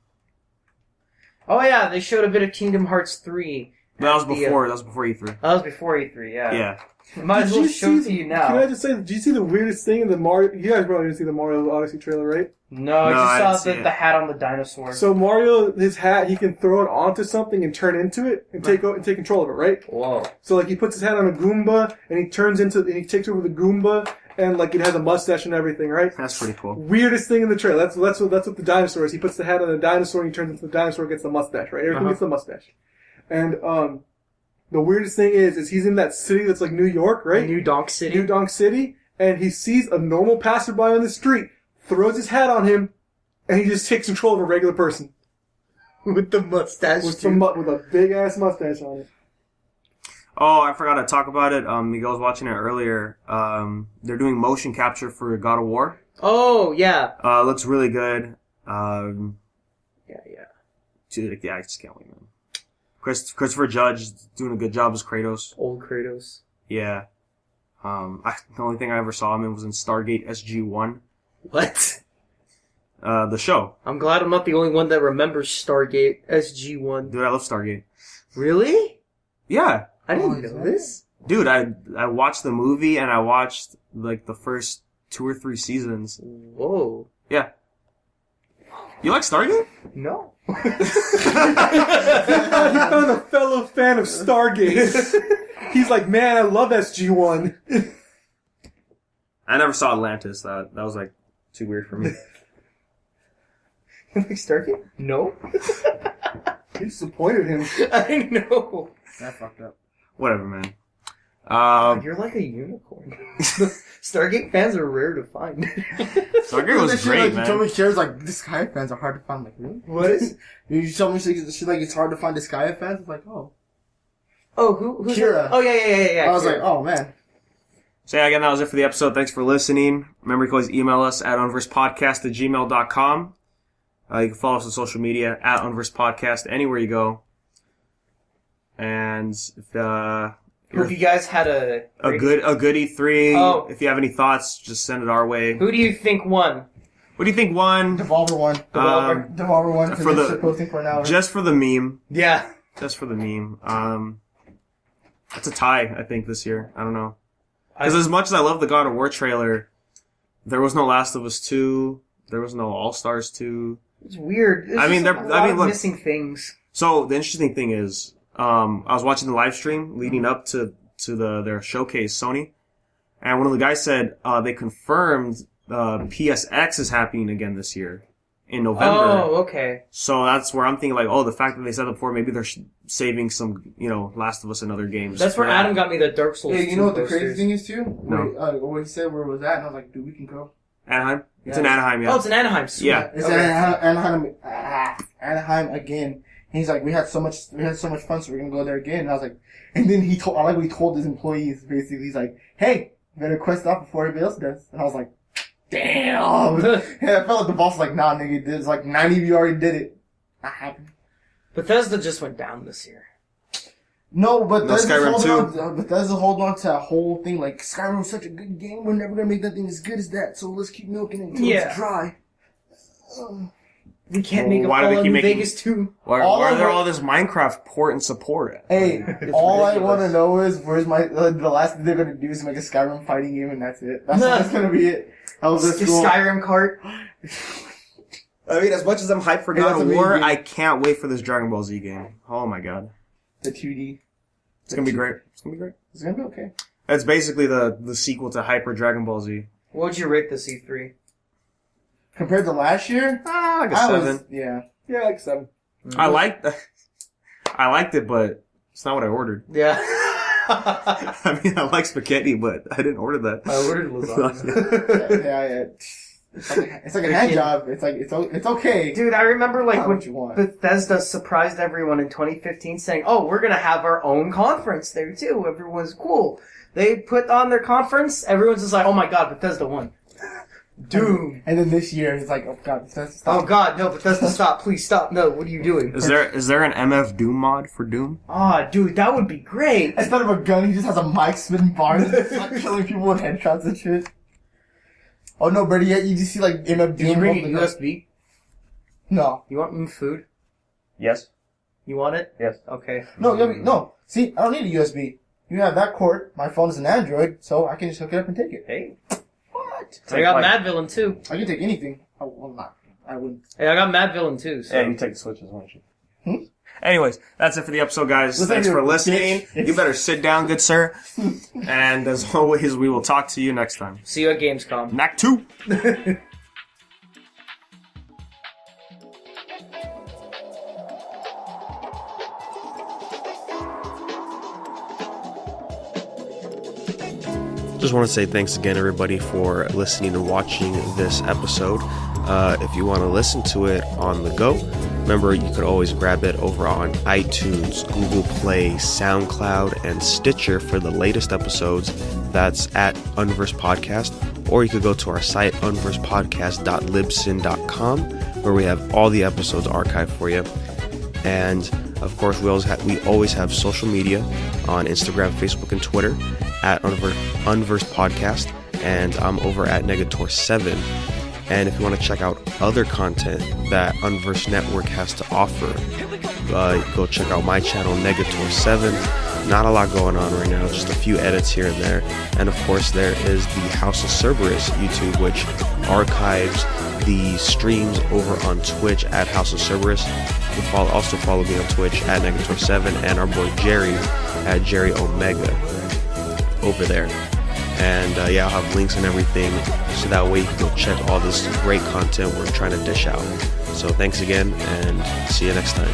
yeah, they showed a bit of Kingdom Hearts 3. That was before. That was before E3. That was before E3. Yeah. Yeah. Might as well show it to you now. Can I just say, did you see the weirdest thing in the Mario? You guys probably didn't see the Mario Odyssey trailer, right? No, I I didn't just see saw it. the hat on the dinosaur. So Mario, his hat, he can throw it onto something and turn into it and take control of it, right? Whoa. So like he puts his hat on a Goomba and he he takes over the Goomba and like it has a mustache and everything, right? That's pretty cool. Weirdest thing in the trailer. That's what the dinosaur is. He puts the hat on the dinosaur and he turns into the dinosaur, gets the mustache, right? Everything gets the mustache. And the weirdest thing is he's in that city that's like New York, right? New Donk City. New Donk City, and he sees a normal passerby on the street, throws his hat on him, and he just takes control of a regular person With the mustache. with a big ass mustache on it. Oh, I forgot to talk about it. Miguel was watching it earlier. They're doing motion capture for God of War. Oh, yeah. Looks really good. Yeah. Dude, yeah, I just can't wait, man. Christopher Judge is doing a good job as Kratos. Old Kratos. Yeah. The only thing I ever saw him in was in Stargate SG-1. What? The show. I'm glad I'm not the only one that remembers Stargate SG-1. Dude, I love Stargate. Really? Yeah. I didn't know this. Dude, I watched the movie and I watched, like, the first 2 or 3 seasons. Whoa. Yeah. You like Stargate? No. He found a fellow fan of Stargate. He's like, man, I love SG-1. I never saw Atlantis. That was, like, too weird for me. You like Stargate? No. You disappointed him. I know. That fucked up. Whatever, man. You're like a unicorn. Stargate fans are rare to find. Stargate was great, You man. told me shares like Disgaea fans are hard to find. Like, really? What is? You told me shit like it's hard to find Disgaea fans. It's like, oh. Oh, who's Kira. that? Oh, yeah. I was Kira. like, oh man. So yeah, again, that was it for the episode. Thanks for listening. Remember, you can always email us at unversedpodcast@gmail.com. You can follow us on social media at unversedpodcast anywhere you go. And if Hope you guys had a good E3. Oh. If you have any thoughts, just send it our way. Who do you think won? What do you think won? Devolver one. Devolver one. for the- posting for an hour. Just for the meme. Yeah. Just for the meme. It's a tie, I think, this year. I don't know. Because as much as I love the God of War trailer, there was no Last of Us 2. There was no All-Stars 2. It's weird. There's I mean, just they're- a lot of look- missing things. So the interesting thing is, I was watching the live stream leading up to their showcase, Sony, and one of the guys said they confirmed PSX is happening again this year in November. Oh, okay. So that's where I'm thinking, like, oh, the fact that they said that before, maybe they're saving some, Last of Us and other games. That's where for Adam got me the Dark Souls. Yeah, you 2 know what the posters. crazy thing is too? No. What he said where it was at, and I was like, dude, we can go. Anaheim. It's Yeah. in Anaheim, yeah. Oh, it's in Anaheim. Sweet. Yeah. It's Okay. Anaheim again. And he's like, we had so much fun, so we're gonna go there again. And I was like, and then I like what he told his employees, basically. He's like, hey, you better quest off before everybody else does. And I was like, damn. And I felt like the boss was like, nah, nigga, there's like 90 of you already did it. Not happening. Bethesda just went down this year. No, but No Skyrim 2. Bethesda's holding on to that whole thing, like, Skyrim's such a good game, we're never gonna make that thing as good as that, so let's keep milking it until it's dry. We can't make a Why do they Fallout keep New making- Vegas 2. Why are there all this Minecraft port and support? Hey, all I ridiculous. want to know is where's the last thing they're gonna do is make a Skyrim fighting game, and that's it. That's gonna be it. That was Just this cool. Skyrim cart. I mean, as much as I'm hyped for Hey, God that's of a War, meme game. I can't wait for this Dragon Ball Z game. Oh my god. The 2D. It's gonna be great. It's gonna be great. It's gonna be okay. It's basically the sequel to Hyper Dragon Ball Z. What would you rate the C3? Compared to last year, Like a I 7. was, yeah. Yeah, like 7. I liked it, but it's not what I ordered. Yeah. I mean, I like spaghetti, but I didn't order that. I ordered lasagna. yeah. It's like a hand job. It's like it's okay. Dude, I remember like Not when what you want. Bethesda surprised everyone in 2015 saying, oh, we're gonna have our own conference there too. Everyone's cool. They put on their conference, everyone's just like, oh my god, Bethesda won. Doom. And then this year, it's like, oh god, stop. Oh god, no, Bethesda, stop, please stop. No, what are you doing? Is there an MF Doom mod for Doom? Ah, dude, that would be great. Instead of a gun, he just has a mic spitting bars, like killing people with headshots and shit. Oh no, Brady, yet you just see like MF Did you Doom. bring a open up- USB? No. You want me food? Yes. You want it? Yes. Okay. No, no. See, I don't need a USB. You have that cord. My phone is an Android, so I can just hook it up and take it. Hey. What? I got Mad Villain too. I can take anything. Well, not. I wouldn't. Hey, I got Mad Villain too. So. Yeah, you take the Switches, won't you? Anyways, that's it for the episode, guys. Listen Thanks here, for listening. bitch. You better sit down, good sir. And as always, we will talk to you next time. See you at Gamescom. Knack 2. Just want to say thanks again, everybody, for listening and watching this episode. If you want to listen to it on the go, remember you could always grab it over on iTunes, Google Play, SoundCloud, and Stitcher for the latest episodes. That's at Unversed Podcast. Or you could go to our site, unversedpodcast.libsyn.com, where we have all the episodes archived for you. And of course, we always have social media on Instagram, Facebook, and Twitter at Unversed Podcast, and I'm over at Negator7. And if you want to check out other content that Unversed Network has to offer, go check out my channel, Negator7. Not a lot going on right now, just a few edits here and there. And of course, there is the House of Cerberus YouTube, which archives the streams over on Twitch at House of Cerberus. You can also follow me on Twitch at Negator7, and our boy Gerry at Gerry Omega over there. And I'll have links and everything, so that way you can go check all this great content we're trying to dish out. So thanks again, and see you next time.